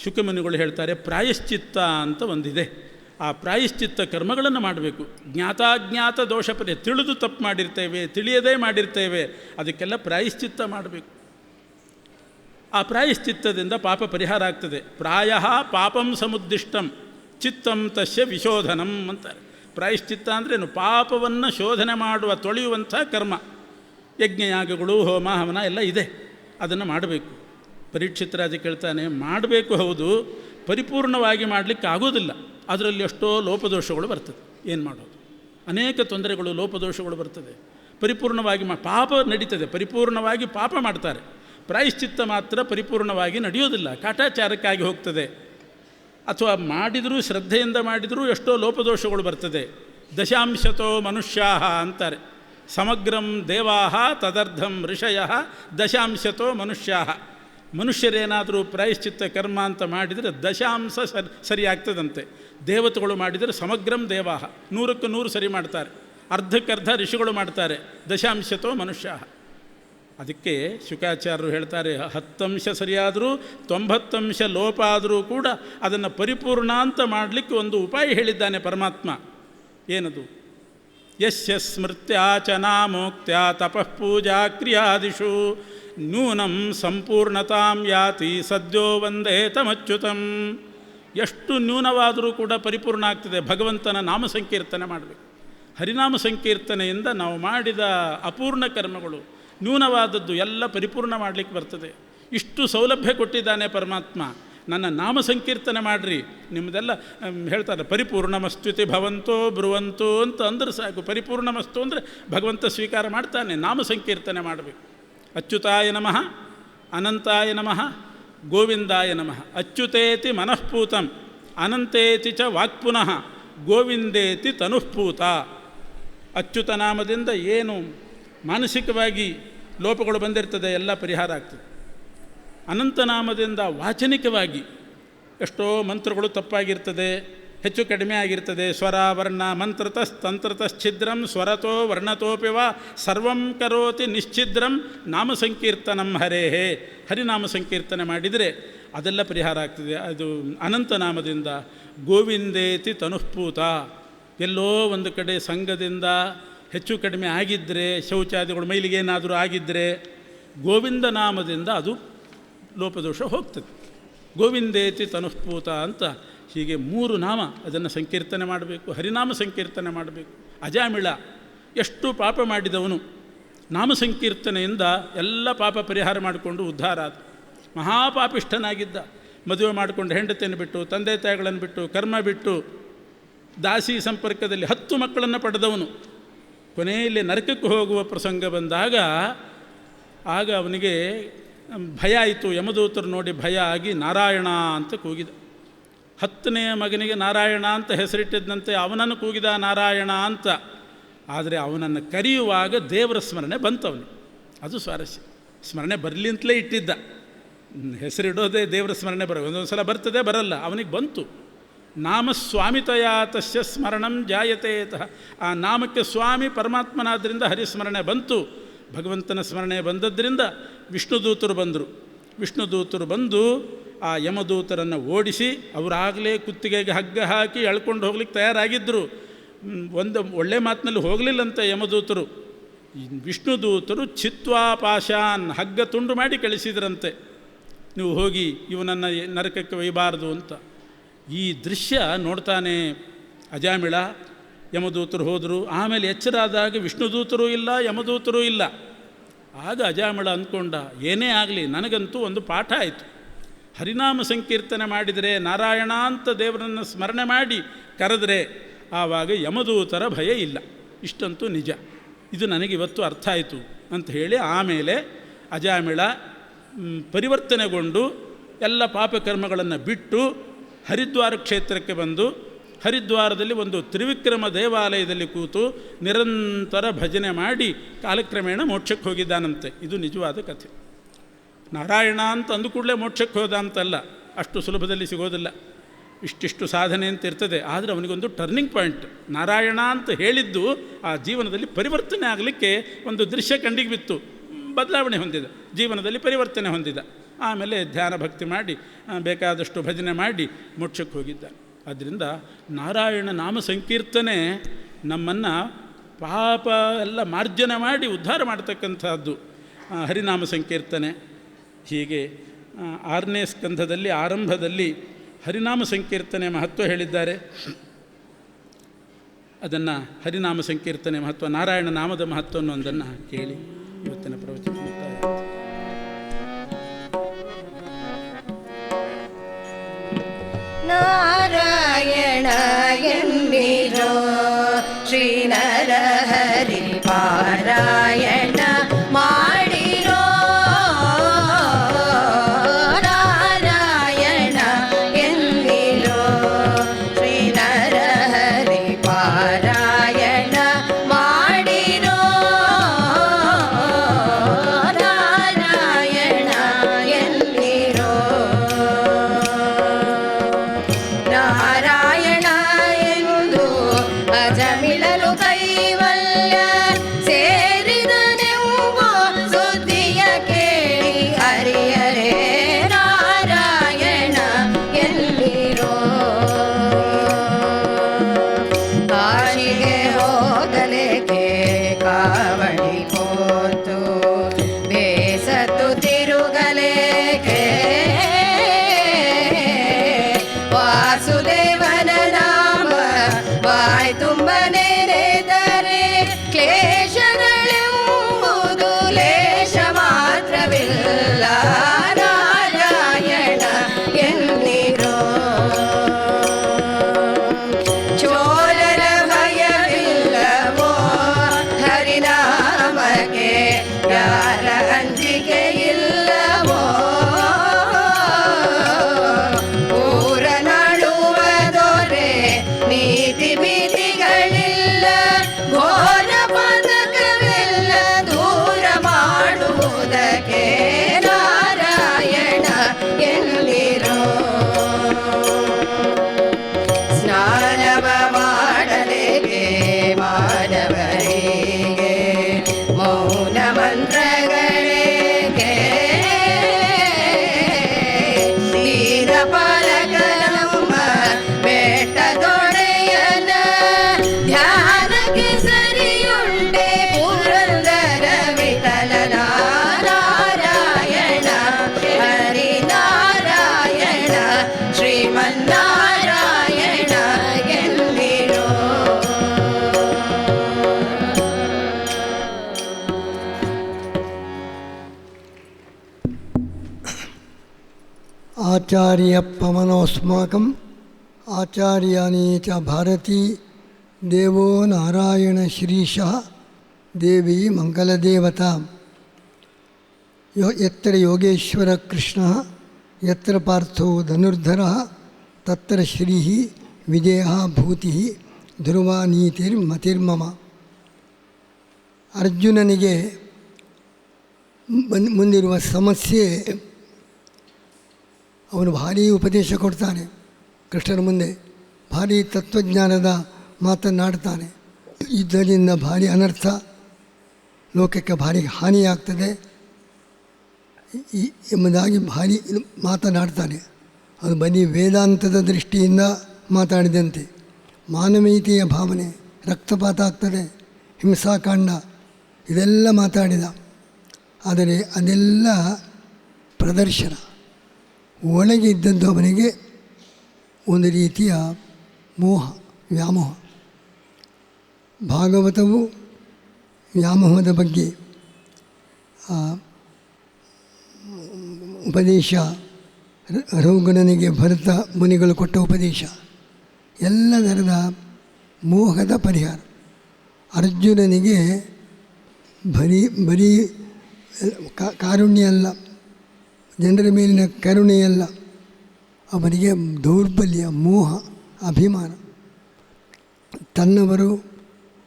ಶುಕಮುನಿಗಳು ಹೇಳ್ತಾರೆ, ಪ್ರಾಯಶ್ಚಿತ್ತ ಅಂತ ಒಂದಿದೆ. ಆ ಪ್ರಾಯಶ್ಚಿತ್ತ ಕರ್ಮಗಳನ್ನು ಮಾಡಬೇಕು. ಜ್ಞಾತಾಜ್ಞಾತ ದೋಷ ತಿಳಿದು ತಪ್ಪು ಮಾಡಿರ್ತೇವೆ, ತಿಳಿಯದೇ ಮಾಡಿರ್ತೇವೆ, ಅದಕ್ಕೆಲ್ಲ ಪ್ರಾಯಶ್ಚಿತ್ತ ಮಾಡಬೇಕು. ಆ ಪ್ರಾಯಶ್ಚಿತ್ತದಿಂದ ಪಾಪ ಪರಿಹಾರ ಆಗ್ತದೆ. ಪ್ರಾಯ ಪಾಪಂ ಸಮುದ್ದಿಷ್ಟಂ ಚಿತ್ತಂ ತಸ್ಯ ವಿಶೋಧನಂ ಅಂತಾರೆ. ಪ್ರಾಯಶ್ಚಿತ್ತ ಅಂದ್ರೇನು? ಪಾಪವನ್ನು ಶೋಧನೆ ಮಾಡುವ, ತೊಳೆಯುವಂಥ ಕರ್ಮ. ಯಜ್ಞಯಾಗಗಳು, ಹೋಮ ಹವನ ಎಲ್ಲ ಇದೆ, ಅದನ್ನು ಮಾಡಬೇಕು. ಪರೀಕ್ಷಿತ ರಾಜ ಕೇಳ್ತಾನೆ, ಮಾಡಬೇಕು ಹೌದು, ಪರಿಪೂರ್ಣವಾಗಿ ಮಾಡಲಿಕ್ಕೆ ಆಗೋದಿಲ್ಲ, ಅದರಲ್ಲಿ ಎಷ್ಟೋ ಲೋಪದೋಷಗಳು ಬರ್ತದೆ, ಏನು ಮಾಡೋದು? ಅನೇಕ ತೊಂದರೆಗಳು, ಲೋಪದೋಷಗಳು ಬರ್ತದೆ. ಪರಿಪೂರ್ಣವಾಗಿ ಪಾಪ ನಡೀತದೆ, ಪರಿಪೂರ್ಣವಾಗಿ ಪಾಪ ಮಾಡ್ತಾರೆ, ಪ್ರಾಯಶ್ಚಿತ್ತ ಮಾತ್ರ ಪರಿಪೂರ್ಣವಾಗಿ ನಡೆಯೋದಿಲ್ಲ, ಕಾಟಾಚಾರಕ್ಕಾಗಿ ಹೋಗ್ತದೆ. ಅಥವಾ ಮಾಡಿದರೂ ಶ್ರದ್ಧೆಯಿಂದ ಮಾಡಿದರೂ ಎಷ್ಟೋ ಲೋಪದೋಷಗಳು ಬರ್ತದೆ. ದಶಾಂಶತೋ ಮನುಷ್ಯಾ ಅಂತಾರೆ. ಸಮಗ್ರಂ ದೇವಾಹ ತದರ್ಧಂ ಋಷಯ ದಶಾಂಶತೋ ಮನುಷ್ಯಾ. ಮನುಷ್ಯರೇನಾದರೂ ಪ್ರಾಯಶ್ಚಿತ್ತ ಕರ್ಮ ಅಂತ ಮಾಡಿದರೆ ದಶಾಂಶ ಸರಿಯಾಗ್ತದಂತೆ. ದೇವತೆಗಳು ಮಾಡಿದರೆ ಸಮಗ್ರಂ ದೇವಾಹ 100ಕ್ಕೆ 100 ಸರಿ ಮಾಡ್ತಾರೆ, ಅರ್ಧಕ್ಕರ್ಧ ಋಷಿಗಳು ಮಾಡ್ತಾರೆ. ದಶಾಂಶತೋ ಮನುಷ್ಯ. ಅದಕ್ಕೆ ಶುಕಾಚಾರ್ಯರು ಹೇಳ್ತಾರೆ, 10 ಅಂಶ ಸರಿಯಾದರೂ 90 ಅಂಶ ಲೋಪ ಆದರೂ ಕೂಡ ಅದನ್ನು ಪರಿಪೂರ್ಣ ಅಂತ ಮಾಡಲಿಕ್ಕೆ ಒಂದು ಉಪಾಯ ಹೇಳಿದ್ದಾನೆ ಪರಮಾತ್ಮ. ಏನದು? ಯಸ್ಯ ಸ್ಮೃತ್ಯಾ ಚ ನಾಮೋಕ್ತ್ಯಾ ತಪಃ ಪೂಜಾ ಕ್ರಿಯಾದಿಷು ನೂನಂ ಸಂಪೂರ್ಣತಾಂ ಯಾತಿ ಸದ್ಯೋ ವಂದೇ ತಮಚ್ಯುತಂ. ಎಷ್ಟು ನ್ಯೂನವಾದರೂ ಕೂಡ ಪರಿಪೂರ್ಣ ಆಗ್ತದೆ. ಭಗವಂತನ ನಾಮ ಸಂಕೀರ್ತನೆ ಮಾಡಬೇಕು. ಹರಿನಾಮ ಸಂಕೀರ್ತನೆಯಿಂದ ನಾವು ಮಾಡಿದ ಅಪೂರ್ಣ ಕರ್ಮಗಳು, ನ್ಯೂನವಾದದ್ದು ಎಲ್ಲ ಪರಿಪೂರ್ಣ ಮಾಡಲಿಕ್ಕೆ ಬರ್ತದೆ. ಇಷ್ಟು ಸೌಲಭ್ಯ ಕೊಟ್ಟಿದ್ದಾನೆ ಪರಮಾತ್ಮ. ನನ್ನ ನಾಮ ಸಂಕೀರ್ತನೆ ಮಾಡಿರಿ, ನಿಮ್ಮದೆಲ್ಲ ಹೇಳ್ತಾರೆ ಪರಿಪೂರ್ಣಮಸ್ತುತಿ ಭವಂತೋ ಬ್ರುವಂತೋ ಅಂತ ಅಂದ್ರೆ ಸಾಕು. ಪರಿಪೂರ್ಣಮಸ್ತು ಅಂದರೆ ಭಗವಂತ ಸ್ವೀಕಾರ ಮಾಡ್ತಾನೆ. ನಾಮ ಸಂಕೀರ್ತನೆ ಮಾಡಬೇಕು. ಅಚ್ಯುತಾಯ ನಮಃ, ಅನಂತಾಯ ನಮಃ, ಗೋವಿಂದಾಯ ನಮಃ. ಅಚ್ಯುತೇತಿ ಮನಃಪೂತಂ, ಅನಂತೇತಿ ಚ ವಾಕ್ಪುನಃ, ಗೋವಿಂದೇತಿ ತನುಃಪೂತ. ಅಚ್ಯುತ ನಾಮದಿಂದ ಏನು ಮಾನಸಿಕವಾಗಿ ಲೋಪಗಳು ಬಂದಿರ್ತದೆ ಎಲ್ಲ ಪರಿಹಾರ ಆಗ್ತದೆ. ಅನಂತನಾಮದಿಂದ ವಾಚನಿಕವಾಗಿ ಎಷ್ಟೋ ಮಂತ್ರಗಳು ತಪ್ಪಾಗಿರ್ತದೆ, ಹೆಚ್ಚು ಕಡಿಮೆ ಆಗಿರ್ತದೆ. ಸ್ವರ ವರ್ಣ ಮಂತ್ರತಸ್ತಂತ್ರತಶ್ಛಿದ್ರಂ ಸ್ವರತೋ ವರ್ಣತೋಪಿವ ಸರ್ವಂ ಕರೋತಿ ನಿಶ್ಚಿದ್ರಂ ನಾಮ ಸಂಕೀರ್ತನಂ ಹರೇಹೇ. ಹರಿನಾಮ ಸಂಕೀರ್ತನೆ ಮಾಡಿದರೆ ಅದೆಲ್ಲ ಪರಿಹಾರ ಆಗ್ತದೆ. ಅದು ಅನಂತನಾಮದಿಂದ. ಗೋವಿಂದೇತಿ ತನುಃಪೂತ. ಎಲ್ಲೋ ಒಂದು ಕಡೆ ಸಂಘದಿಂದ ಹೆಚ್ಚು ಕಡಿಮೆ ಆಗಿದ್ದರೆ, ಶೌಚಾದಿಗಳು ಮೈಲಿಗೇನಾದರೂ ಆಗಿದ್ದರೆ ಗೋವಿಂದ ನಾಮದಿಂದ ಅದು ಲೋಪದೋಷ ಹೋಗ್ತದೆ. ಗೋವಿಂದೇತಿ ತನುಃಪೂತ ಅಂತ ಹೀಗೆ 3 ನಾಮ ಅದನ್ನು ಸಂಕೀರ್ತನೆ ಮಾಡಬೇಕು. ಹರಿನಾಮ ಸಂಕೀರ್ತನೆ ಮಾಡಬೇಕು. ಅಜಾಮಿಳ ಎಷ್ಟು ಪಾಪ ಮಾಡಿದವನು ನಾಮ ಸಂಕೀರ್ತನೆಯಿಂದ ಎಲ್ಲ ಪಾಪ ಪರಿಹಾರ ಮಾಡಿಕೊಂಡು ಉದ್ಧಾರ ಆದ. ಮಹಾಪಾಪಿಷ್ಠನಾಗಿದ್ದ. ಮದುವೆ ಮಾಡಿಕೊಂಡು ಹೆಂಡತಿಯನ್ನು ಬಿಟ್ಟು, ತಂದೆ ತಾಯಿಗಳನ್ನು ಬಿಟ್ಟು, ಕರ್ಮ ಬಿಟ್ಟು, ದಾಸಿ ಸಂಪರ್ಕದಲ್ಲಿ 10 ಮಕ್ಕಳನ್ನು ಪಡೆದವನು. ಕೊನೆಯಲ್ಲಿ ನರಕಕ್ಕೆ ಹೋಗುವ ಪ್ರಸಂಗ ಬಂದಾಗ ಆಗ ಅವನಿಗೆ ಭಯ ಆಯಿತು. ಯಮದೂತರು ನೋಡಿ ಭಯ ಆಗಿ ನಾರಾಯಣ ಅಂತ ಕೂಗಿದ. 10ನೇ ಮಗನಿಗೆ ನಾರಾಯಣ ಅಂತ ಹೆಸರಿಟ್ಟಿದ್ದಂತೆ ಅವನನ್ನು ಕೂಗಿದ ನಾರಾಯಣ ಅಂತ. ಆದರೆ ಅವನನ್ನು ಕರೆಯುವಾಗ ದೇವರ ಸ್ಮರಣೆ ಬಂತವನಿಗೆ. ಅದು ಸ್ವಾರಸ್ಯ. ಸ್ಮರಣೆ ಬರಲಿ ಅಂತಲೇ ಇಟ್ಟಿದ್ದ. ಹೆಸರಿಡೋದೇ ದೇವರ ಸ್ಮರಣೆ ಒಂದೊಂದು ಸಲ ಬರ್ತದೆ, ಬರಲ್ಲ. ಅವನಿಗೆ ಬಂತು. ನಾಮ ಸ್ವಾಮಿತಯಾ ತಸ್ಯ ಸ್ಮರಣಂ ಜಾಯತೇತಃ. ಆ ನಾಮಕ್ಕೆ ಸ್ವಾಮಿ ಪರಮಾತ್ಮನಾದ್ದರಿಂದ ಹರಿಸ್ಮರಣೆ ಬಂತು. ಭಗವಂತನ ಸ್ಮರಣೆ ಬಂದದ್ದರಿಂದ ವಿಷ್ಣುದೂತರು ಬಂದರು. ವಿಷ್ಣುದೂತರು ಬಂದು ಆ ಯಮದೂತರನ್ನು ಓಡಿಸಿ, ಅವರಾಗಲೇ ಕುತ್ತಿಗೆಗೆ ಹಗ್ಗ ಹಾಕಿ ಎಳ್ಕೊಂಡು ಹೋಗ್ಲಿಕ್ಕೆ ತಯಾರಾಗಿದ್ದರು. ಒಂದು ಒಳ್ಳೆ ಮಾತಿನಲ್ಲಿ ಹೋಗಲಿಲ್ಲಂತೆ ಯಮದೂತರು. ವಿಷ್ಣುದೂತರು ಚಿತ್ವಾಪಾಶಾನ್ ಹಗ್ಗ ತುಂಡು ಮಾಡಿ ಕಳಿಸಿದ್ರಂತೆ, ನೀವು ಹೋಗಿ ಇವನನ್ನು ನರಕಕ್ಕೆ ಒಯ್ಯಬಾರದು ಅಂತ. ಈ ದೃಶ್ಯ ನೋಡ್ತಾನೆ ಅಜಾಮಿಳ. ಯಮದೂತರು ಹೋದರು. ಆಮೇಲೆ ಎಚ್ಚರಾದಾಗ ವಿಷ್ಣುದೂತರೂ ಇಲ್ಲ, ಯಮದೂತರೂ ಇಲ್ಲ. ಆಗ ಅಜಾಮಿಳ ಅಂದ್ಕೊಂಡ, ಏನೇ ಆಗಲಿ ನನಗಂತೂ ಒಂದು ಪಾಠ ಆಯಿತು. ಹರಿನಾಮ ಸಂಕೀರ್ತನೆ ಮಾಡಿದರೆ, ನಾರಾಯಣ ಅಂತ ದೇವರನ್ನು ಸ್ಮರಣೆ ಮಾಡಿ ಕರೆದರೆ ಆವಾಗ ಯಮದೂತರ ಭಯ ಇಲ್ಲ. ಇಷ್ಟಂತೂ ನಿಜ. ಇದು ನನಗಿವತ್ತು ಅರ್ಥ ಆಯಿತು ಅಂತ ಹೇಳಿ ಆಮೇಲೆ ಅಜಾಮಿಳ ಪರಿವರ್ತನೆಗೊಂಡು ಎಲ್ಲ ಪಾಪಕರ್ಮಗಳನ್ನು ಬಿಟ್ಟು ಹರಿದ್ವಾರ ಕ್ಷೇತ್ರಕ್ಕೆ ಬಂದು ಹರಿದ್ವಾರದಲ್ಲಿ ಒಂದು ತ್ರಿವಿಕ್ರಮ ದೇವಾಲಯದಲ್ಲಿ ಕೂತು ನಿರಂತರ ಭಜನೆ ಮಾಡಿ ಕಾಲಕ್ರಮೇಣ ಮೋಕ್ಷಕ್ಕೆ ಹೋಗಿದ್ದಾನಂತೆ. ಇದು ನಿಜವಾದ ಕಥೆ. ನಾರಾಯಣ ಅಂತ ಅಂದು ಕೂಡಲೇ ಮೋಕ್ಷಕ್ಕೆ ಹೋದ ಅಂತಲ್ಲ, ಅಷ್ಟು ಸುಲಭದಲ್ಲಿ ಸಿಗೋದಿಲ್ಲ. ಇಷ್ಟಿಷ್ಟು ಸಾಧನೆ ಅಂತ ಇರ್ತದೆ. ಆದರೆ ಅವನಿಗೊಂದು ಟರ್ನಿಂಗ್ ಪಾಯಿಂಟ್, ನಾರಾಯಣ ಅಂತ ಹೇಳಿದ್ದು ಆ ಜೀವನದಲ್ಲಿ ಪರಿವರ್ತನೆ ಆಗಲಿಕ್ಕೆ ಒಂದು ದೃಶ್ಯ ಕಂಡಿಗೆ ಬಿತ್ತು. ಬದಲಾವಣೆ ಹೊಂದಿದ, ಜೀವನದಲ್ಲಿ ಪರಿವರ್ತನೆ ಹೊಂದಿದ. ಆಮೇಲೆ ಧ್ಯಾನ ಭಕ್ತಿ ಮಾಡಿ ಬೇಕಾದಷ್ಟು ಭಜನೆ ಮಾಡಿ ಮೋಕ್ಷಕ್ಕೆ ಹೋಗಿದ್ದಾನೆ. ಆದ್ದರಿಂದ ನಾರಾಯಣ ನಾಮ ಸಂಕೀರ್ತನೆ ನಮ್ಮನ್ನು ಪಾಪ ಎಲ್ಲ ಮಾರ್ಜನೆ ಮಾಡಿ ಉದ್ಧಾರ ಮಾಡ್ತಕ್ಕಂಥದ್ದು ಹರಿನಾಮ ಸಂಕೀರ್ತನೆ. ಹೀಗೆ 6ನೇ ಸ್ಕಂಧದಲ್ಲಿ ಆರಂಭದಲ್ಲಿ ಹರಿನಾಮ ಸಂಕೀರ್ತನೆ ಮಹತ್ವ ಹೇಳಿದ್ದಾರೆ. ಅದನ್ನು ಹರಿನಾಮ ಸಂಕೀರ್ತನೆ ಮಹತ್ವ, ನಾರಾಯಣ ನಾಮದ ಮಹತ್ವವನ್ನು ಒಂದನ್ನು ಕೇಳಿ ಇವತ್ತಿನ ಪ್ರವಚನ ಮುಕ್ತಾಯ. ನಾರಾಯಣ ಎಂದಿರೋ ಶ್ರೀ ನರಹರಿ ಪಾರಾಯಣ ಮಾಡಿರೋ, ನಾರಾಯಣ ಎಂದಿರೋ ಶ್ರೀ ನರಹರಿ ಪಾರಾಯಣ ಮಾಡಿರೋ, ನಾರಾಯಣ ಎಂದಿರೋ. ನಾರಾಯಣ ಎಂದು ಅಜಮಿಳಲು ಕೈವಲ್ಯ ಸೇರಿದನೆಂಬ ಸುದ್ದಿಯ ಕೇಳಿ ಹರಿಯರೇ ನಾರಾಯಣ ಎಲ್ಲಿರೋ. ಕಾಶಿಗೆ ಹೋಗಲೇಕೆ ಕಾವಡಿ ಕೋತು ಬೇಸತ್ತು ತಿರುಗಲೇಕೆ, ವಾಸುದೇವನ ನಾಮ ಬಾಯ್ ತುಂಬ ನೆನೆದರೆ ಕ್ಲೇಶಗಳೆಂಬುದು ಲೇಷ ಮಾತ್ರವಿಲ್ಲ, ನಾರಾಯಣ ಎನ್ನಿರೋ. ಚೋರರ ಭಯವಿಲ್ಲವೋ ಹರಿನಾಮಕ್ಕೆ, ಯಾರ ಅಂಜಿಕೆ ಇಲ್ಲವೋ, ನೀತಿ ಭೀತಿಗಳಿಲ್ಲ, ಘೋರ ಪದಕವೆಲ್ಲ ದೂರ ಮಾಡುವುದಕ್ಕೆ ನಾರಾಯಣ ಎನ್ನಿರೋ. ಸ್ನಾನವ ಮಾಡಲೇಕೆ ಮಾನವರಿಗೆ ಮೌನ ಮಂತ್ರಗಳಿಗೆ, ತೀರ ಪಾಲಕನಮ್ಮ ಬೆಟ್ಟದೊಡೆಯನ ಧ್ಯಾನಕ್ಕೆ ಸರಿಯುಂಟೆ ಪುರಂದರ ವಿಠಲನ. ನಾರಾಯಣ ಹರಿನಾರಾಯಣ ಶ್ರೀಮನ್ನಾರಾಯಣ ಎಂದಿರೋ. ಆಚಾರ್ಯ ಪವನೋಸ್ಮಾಕಂ ಆಚಾರ್ಯಾಣಿ ಚ ಭಾರತೀ ದೇವೋ ನಾರಾಯಣ ಶ್ರೀಶಃ ದೇವಿ ಮಂಗಲದೇವತಾ. ಯತ್ರ ಯೋಗೇಶ್ವರ ಕೃಷ್ಣ ಯತ್ರ ಪಾರ್ಥೋ ಧನುರ್ಧರ ತತ್ರ ಶ್ರೀ ವಿಜಯ ಭೂತಿ ಧ್ರುವ ನೀತಿರ್ಮತಿರ್ಮಮ. ಅರ್ಜುನನಿಗೆ ಮುಂದಿರುವ ಸಮಸ್ಯೆ, ಅವನು ಭಾರೀ ಉಪದೇಶ ಕೊಡ್ತಾನೆ ಕೃಷ್ಣನ ಮುಂದೆ, ಭಾರೀ ತತ್ವಜ್ಞಾನದ ಮಾತನ್ನಾಡ್ತಾನೆ. ಇದರಿಂದ ಭಾರಿ ಅನರ್ಥ, ಲೋಕಕ್ಕೆ ಭಾರಿ ಹಾನಿಯಾಗ್ತದೆ ಎಂಬುದಾಗಿ ಭಾರಿ ಮಾತನಾಡ್ತಾನೆ. ಅದು ಬರೀ ವೇದಾಂತದ ದೃಷ್ಟಿಯಿಂದ ಮಾತಾಡಿದಂತೆ. ಮಾನವೀಯತೆಯ ಭಾವನೆ, ರಕ್ತಪಾತ ಆಗ್ತದೆ, ಹಿಂಸಾಕಾಂಡ, ಇದೆಲ್ಲ ಮಾತಾಡಿದ. ಆದರೆ ಅದೆಲ್ಲ ಪ್ರದರ್ಶನ. ಒಳಗೆ ಇದ್ದದ್ದು ಅವನಿಗೆ ಒಂದು ರೀತಿಯ ಮೋಹ, ವ್ಯಾಮೋಹ. ಭಾಗವತವು ವ್ಯಾಮೋಹದ ಬಗ್ಗೆ. ಉಪದೇಶ, ರಘುಗಣನಿಗೆ ಭರತ ಮುನಿಗಳು ಕೊಟ್ಟ ಉಪದೇಶ, ಎಲ್ಲ ಥರದ ಮೋಹದ ಪರಿಹಾರ. ಅರ್ಜುನನಿಗೆ ಬರೀ ಕಾರುಣ್ಯ ಅಲ್ಲ, ಜನರ ಮೇಲಿನ ಕರುಣೆಯಲ್ಲ, ಅವನಿಗೆ ದೌರ್ಬಲ್ಯ, ಮೋಹ, ಅಭಿಮಾನ. ತನ್ನವರು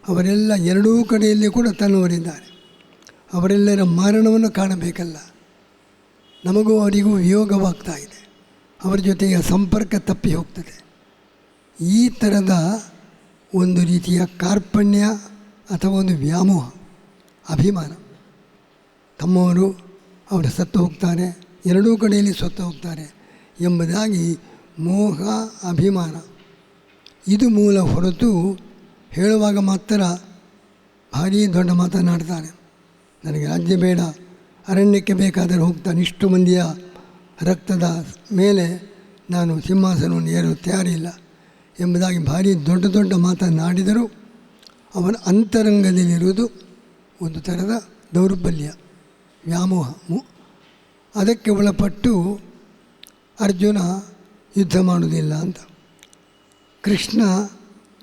ಅವರೆಲ್ಲ ಎರಡೂ ಕಡೆಯಲ್ಲಿ ಕೂಡ ತನ್ನವರಿದ್ದಾರೆ. ಅವರೆಲ್ಲರ ಮರಣವನ್ನು ಕಾಣಬೇಕಲ್ಲ. ನಮಗೂ ಅವರಿಗೂ ವಿಯೋಗವಾಗ್ತಾ ಇದೆ, ಅವರ ಜೊತೆಗೆ ಸಂಪರ್ಕ ತಪ್ಪಿ ಹೋಗ್ತದೆ. ಈ ಥರದ ಒಂದು ರೀತಿಯ ಕಾರ್ಪಣ್ಯ ಅಥವಾ ಒಂದು ವ್ಯಾಮೋಹ, ಅಭಿಮಾನ. ತಮ್ಮವರು ಅವರು ಸತ್ತು ಹೋಗ್ತಾರೆ, ಎರಡೂ ಕಡೆಯಲ್ಲಿ ಸತ್ತು ಹೋಗ್ತಾರೆ ಎಂಬುದಾಗಿ ಮೋಹ, ಅಭಿಮಾನ ಇದು ಮೂಲ ಹೊರತು ಹೇಳುವಾಗ ಮಾತ್ರ ಭಾರೀ ದೊಡ್ಡ ಮಾತನಾಡ್ತಾನೆ. ನನಗೆ ರಾಜ್ಯ ಬೇಡ, ಅರಣ್ಯಕ್ಕೆ ಬೇಕಾದರೆ ಹೋಗ್ತಾನೆ, ಇಷ್ಟು ಮಂದಿಯ ರಕ್ತದ ಮೇಲೆ ನಾನು ಸಿಂಹಾಸನವನ್ನು ಏರಲು ತಯಾರಿಲ್ಲ ಎಂಬುದಾಗಿ ಭಾರೀ ದೊಡ್ಡ ದೊಡ್ಡ ಮಾತನಾಡಿದರೂ ಅವನ ಅಂತರಂಗದಲ್ಲಿರುವುದು ಒಂದು ಥರದ ದೌರ್ಬಲ್ಯ, ವ್ಯಾಮೋಹ. ಅದಕ್ಕೆ ಒಳಪಟ್ಟು ಅರ್ಜುನ ಯುದ್ಧ ಮಾಡುವುದಿಲ್ಲ ಅಂತ. ಕೃಷ್ಣ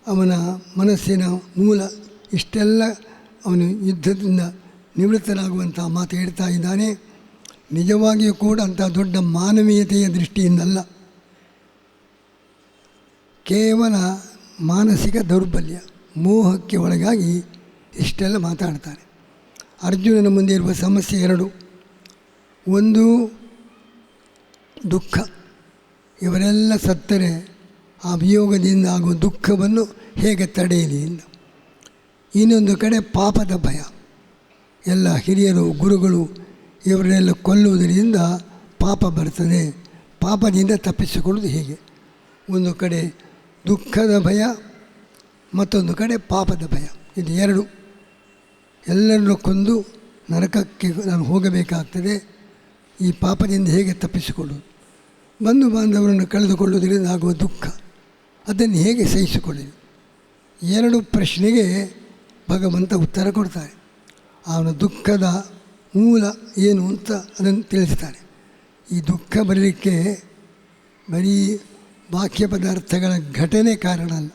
ಅವನ ಮನಸ್ಸಿನ ಮೂಲ ಇಷ್ಟೆಲ್ಲ ಅವನು ಯುದ್ಧದಿಂದ ನಿವೃತ್ತನಾಗುವಂಥ ಮಾತು ಹೇಳ್ತಾ ಇದ್ದಾನೆ. ನಿಜವಾಗಿಯೂ ಕೂಡ ಅಂಥ ದೊಡ್ಡ ಮಾನವೀಯತೆಯ ದೃಷ್ಟಿಯಿಂದಲ್ಲ, ಕೇವಲ ಮಾನಸಿಕ ದೌರ್ಬಲ್ಯ, ಮೋಹಕ್ಕೆ ಒಳಗಾಗಿ ಇಷ್ಟೆಲ್ಲ ಮಾತಾಡ್ತಾರೆ. ಅರ್ಜುನನ ಮುಂದೆ ಇರುವ ಸಮಸ್ಯೆ ಎರಡು. ಒಂದು ದುಃಖ, ಇವರೆಲ್ಲ ಸತ್ತರೆ ಆ ವಿಯೋಗದಿಂದ ಆಗುವ ದುಃಖವನ್ನು ಹೇಗೆ ತಡೆಯಲಿ ಎಂದು. ಇನ್ನೊಂದು ಕಡೆ ಪಾಪದ ಭಯ, ಎಲ್ಲ ಹಿರಿಯರು ಗುರುಗಳು ಇವರನ್ನೆಲ್ಲ ಕೊಲ್ಲುವುದರಿಂದ ಪಾಪ ಬರ್ತದೆ, ಪಾಪದಿಂದ ತಪ್ಪಿಸಿಕೊಳ್ಳುವುದು ಹೇಗೆ. ಒಂದು ಕಡೆ ದುಃಖದ ಭಯ, ಮತ್ತೊಂದು ಕಡೆ ಪಾಪದ ಭಯ. ಇದು ಎರಡು. ಎಲ್ಲರನ್ನು ಕೊಂದು ನರಕಕ್ಕೆ ನಾನು ಹೋಗಬೇಕಾಗ್ತದೆ, ಈ ಪಾಪದಿಂದ ಹೇಗೆ ತಪ್ಪಿಸಿಕೊಳ್ಳುವುದು. ಬಂಧು ಬಾಂಧವರನ್ನು ಕಳೆದುಕೊಳ್ಳುವುದರಿಂದ ಆಗುವ ದುಃಖ, ಅದನ್ನು ಹೇಗೆ ಸಹಿಸಿಕೊಳ್ಳಿ. ಎರಡು ಪ್ರಶ್ನೆಗೆ ಭಗವಂತ ಉತ್ತರ ಕೊಡ್ತಾರೆ. ಅವನ ದುಃಖದ ಮೂಲ ಏನು ಅಂತ ಅದನ್ನು ತಿಳಿಸ್ತಾರೆ. ಈ ದುಃಖ ಬರಲಿಕ್ಕೆ ಬರೀ ಬಾಹ್ಯ ಪದಾರ್ಥಗಳ ಘಟನೆ ಕಾರಣ ಅಲ್ಲ.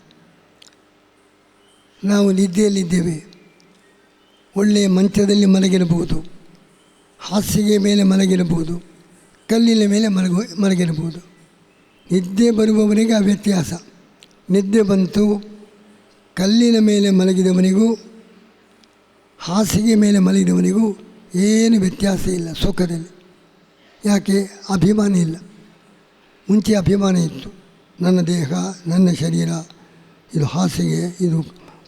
ನಾವು ನಿದ್ದೆಯಲ್ಲಿದ್ದೇವೆ, ಒಳ್ಳೆಯ ಮಂಚದಲ್ಲಿ ಮಲಗಿರಬಹುದು, ಹಾಸಿಗೆ ಮೇಲೆ ಮಲಗಿರಬಹುದು, ಕಲ್ಲಿನ ಮೇಲೆ ಮಲಗಿರಬಹುದು. ನಿದ್ದೆ ಬರುವವನಿಗೆ ಆ ವ್ಯತ್ಯಾಸ. ನಿದ್ದೆ ಬಂತು, ಕಲ್ಲಿನ ಮೇಲೆ ಮಲಗಿದವನಿಗೂ ಹಾಸಿಗೆ ಮೇಲೆ ಮಲಗಿದವನಿಗೂ ಏನು ವ್ಯತ್ಯಾಸ ಇಲ್ಲ ಸುಖದಲ್ಲಿ. ಯಾಕೆ? ಅಭಿಮಾನ ಇಲ್ಲ. ಮುಂಚೆ ಅಭಿಮಾನ ಇತ್ತು, ನನ್ನ ದೇಹ, ನನ್ನ ಶರೀರ, ಇದು ಹಾಸಿಗೆ, ಇದು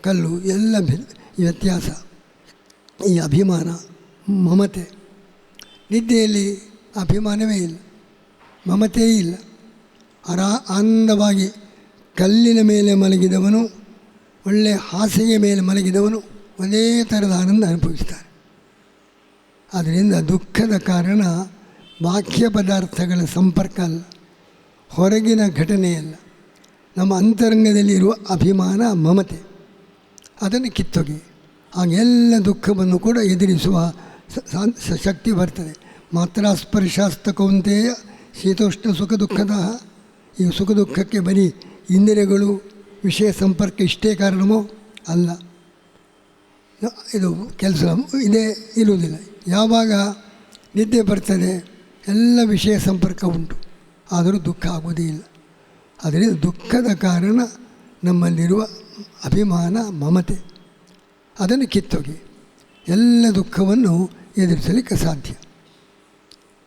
ಕಲ್ಲು, ಎಲ್ಲ ವ್ಯತ್ಯಾಸ. ಈ ಅಭಿಮಾನ, ಮಮತೆ. ನಿದ್ದೆಯಲ್ಲಿ ಅಭಿಮಾನವೇ ಇಲ್ಲ, ಮಮತೆಯೇ ಇಲ್ಲ. ಆನಂದವಾಗಿ ಕಲ್ಲಿನ ಮೇಲೆ ಮಲಗಿದವನು, ಒಳ್ಳೆಯ ಹಾಸಿಗೆ ಮೇಲೆ ಮಲಗಿದವನು ಒಂದೇ ಥರದ ಆನಂದ ಅನುಭವಿಸ್ತಾರೆ. ಆದ್ದರಿಂದ ದುಃಖದ ಕಾರಣ ಬಾಹ್ಯ ಪದಾರ್ಥಗಳ ಸಂಪರ್ಕ ಅಲ್ಲ, ಹೊರಗಿನ ಘಟನೆಯಲ್ಲ, ನಮ್ಮ ಅಂತರಂಗದಲ್ಲಿರುವ ಅಭಿಮಾನ, ಮಮತೆ. ಅದನ್ನು ಕಿತ್ತೊಗೆ, ಹಾಗೆಲ್ಲ ದುಃಖವನ್ನು ಕೂಡ ಎದುರಿಸುವ ಶಕ್ತಿ ಬರ್ತದೆ. ಮಾತ್ರ ಸ್ಪರ್ಶಾಸ್ತ ಕೌಂತೆಯ ಶೀತೋಷ್ಣ ಸುಖ ದುಃಖದ. ಈ ಸುಖ ದುಃಖಕ್ಕೆ ಬರೀ ಇಂದ್ರಿಯಗಳು, ವಿಷಯ ಸಂಪರ್ಕ ಇಷ್ಟೇ ಕಾರಣವೋ ಅಲ್ಲ. ಇದು ಕೆಲಸ ಇದೇ ಇರುವುದಿಲ್ಲ. ಯಾವಾಗ ನಿದ್ದೆ ಬರ್ತದೆ ಎಲ್ಲ ವಿಷಯ ಸಂಪರ್ಕ ಉಂಟು, ಆದರೂ ದುಃಖ ಆಗುವುದೇ ಇಲ್ಲ. ಅದರಿಂದ ದುಃಖದ ಕಾರಣ ನಮ್ಮಲ್ಲಿರುವ ಅಭಿಮಾನ, ಮಮತೆ. ಅದನ್ನು ಕಿತ್ತೊಗೆ ಎಲ್ಲ ದುಃಖವನ್ನು ಎದುರಿಸಲಿಕ್ಕೆ ಸಾಧ್ಯ.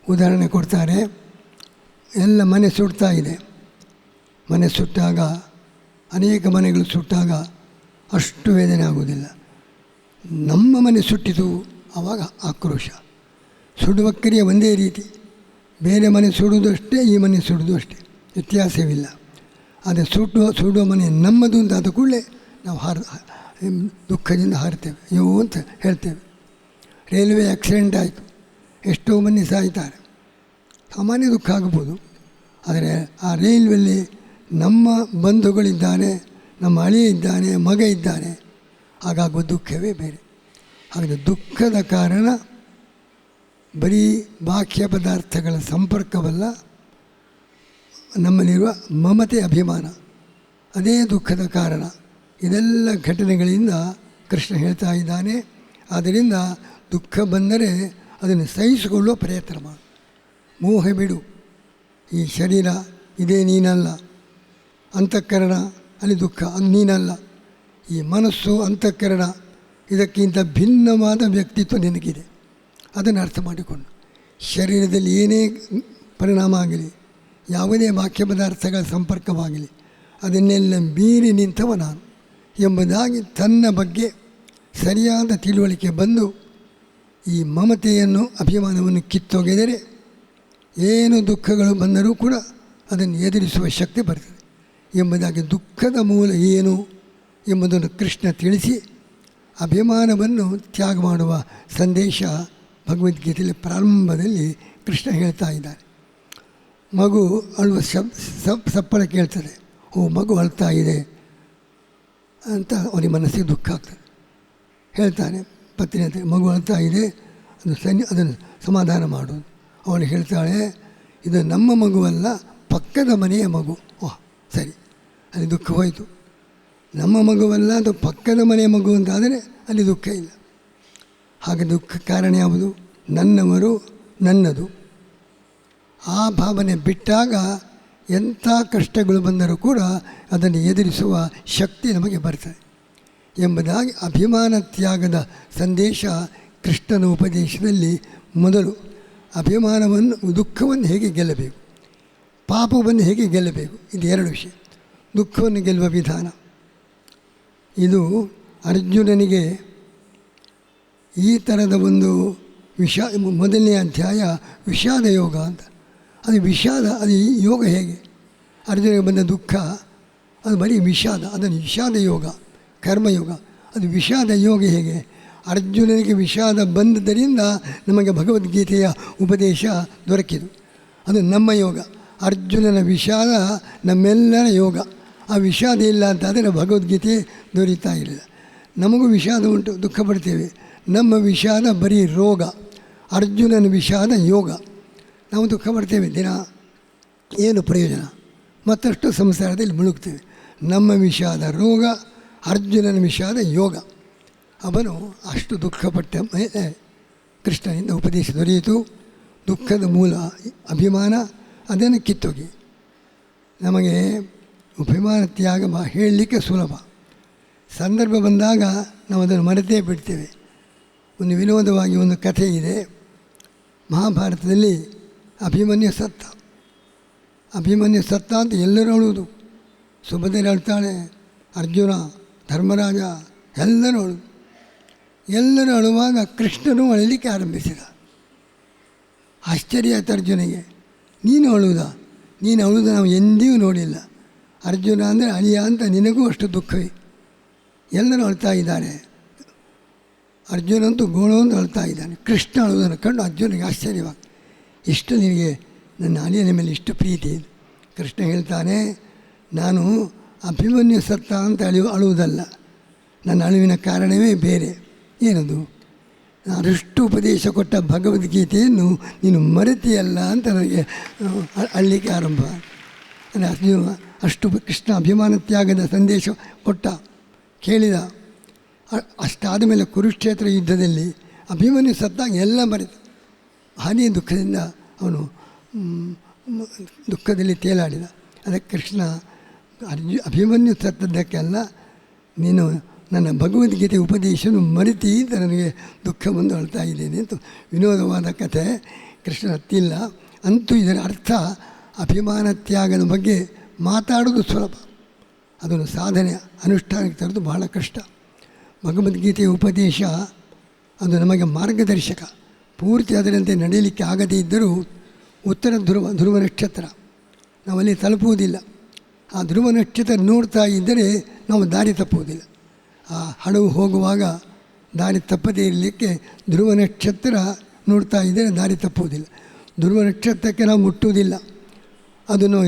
ಉದಾಹರಣೆ ಕೊಡ್ತಾರೆ. ಎಲ್ಲ ಮನೆ ಸುಡ್ತಾ ಇದೆ. ಮನೆ ಸುಟ್ಟಾಗ, ಅನೇಕ ಮನೆಗಳು ಸುಟ್ಟಾಗ ಅಷ್ಟು ವೇದನೆ ಆಗುವುದಿಲ್ಲ. ನಮ್ಮ ಮನೆ ಸುಟ್ಟಿತು, ಆವಾಗ ಆಕ್ರೋಶ. ಸುಡುವ ಕ್ರಿಯೆ ಒಂದೇ ರೀತಿ, ಬೇರೆ ಮನೆ ಸುಡುವುದು ಅಷ್ಟೇ, ಈ ಮನೆ ಸುಡುವುದು ಅಷ್ಟೇ, ವ್ಯತ್ಯಾಸವಿಲ್ಲ. ಆದರೆ ಸುಡುವ ಮನೆ ನಮ್ಮದು ಅಂತ ಆದ ಕೂಡಲೇ ನಾವು ದುಃಖದಿಂದ ಹಾರ್ತೇವೆ, ಅಯ್ಯೋ ಅಂತ ಹೇಳ್ತೇವೆ. ರೈಲ್ವೆ ಆಕ್ಸಿಡೆಂಟ್ ಆಯಿತು, ಎಷ್ಟೋ ಮಂದಿ ಸಾಯ್ತಾರೆ, ಸಾಮಾನ್ಯ ದುಃಖ ಆಗಬಹುದು. ಆದರೆ ಆ ರೈಲ್ವೆಯಲ್ಲಿ ನಮ್ಮ ಬಂಧುಗಳಿದ್ದಾನೆ, ನಮ್ಮ ಅಳಿಯ ಇದ್ದಾನೆ, ಮಗ ಇದ್ದಾನೆ, ಹಾಗಾಗುವ ದುಃಖವೇ ಬೇರೆ. ಹಾಗಾದರೆ ದುಃಖದ ಕಾರಣ ಬರೀ ಬಾಹ್ಯ ಪದಾರ್ಥಗಳ ಸಂಪರ್ಕವಲ್ಲ, ನಮ್ಮಲ್ಲಿರುವ ಮಮತೆ ಅಭಿಮಾನ, ಅದೇ ದುಃಖದ ಕಾರಣ. ಇದೆಲ್ಲ ಘಟನೆಗಳಿಂದ ಕೃಷ್ಣ ಹೇಳ್ತಾ ಇದ್ದಾನೆ. ಆದ್ದರಿಂದ ದುಃಖ ಬಂದರೆ ಅದನ್ನು ಸಹಿಸಿಕೊಳ್ಳುವ ಪ್ರಯತ್ನ ಮಾಡು. ಮೋಹ ಬಿಡು. ಈ ಶರೀರ ಇದೇ ನೀನಲ್ಲ, ಅಂತಃಕರಣ ಅಲ್ಲಿ ದುಃಖ ಅದು ನೀನಲ್ಲ, ಈ ಮನಸ್ಸು ಅಂತಃಕರಣ ಇದಕ್ಕಿಂತ ಭಿನ್ನವಾದ ವ್ಯಕ್ತಿತ್ವ ನಿನಗಿದೆ. ಅದನ್ನು ಅರ್ಥ ಮಾಡಿಕೊಂಡು ಶರೀರದಲ್ಲಿ ಏನೇ ಪರಿಣಾಮ ಆಗಲಿ, ಯಾವುದೇ ಬಾಹ್ಯ ಪದಾರ್ಥಗಳ ಸಂಪರ್ಕವಾಗಲಿ, ಅದನ್ನೆಲ್ಲ ಮೀರಿ ನಿಂತವ ನಾನು ಎಂಬುದಾಗಿ ತನ್ನ ಬಗ್ಗೆ ಸರಿಯಾದ ತಿಳುವಳಿಕೆ ಬಂದು ಈ ಮಮತೆಯನ್ನು ಅಭಿಮಾನವನ್ನು ಕಿತ್ತೊಗೆದರೆ ಏನು ದುಃಖಗಳು ಬಂದರೂ ಕೂಡ ಅದನ್ನು ಎದುರಿಸುವ ಶಕ್ತಿ ಬರ್ತದೆ ಎಂಬುದಾಗಿ ದುಃಖದ ಮೂಲ ಏನು ಎಂಬುದನ್ನು ಕೃಷ್ಣ ತಿಳಿಸಿ ಅಭಿಮಾನವನ್ನು ತ್ಯಾಗ ಮಾಡುವ ಸಂದೇಶ ಭಗವದ್ಗೀತೆಯಲ್ಲಿ ಪ್ರಾರಂಭದಲ್ಲಿ ಕೃಷ್ಣ ಹೇಳ್ತಾ ಇದ್ದಾರೆ. ಮಗು ಅಳುವ ಸಪ್ಪಳ ಕೇಳ್ತದೆ, ಓ ಮಗು ಅಳ್ತಾ ಇದೆ ಅಂತ ಅವನಿಗೆ ಮನಸ್ಸಿಗೆ ದುಃಖ ಆಗ್ತದೆ. ಹೇಳ್ತಾನೆ ಪತ್ನಿ ಅಂತ, ಮಗು ಅಳ್ತಾ ಇದೆ, ಅದನ್ನು ಸಮಾಧಾನ ಮಾಡೋದು. ಅವಳು ಹೇಳ್ತಾಳೆ, ಇದು ನಮ್ಮ ಮಗುವಲ್ಲ, ಪಕ್ಕದ ಮನೆಯ ಮಗು. ಓಹ್ ಸರಿ, ಅಲ್ಲಿ ದುಃಖ ಹೋಯಿತು. ನಮ್ಮ ಮಗುವಲ್ಲ, ಅದು ಪಕ್ಕದ ಮನೆಯ ಮಗು ಅಂತಾದರೆ ಅಲ್ಲಿ ದುಃಖ ಇಲ್ಲ. ಹಾಗೆ ದುಃಖ ಕಾರಣ ಯಾವುದು? ನನ್ನವರು, ನನ್ನದು. ಆ ಭಾವನೆ ಬಿಟ್ಟಾಗ ಎಂಥ ಕಷ್ಟಗಳು ಬಂದರೂ ಕೂಡ ಅದನ್ನು ಎದುರಿಸುವ ಶಕ್ತಿ ನಮಗೆ ಬರ್ತದೆ ಎಂಬುದಾಗಿ ಅಭಿಮಾನ ತ್ಯಾಗದ ಸಂದೇಶ ಕೃಷ್ಣನ ಉಪದೇಶದಲ್ಲಿ ಮೊದಲು ಅಭಿಮಾನವನ್ನು, ದುಃಖವನ್ನು ಹೇಗೆ ಗೆಲ್ಲಬೇಕು, ಪಾಪವನ್ನು ಹೇಗೆ ಗೆಲ್ಲಬೇಕು, ಇದು ಎರಡು ವಿಷಯ. ದುಃಖವನ್ನು ಗೆಲ್ಲುವ ವಿಧಾನ ಇದು ಅರ್ಜುನನಿಗೆ ಈ ಥರದ ಒಂದು ಮೊದಲನೇ ಅಧ್ಯಾಯ ವಿಷಾದ ಯೋಗ ಅಂತ. ಅದು ವಿಷಾದ, ಅದು ಯೋಗ ಹೇಗೆ? ಅರ್ಜುನಿಗೆ ಬಂದ ದುಃಖ ಅದು ಬರೀ ವಿಷಾದ, ಅದನ್ನು ವಿಷಾದ ಯೋಗ, ಕರ್ಮಯೋಗ. ಅದು ವಿಷಾದ ಯೋಗ ಹೇಗೆ? ಅರ್ಜುನನಿಗೆ ವಿಷಾದ ಬಂದದ್ದರಿಂದ ನಮಗೆ ಭಗವದ್ಗೀತೆಯ ಉಪದೇಶ ದೊರಕಿತು. ಅದು ನಮ್ಮ ಯೋಗ. ಅರ್ಜುನನ ವಿಷಾದ ನಮ್ಮೆಲ್ಲರ ಯೋಗ. ಆ ವಿಷಾದ ಇಲ್ಲ ಅಂತಾದರೆ ಭಗವದ್ಗೀತೆ ದೊರೀತಾ ಇರಲಿಲ್ಲ. ನಮಗೂ ವಿಷಾದ ಉಂಟು, ದುಃಖ ಪಡ್ತೇವೆ. ನಮ್ಮ ವಿಷಾದ ಬರೀ ರೋಗ, ಅರ್ಜುನನ ವಿಷಾದ ಯೋಗ. ನಾವು ದುಃಖ ಪಡ್ತೇವೆ ದಿನ, ಏನು ಪ್ರಯೋಜನ? ಮತ್ತಷ್ಟು ಸಂಸಾರದಲ್ಲಿ ಮುಳುಗ್ತೇವೆ. ನಮ್ಮ ವಿಷಾದ ರೋಗ, ಅರ್ಜುನನ ವಿಷಾದ ಯೋಗ. ಅವನು ಅಷ್ಟು ದುಃಖಪಟ್ಟ ಮೇಲೆ ಕೃಷ್ಣನಿಂದ ಉಪದೇಶ ದೊರೆಯಿತು. ದುಃಖದ ಮೂಲ ಅಭಿಮಾನ, ಅದನ್ನು ಕಿತ್ತೋಗಿ. ನಮಗೆ ಅಭಿಮಾನ ತ್ಯಾಗ ಹೇಳಲಿಕ್ಕೆ ಸುಲಭ, ಸಂದರ್ಭ ಬಂದಾಗ ನಾವು ಅದನ್ನು ಮರೆತೇ ಬಿಡ್ತೇವೆ. ಒಂದು ವಿನೋದವಾಗಿ ಒಂದು ಕಥೆ ಇದೆ. ಮಹಾಭಾರತದಲ್ಲಿ ಅಭಿಮನ್ಯು ಸತ್ತ ಅಂತ ಎಲ್ಲರೂ ಅಳುವುದು. ಸುಭದ್ರೆ ಅಳ್ತಾಳೆ, ಅರ್ಜುನ, ಧರ್ಮರಾಜ ಎಲ್ಲರೂ ಅಳುವಾಗ ಕೃಷ್ಣನು ಅಳಲಿಕ್ಕೆ ಆರಂಭಿಸಿದ. ಆಶ್ಚರ್ಯ ಆಯ್ತು ಅರ್ಜುನಿಗೆ. ನೀನು ಅಳುವುದು ನಾವು ಎಂದಿಗೂ ನೋಡಿಲ್ಲ. ಅರ್ಜುನ ಅಂದರೆ ಅಳಿಯ ಅಂತ ನಿನಗೂ ಅಷ್ಟು ದುಃಖವೇ. ಎಲ್ಲರೂ ಅಳ್ತಾ ಇದ್ದಾರೆ. ಅರ್ಜುನಂತೂ ಗೋಳೊಂದು ಅಳ್ತಾ ಇದ್ದಾನೆ. ಕೃಷ್ಣ ಅಳುವುದನ್ನು ಕಂಡು ಅರ್ಜುನಿಗೆ ಆಶ್ಚರ್ಯವಾಗಿ, ಇಷ್ಟು ನಿನಗೆ ನನ್ನ ಅಳಿಯನ ಮೇಲೆ ಇಷ್ಟು ಪ್ರೀತಿ. ಕೃಷ್ಣ ಹೇಳ್ತಾನೆ, ನಾನು ಅಭಿಮನ್ಯು ಸತ್ತ ಅಂತ ಅಳುವುದಲ್ಲ, ನನ್ನ ಅಳುವಿನ ಕಾರಣವೇ ಬೇರೆ. ಏನದು? ನಾನಷ್ಟು ಉಪದೇಶ ಕೊಟ್ಟ ಭಗವದ್ಗೀತೆಯನ್ನು ನೀನು ಮರೆತಿಯಲ್ಲ ಅಂತ ನನಗೆ ಅಳ್ಳಿಕ್ಕೆ ಆರಂಭ. ಅರ್ಜುನ ಅಷ್ಟು ಕೃಷ್ಣ ಅಭಿಮಾನ ತ್ಯಾಗದ ಸಂದೇಶ ಕೊಟ್ಟ, ಕೇಳಿದ. ಅಷ್ಟಾದ ಮೇಲೆ ಕುರುಕ್ಷೇತ್ರ ಯುದ್ಧದಲ್ಲಿ ಅಭಿಮನ್ಯು ಸತ್ತಾಗ ಎಲ್ಲ ಮರೆತು ಭಾರೀ ದುಃಖದಿಂದ ಅವನು ದುಃಖದಲ್ಲಿ ತೇಲಾಡಿದ. ಅದಕ್ಕೆ ಕೃಷ್ಣ ಅಭಿಮನ್ಯು ಸತ್ತದ್ದಕ್ಕೆಲ್ಲ ನೀನು ನನ್ನ ಭಗವದ್ಗೀತೆ ಉಪದೇಶವನ್ನು ಮರೆತಿ ಅಂತ ನನಗೆ ದುಃಖ ಬಂದು ಅಳ್ತಾ ಇದ್ದೇನೆ ಅಂತ ವಿನೋದವಾದ ಕಥೆ. ಕೃಷ್ಣ ಹತ್ತಿಲ್ಲ. ಅಂತೂ ಇದರ ಅರ್ಥ ಅಭಿಮಾನ ತ್ಯಾಗದ ಬಗ್ಗೆ ಮಾತಾಡೋದು ಸುಲಭ, ಅದನ್ನು ಸಾಧನೆ ಅನುಷ್ಠಾನಕ್ಕೆ ತರೋದು ಬಹಳ ಕಷ್ಟ. ಭಗವದ್ಗೀತೆಯ ಉಪದೇಶ ಅದು ನಮಗೆ ಮಾರ್ಗದರ್ಶಕ. ಪೂರ್ತಿ ಅದರಂತೆ ನಡೆಯಲಿಕ್ಕೆ ಆಗದೇ ಇದ್ದರೂ ಉತ್ತರ ಧ್ರುವ ನಕ್ಷತ್ರ ನಾವಲ್ಲಿ ತಲುಪುವುದಿಲ್ಲ. ಆ ಧ್ರುವ ನಕ್ಷತ್ರ ನೋಡ್ತಾ ಇದ್ದರೆ ನಾವು ದಾರಿ ತಪ್ಪುವುದಿಲ್ಲ. ಆ ಹಡವು ಹೋಗುವಾಗ ದಾರಿ ತಪ್ಪದೇ ಇರಲಿಕ್ಕೆ ಧ್ರುವ ನಕ್ಷತ್ರ ನೋಡ್ತಾ ಇದ್ದರೆ ದಾರಿ ತಪ್ಪುವುದಿಲ್ಲ. ಧ್ರುವ ನಕ್ಷತ್ರಕ್ಕೆ ನಾವು ಮುಟ್ಟುವುದಿಲ್ಲ, ಅದನ್ನು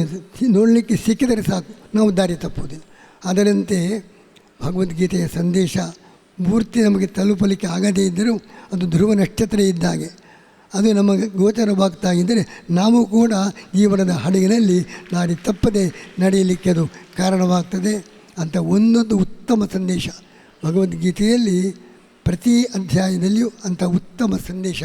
ನೋಡಲಿಕ್ಕೆ ಸಿಕ್ಕಿದರೆ ಸಾಕು, ನಾವು ದಾರಿ ತಪ್ಪುವುದಿಲ್ಲ. ಅದರಂತೆ ಭಗವದ್ಗೀತೆಯ ಸಂದೇಶ ಪೂರ್ತಿ ನಮಗೆ ತಲುಪಲಿಕ್ಕೆ ಆಗದೇ ಇದ್ದರೂ ಅದು ಧ್ರುವ ನಕ್ಷತ್ರ ಇದ್ದಾಗೆ. ಅದು ನಮಗೆ ಗೋಚರವಾಗ್ತಾ ಇದ್ದರೆ ನಾವು ಕೂಡ ಜೀವನದ ಹಡಗಿನಲ್ಲಿ ದಾರಿ ತಪ್ಪದೆ ನಡೆಯಲಿಕ್ಕೆ ಅದು ಕಾರಣವಾಗ್ತದೆ ಅಂತ ಒಂದೊಂದು ಉತ್ತಮ ಸಂದೇಶ ಭಗವದ್ಗೀತೆಯಲ್ಲಿ ಪ್ರತಿ ಅಧ್ಯಾಯದಲ್ಲಿಯೂ ಅಂಥ ಉತ್ತಮ ಸಂದೇಶ.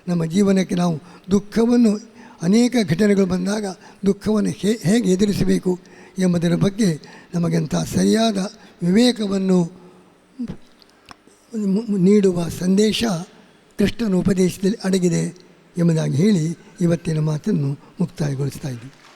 ನಮ್ಮ ಜೀವನಕ್ಕೆ ನಾವು ದುಃಖವನ್ನು ಅನೇಕ ಘಟನೆಗಳು ಬಂದಾಗ ದುಃಖವನ್ನು ಹೇಗೆ ಎದುರಿಸಬೇಕು ಎಂಬುದರ ಬಗ್ಗೆ ನಮಗಂಥ ಸರಿಯಾದ ವಿವೇಕವನ್ನು ನೀಡುವ ಸಂದೇಶ ಕೃಷ್ಣನ ಉಪದೇಶದಲ್ಲಿ ಅಡಗಿದೆ ಎಂಬುದಾಗಿ ಹೇಳಿ ಇವತ್ತಿನ ಮಾತನ್ನು ಮುಕ್ತಾಯಗೊಳಿಸ್ತಾ ಇದ್ದೀವಿ.